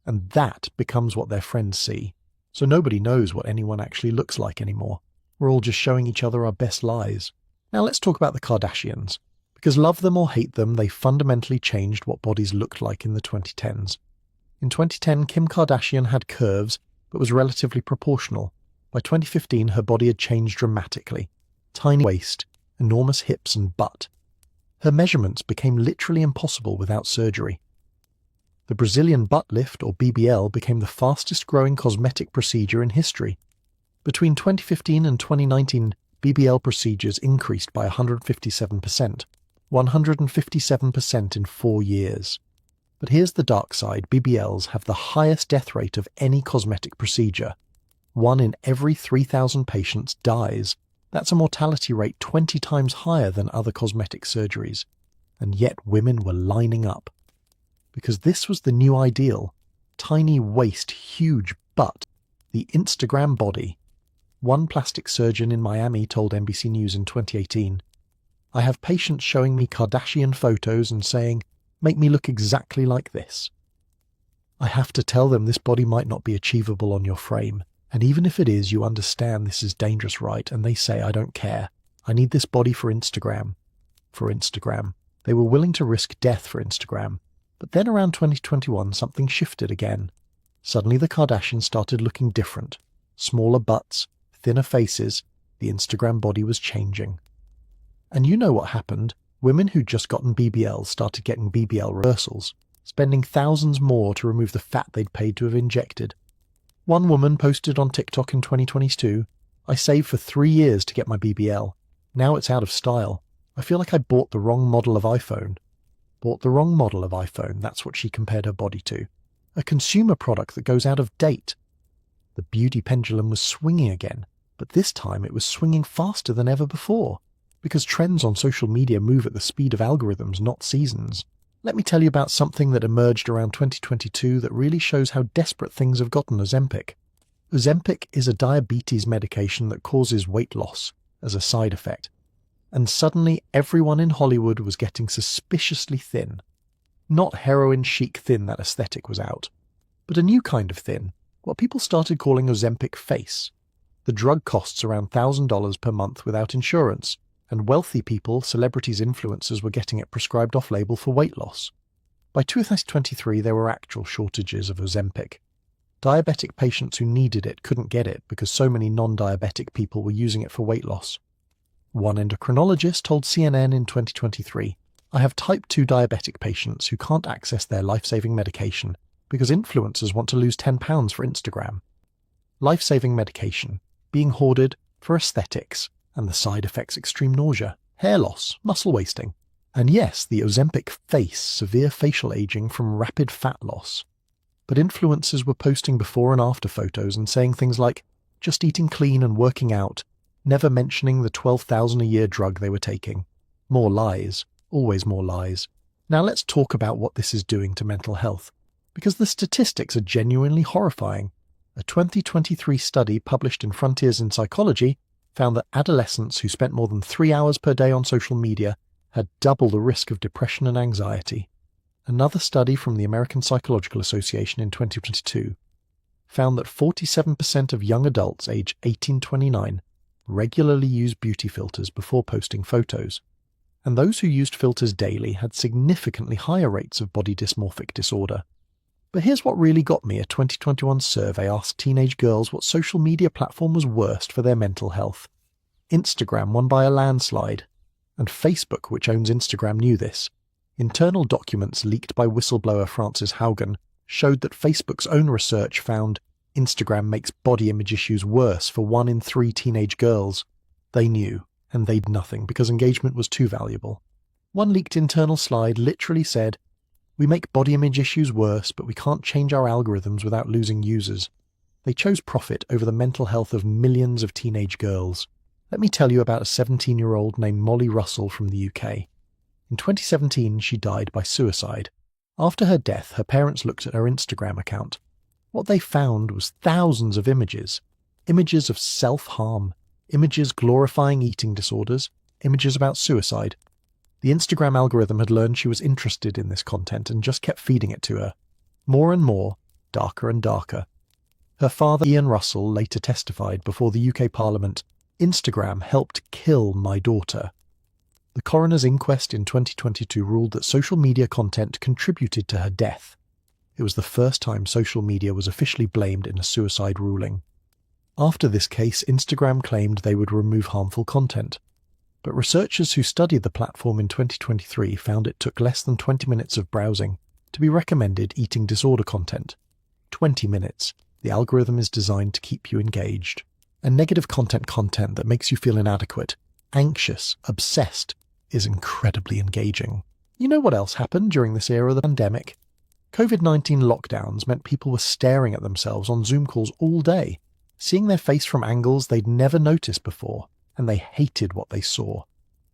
And that becomes what their friends see. So nobody knows what anyone actually looks like anymore. We're all just showing each other our best lies. Now let's talk about the Kardashians. Because love them or hate them, they fundamentally changed what bodies looked like in the 2010s. In 2010, Kim Kardashian had curves, but was relatively proportional. By 2015, her body had changed dramatically. Tiny waist, enormous hips and butt. Her measurements became literally impossible without surgery. The Brazilian butt lift, or BBL, became the fastest growing cosmetic procedure in history. Between 2015 and 2019, BBL procedures increased by 157%. 157% in 4 years. But here's the dark side. BBLs have the highest death rate of any cosmetic procedure. 1 in every 3,000 patients dies. That's a mortality rate 20 times higher than other cosmetic surgeries. And yet women were lining up. Because this was the new ideal. Tiny waist, huge butt. The Instagram body. One plastic surgeon in Miami told NBC News in 2018, "I have patients showing me Kardashian photos and saying, 'Make me look exactly like this.' I have to tell them this body might not be achievable on your frame. And even if it is, you understand this is dangerous, right? And they say, 'I don't care. I need this body for Instagram.'" For Instagram. They were willing to risk death for Instagram. But then around 2021, something shifted again. Suddenly the Kardashians started looking different. Smaller butts, thinner faces. The Instagram body was changing. And you know what happened. Women who'd just gotten BBLs started getting BBL reversals, spending thousands more to remove the fat they'd paid to have injected. One woman posted on TikTok in 2022, "I saved for 3 years to get my BBL. Now it's out of style. I feel like I bought the wrong model of iPhone." Bought the wrong model of iPhone, that's what she compared her body to. A consumer product that goes out of date. The beauty pendulum was swinging again, but this time it was swinging faster than ever before, because trends on social media move at the speed of algorithms, not seasons. Let me tell you about something that emerged around 2022 that really shows how desperate things have gotten. Ozempic. Ozempic is a diabetes medication that causes weight loss as a side effect. And suddenly everyone in Hollywood was getting suspiciously thin. Not heroin chic thin, that aesthetic was out, but a new kind of thin, what people started calling Ozempic face. The drug costs around $1,000 per month without insurance, and wealthy people, celebrities, influencers were getting it prescribed off-label for weight loss. By 2023, there were actual shortages of Ozempic. Diabetic patients who needed it couldn't get it because so many non-diabetic people were using it for weight loss. One endocrinologist told CNN in 2023, "I have type 2 diabetic patients who can't access their life-saving medication because influencers want to lose 10 pounds for Instagram." Life-saving medication, being hoarded for aesthetics, and the side effects: extreme nausea, hair loss, muscle wasting. And yes, the Ozempic face, severe facial aging from rapid fat loss. But influencers were posting before and after photos and saying things like, "just eating clean and working out," never mentioning the $12,000 a year drug they were taking. More lies, always more lies. Now let's talk about what this is doing to mental health, because the statistics are genuinely horrifying. A 2023 study published in Frontiers in Psychology found that adolescents who spent more than 3 hours per day on social media had double the risk of depression and anxiety. Another study from the American Psychological Association in 2022 found that 47% of young adults aged 18-29 regularly used beauty filters before posting photos, and those who used filters daily had significantly higher rates of body dysmorphic disorder. But here's what really got me. A 2021 survey asked teenage girls what social media platform was worst for their mental health. Instagram won by a landslide, and Facebook, which owns Instagram, knew this. Internal documents leaked by whistleblower Frances Haugen showed that Facebook's own research found Instagram makes body image issues worse for 1 in 3 teenage girls. They knew, and they did nothing because engagement was too valuable. One leaked internal slide literally said, "We make body image issues worse, but we can't change our algorithms without losing users." They chose profit over the mental health of millions of teenage girls. Let me tell you about a 17-year-old named Molly Russell from the UK. In 2017, she died by suicide. After her death, her parents looked at her Instagram account. What they found was thousands of images. Images of self-harm, images glorifying eating disorders, images about suicide. The Instagram algorithm had learned she was interested in this content and just kept feeding it to her. More and more, darker and darker. Her father, Ian Russell, later testified before the UK Parliament, "Instagram helped kill my daughter." The coroner's inquest in 2022 ruled that social media content contributed to her death. It was the first time social media was officially blamed in a suicide ruling. After this case, Instagram claimed they would remove harmful content. But researchers who studied the platform in 2023 found it took less than 20 minutes of browsing to be recommended eating disorder content. 20 minutes. The algorithm is designed to keep you engaged. And negative content that makes you feel inadequate, anxious, obsessed, is incredibly engaging. You know what else happened during this era of the pandemic? COVID-19 lockdowns meant people were staring at themselves on Zoom calls all day, seeing their face from angles they'd never noticed before. and they hated what they saw.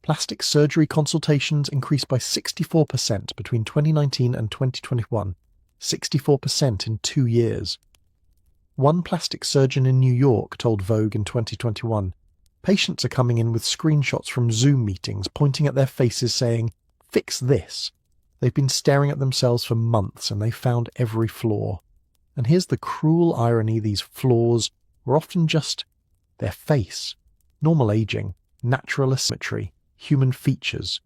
Plastic surgery consultations increased by 64% between 2019 and 2021, 64% in 2 years. One plastic surgeon in New York told Vogue in 2021, patients are coming in with screenshots from Zoom meetings pointing at their faces saying, "Fix this." They've been staring at themselves for months and they found every flaw. And here's the cruel irony: these flaws were often just their face, normal aging, natural asymmetry, human features.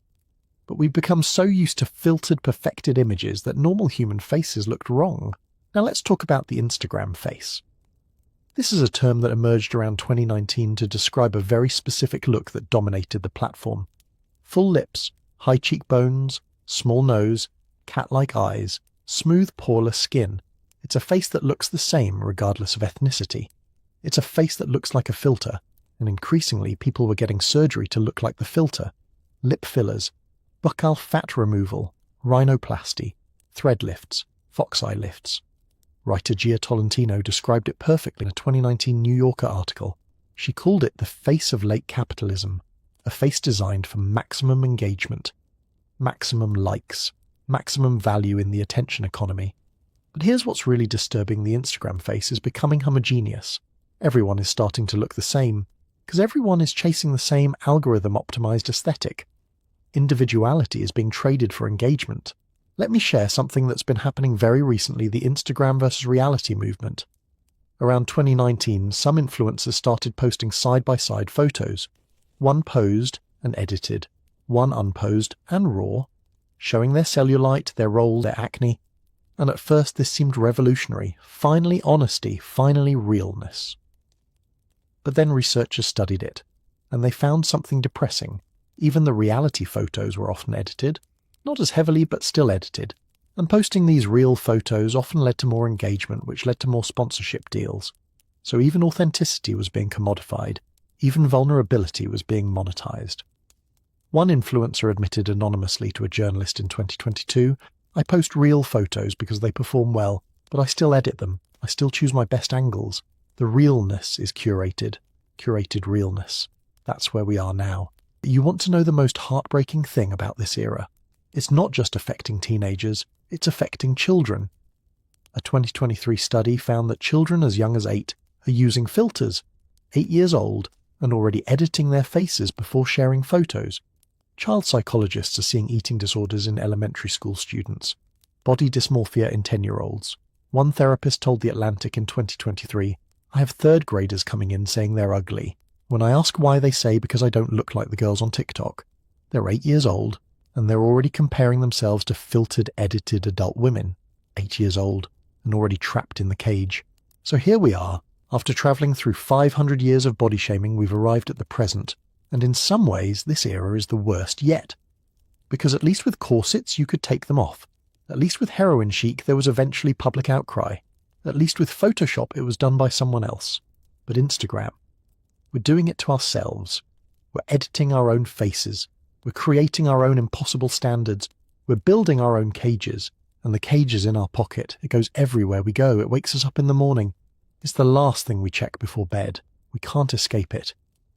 But we've become so used to filtered, perfected images that normal human faces looked wrong. Now let's talk about the Instagram face. This is a term that emerged around 2019 to describe a very specific look that dominated the platform. Full lips, high cheekbones, small nose, cat-like eyes, smooth, poreless skin. It's a face that looks the same regardless of ethnicity. It's a face that looks like a filter, and increasingly people were getting surgery to look like the filter. Lip fillers, buccal fat removal, rhinoplasty, thread lifts, fox eye lifts. Writer Gia Tolentino described it perfectly in a 2019 New Yorker article. She called it the face of late capitalism, a face designed for maximum engagement, maximum likes, maximum value in the attention economy. But here's what's really disturbing: the Instagram face is becoming homogeneous. Everyone is starting to look the same, because everyone is chasing the same algorithm-optimized aesthetic. Individuality is being traded for engagement. Let me share something that's been happening very recently: the Instagram versus reality movement. Around 2019, some influencers started posting side-by-side photos. One posed and edited, one unposed and raw, showing their cellulite, their rolls, their acne. And at first this seemed revolutionary. Finally honesty, finally realness. But then researchers studied it, and they found something depressing. Even the reality photos were often edited. Not as heavily, but still edited. And posting these real photos often led to more engagement, which led to more sponsorship deals. So even authenticity was being commodified. Even vulnerability was being monetized. One influencer admitted anonymously to a journalist in 2022, "I post real photos because they perform well, but I still edit them. I still choose my best angles. The realness is curated realness." That's where we are now. You want to know the most heartbreaking thing about this era? It's not just affecting teenagers, it's affecting children. A 2023 study found that children as young as 8 are using filters, 8 years old, and already editing their faces before sharing photos. Child psychologists are seeing eating disorders in elementary school students, body dysmorphia in 10-year-olds. One therapist told The Atlantic in 2023, "I have third graders coming in saying they're ugly. When I ask why, they say because I don't look like the girls on TikTok." They're 8 years old, and they're already comparing themselves to filtered, edited adult women, 8 years old, and already trapped in the cage. So here we are. After travelling through 500 years of body shaming, we've arrived at the present, and in some ways this era is the worst yet. Because at least with corsets you could take them off. At least with heroin chic there was eventually public outcry. At least with Photoshop it was done by someone else. But Instagram, we're doing it to ourselves. We're editing our own faces. We're creating our own impossible standards. We're building our own cages. And the cage is in our pocket. It goes everywhere we go. It wakes us up in the morning. It's the last thing we check before bed. We can't escape it,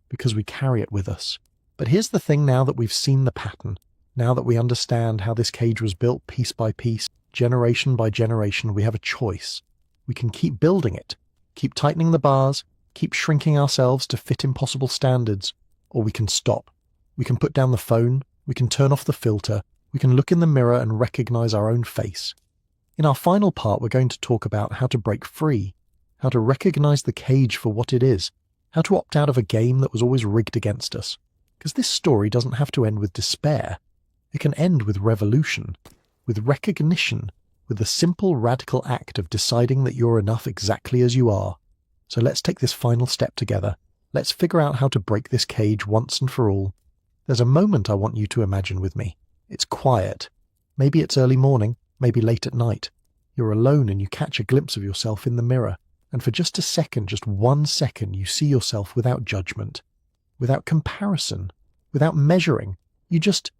because we carry it with us. But here's the thing: now that we've seen the pattern, now that we understand how this cage was built piece by piece, generation by generation, we have a choice. We can keep building it, keep tightening the bars, keep shrinking ourselves to fit impossible standards, or we can stop. We can put down the phone, we can turn off the filter, we can look in the mirror and recognize our own face. In our final part, we're going to talk about how to break free, how to recognize the cage for what it is, how to opt out of a game that was always rigged against us. Because this story doesn't have to end with despair. It can end with revolution, with recognition, with the simple radical act of deciding that you're enough exactly as you are. So let's take this final step together. Let's figure out how to break this cage once and for all. There's a moment I want you to imagine with me. It's quiet. Maybe it's early morning, maybe late at night. You're alone and you catch a glimpse of yourself in the mirror. And for just a second, just 1 second, you see yourself without judgment, without comparison, without measuring. You just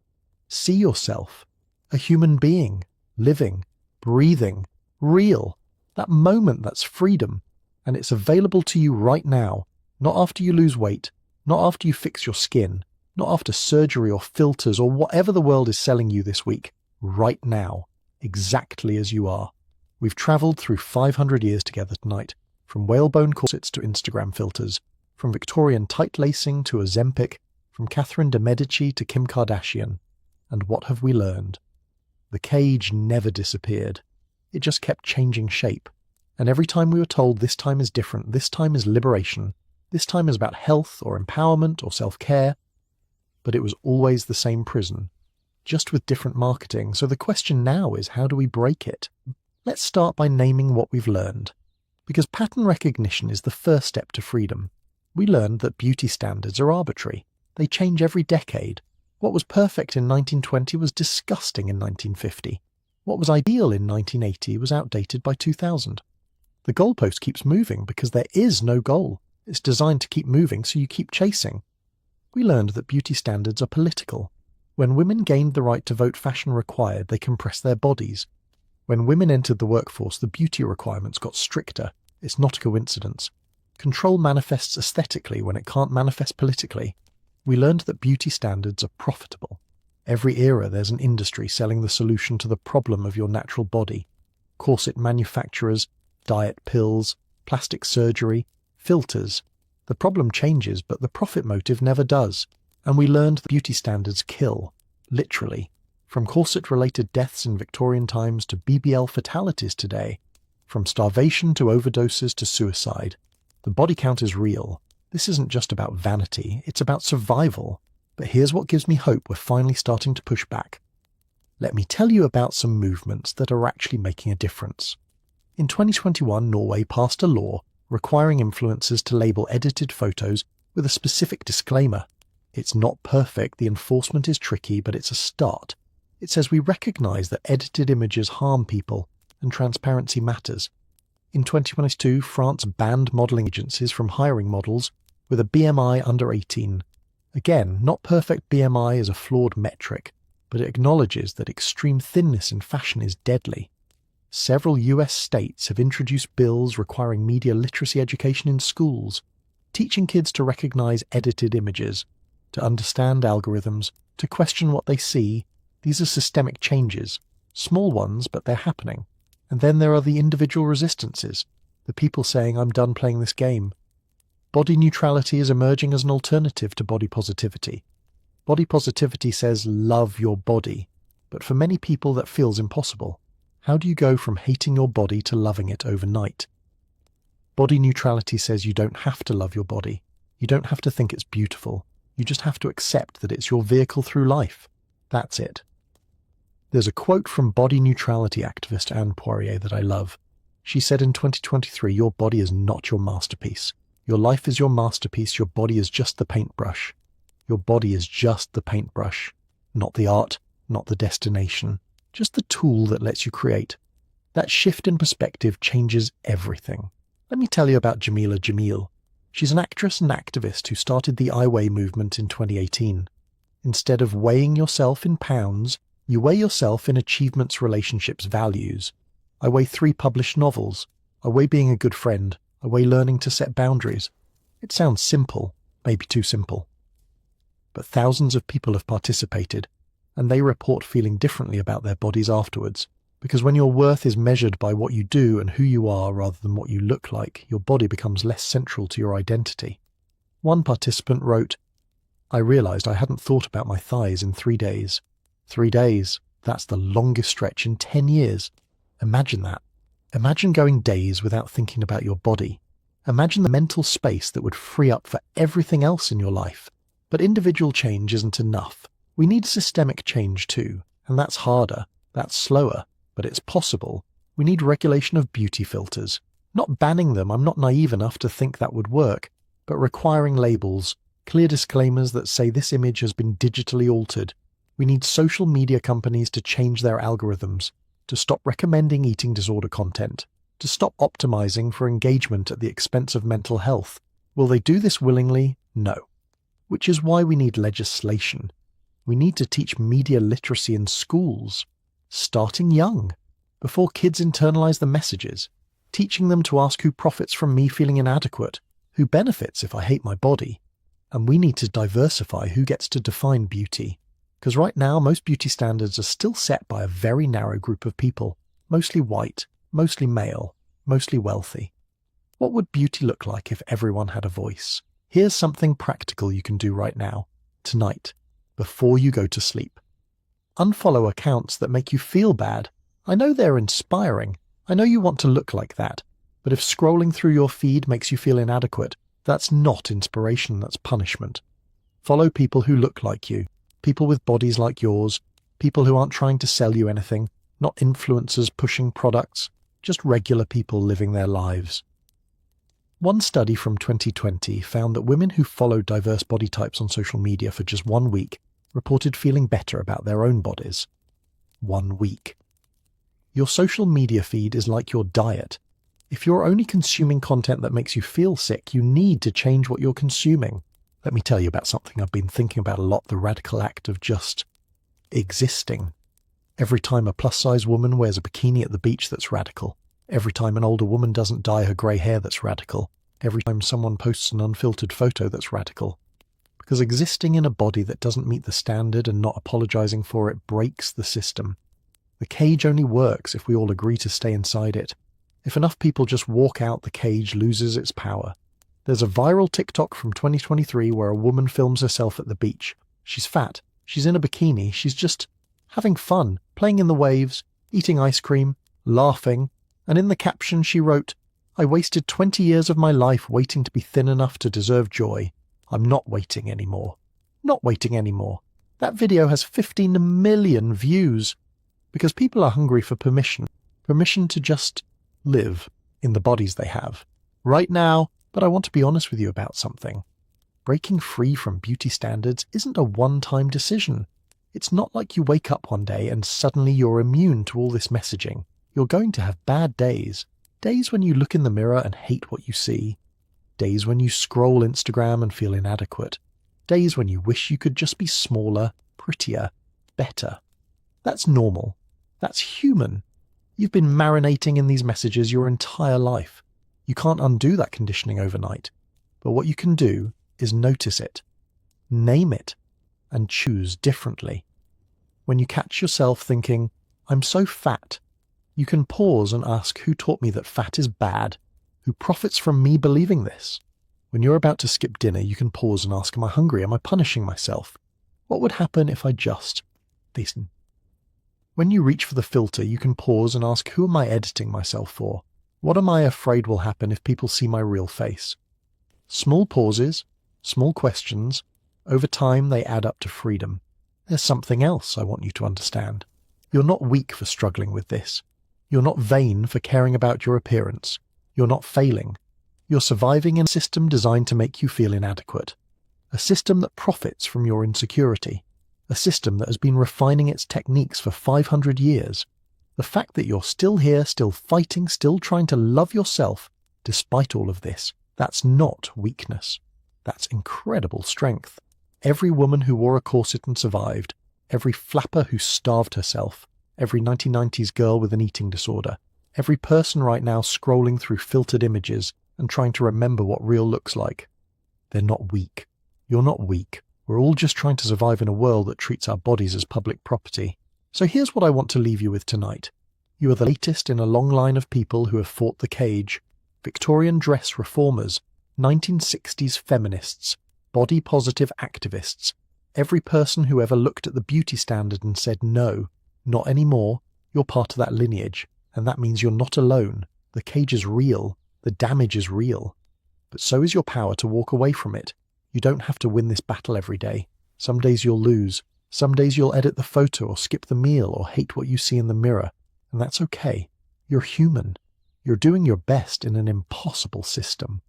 see yourself, a human being, living, breathing, real. That moment, that's freedom. And it's available to you right now, not after you lose weight, Not after you fix your skin, not after surgery or filters or whatever the world is selling you this week. Right now, exactly as you are. We've travelled through 500 years together tonight, from whalebone corsets to Instagram filters, from Victorian tight lacing to Ozempic, from Catherine de Medici to Kim Kardashian. And what have we learned? The cage never disappeared. It just kept changing shape. And every time we were told this time is different, this time is liberation, this time is about health or empowerment or self-care, but it was always the same prison, just with different marketing. So the question now is, how do we break it? Let's start by naming what we've learned. Because pattern recognition is the first step to freedom. We learned that beauty standards are arbitrary. They change every decade. What was perfect in 1920 was disgusting in 1950. What was ideal in 1980 was outdated by 2000. The goalpost keeps moving because there is no goal. It's designed to keep moving, so you keep chasing. We learned that beauty standards are political. When women gained the right to vote, fashion required they compress their bodies. When women entered the workforce, the beauty requirements got stricter. It's not a coincidence. Control manifests aesthetically when it can't manifest politically. We learned that beauty standards are profitable. Every era there's an industry selling the solution to the problem of your natural body. Corset manufacturers, diet pills, plastic surgery, filters. The problem changes, but the profit motive never does. And we learned that beauty standards kill, literally. From corset-related deaths in Victorian times to BBL fatalities today. From starvation to overdoses to suicide. The body count is real. This isn't just about vanity, it's about survival. But here's what gives me hope we're finally starting to push back. Let me tell you about some movements that are actually making a difference. In 2021, Norway passed a law requiring influencers to label edited photos with a specific disclaimer. It's not perfect, the enforcement is tricky, but it's a start. It says we recognise that edited images harm people and transparency matters. In 2022, France banned modelling agencies from hiring models with a BMI under 18. Again, not perfect BMI is a flawed metric, but it acknowledges that extreme thinness in fashion is deadly. Several US states have introduced bills requiring media literacy education in schools, teaching kids to recognise edited images, to understand algorithms, to question what they see. These are systemic changes, small ones, but they're happening. And then there are the individual resistances, the people saying, I'm done playing this game. Body neutrality is emerging as an alternative to body positivity. Body positivity says, love your body. But for many people that feels impossible. How do you go from hating your body to loving it overnight? Body neutrality says you don't have to love your body. You don't have to think it's beautiful. You just have to accept that it's your vehicle through life. That's it. There's a quote from body neutrality activist Anne Poirier that I love. She said in 2023, your body is not your masterpiece. Your life is your masterpiece. Your body is just the paintbrush. Your body is just the paintbrush. Not the art, not the destination. Just the tool that lets you create. That shift in perspective changes everything. Let me tell you about Jamila Jamil. She's an actress and activist who started the I Weigh movement in 2018. Instead of weighing yourself in pounds, you weigh yourself in achievements, relationships, values. I weigh 3 published novels. I weigh being a good friend. I weigh learning to set boundaries. It sounds simple, maybe too simple. But thousands of people have participated, and they report feeling differently about their bodies afterwards. Because when your worth is measured by what you do and who you are rather than what you look like, your body becomes less central to your identity. One participant wrote, I realised I hadn't thought about my thighs in 3 days. 3 days, that's the longest stretch in 10 years. Imagine that. Imagine going days without thinking about your body. Imagine the mental space that would free up for everything else in your life. But individual change isn't enough. We need systemic change too, and that's harder, that's slower, but it's possible. We need regulation of beauty filters. Not banning them, I'm not naive enough to think that would work, but requiring labels, clear disclaimers that say this image has been digitally altered. We need social media companies to change their algorithms, to stop recommending eating disorder content, to stop optimizing for engagement at the expense of mental health. Will they do this willingly? No. Which is why we need legislation. We need to teach media literacy in schools, starting young, before kids internalize the messages, teaching them to ask who profits from me feeling inadequate, who benefits if I hate my body. And we need to diversify who gets to define beauty. Because right now, most beauty standards are still set by a very narrow group of people, mostly white, mostly male, mostly wealthy. What would beauty look like if everyone had a voice? Here's something practical you can do right now, tonight, before you go to sleep. Unfollow accounts that make you feel bad. I know they're inspiring. I know you want to look like that. But if scrolling through your feed makes you feel inadequate, that's not inspiration, that's punishment. Follow people who look like you, people with bodies like yours, people who aren't trying to sell you anything, not influencers pushing products, just regular people living their lives. One study from 2020 found that women who followed diverse body types on social media for just 1 week reported feeling better about their own bodies. 1 week. Your social media feed is like your diet. If you're only consuming content that makes you feel sick, you need to change what you're consuming. Let me tell you about something I've been thinking about a lot, the radical act of just existing. Every time a plus-size woman wears a bikini at the beach, that's radical. Every time an older woman doesn't dye her grey hair, that's radical. Every time someone posts an unfiltered photo, that's radical. Because existing in a body that doesn't meet the standard and not apologizing for it breaks the system. The cage only works if we all agree to stay inside it. If enough people just walk out, the cage loses its power. There's a viral TikTok from 2023 where a woman films herself at the beach. She's fat, she's in a bikini, she's just having fun, playing in the waves, eating ice cream, laughing, and in the caption she wrote, "I wasted 20 years of my life waiting to be thin enough to deserve joy. I'm not waiting anymore. Not waiting anymore." That video has 15 million views because people are hungry for permission. Permission to just live in the bodies they have. Right now, but I want to be honest with you about something. Breaking free from beauty standards isn't a one-time decision. It's not like you wake up one day and suddenly you're immune to all this messaging. You're going to have bad days. Days when you look in the mirror and hate what you see. Days when you scroll Instagram and feel inadequate. Days when you wish you could just be smaller, prettier, better. That's normal. That's human. You've been marinating in these messages your entire life. You can't undo that conditioning overnight. But what you can do is notice it, name it, and choose differently. When you catch yourself thinking, "I'm so fat," you can pause and ask, who taught me that fat is bad? Who profits from me believing this? When you're about to skip dinner, you can pause and ask, am I hungry? Am I punishing myself? What would happen if I just listen? When you reach for the filter, you can pause and ask, who am I editing myself for? What am I afraid will happen if people see my real face? Small pauses, small questions, over time they add up to freedom. There's something else I want you to understand. You're not weak for struggling with this. You're not vain for caring about your appearance. You're not failing. You're surviving in a system designed to make you feel inadequate. A system that profits from your insecurity. A system that has been refining its techniques for 500 years. The fact that you're still here, still fighting, still trying to love yourself, despite all of this, that's not weakness. That's incredible strength. Every woman who wore a corset and survived, every flapper who starved herself, every 1990s girl with an eating disorder, every person right now scrolling through filtered images and trying to remember what real looks like. They're not weak. You're not weak. We're all just trying to survive in a world that treats our bodies as public property. So here's what I want to leave you with tonight. You are the latest in a long line of people who have fought the cage. Victorian dress reformers, 1960s feminists, body-positive activists, every person who ever looked at the beauty standard and said, no, not anymore, you're part of that lineage, and that means you're not alone. The cage is real. The damage is real. But so is your power to walk away from it. You don't have to win this battle every day. Some days you'll lose. Some days you'll edit the photo or skip the meal or hate what you see in the mirror. And that's okay. You're human. You're doing your best in an impossible system.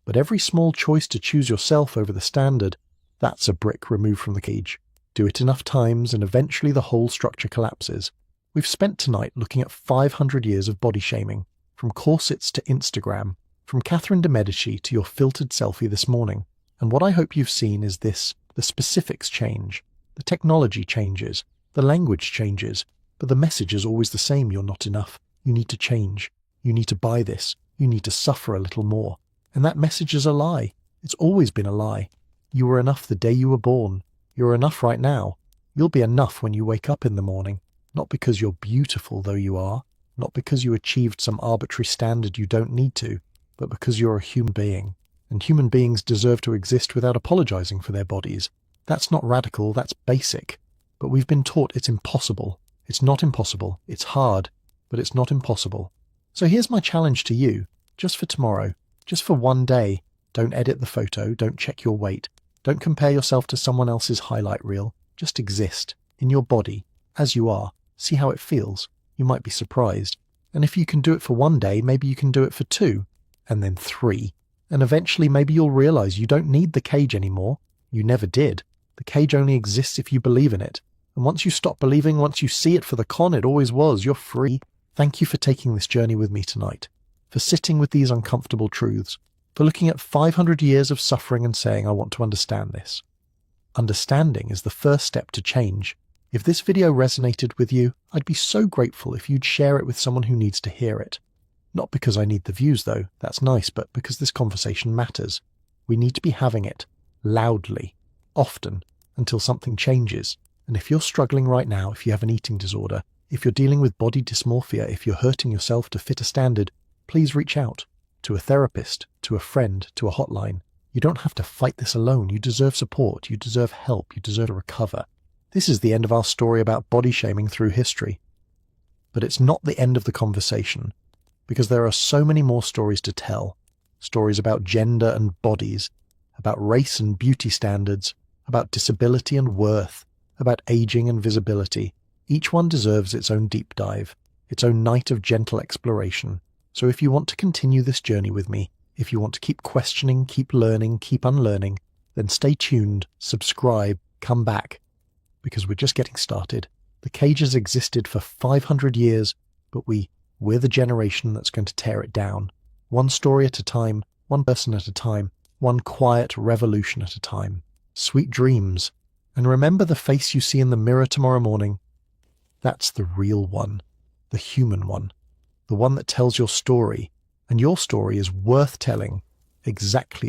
But every small choice to choose yourself over the standard, that's a brick removed from the cage. Do it enough times and eventually the whole structure collapses. We've spent tonight looking at 500 years of body shaming, from corsets to Instagram, from Catherine de Medici to your filtered selfie this morning. And what I hope you've seen is this: the specifics change, the technology changes, the language changes, but the message is always the same. You're not enough. You need to change. You need to buy this. You need to suffer a little more. And that message is a lie. It's always been a lie. You were enough the day you were born. You're enough right now. You'll be enough when you wake up in the morning, not because you're beautiful though you are, not because you achieved some arbitrary standard you don't need to, but because you're a human being. And human beings deserve to exist without apologizing for their bodies. That's not radical, that's basic. But we've been taught it's impossible. It's not impossible. It's hard, but it's not impossible. So here's my challenge to you, just for tomorrow, just for one day. Don't edit the photo, don't check your weight, don't compare yourself to someone else's highlight reel. Just exist, in your body, as you are. See how it feels. You might be surprised. And if you can do it for one day, maybe you can do it for 2, and then 3. And eventually maybe you'll realize you don't need the cage anymore. You never did. The cage only exists if you believe in it. And once you stop believing, once you see it for the con it always was, you're free. Thank you for taking this journey with me tonight, for sitting with these uncomfortable truths, for looking at 500 years of suffering and saying, I want to understand this. Understanding is the first step to change. If this video resonated with you, I'd be so grateful if you'd share it with someone who needs to hear it. Not because I need the views though, that's nice, but because this conversation matters. We need to be having it, loudly, often, until something changes. And if you're struggling right now, if you have an eating disorder, if you're dealing with body dysmorphia, if you're hurting yourself to fit a standard, please reach out to a therapist, to a friend, to a hotline. You don't have to fight this alone. You deserve support. You deserve help. You deserve to recover. This is the end of our story about body shaming through history. But it's not the end of the conversation, because there are so many more stories to tell. Stories about gender and bodies, about race and beauty standards, about disability and worth, about aging and visibility. Each one deserves its own deep dive, its own night of gentle exploration. So if you want to continue this journey with me, if you want to keep questioning, keep learning, keep unlearning, then stay tuned, subscribe, come back, because we're just getting started. The cage has existed for 500 years, but we're the generation that's going to tear it down. One story at a time, one person at a time, one quiet revolution at a time. Sweet dreams. And remember the face you see in the mirror tomorrow morning. That's the real one, the human one, the one that tells your story. And your story is worth telling exactly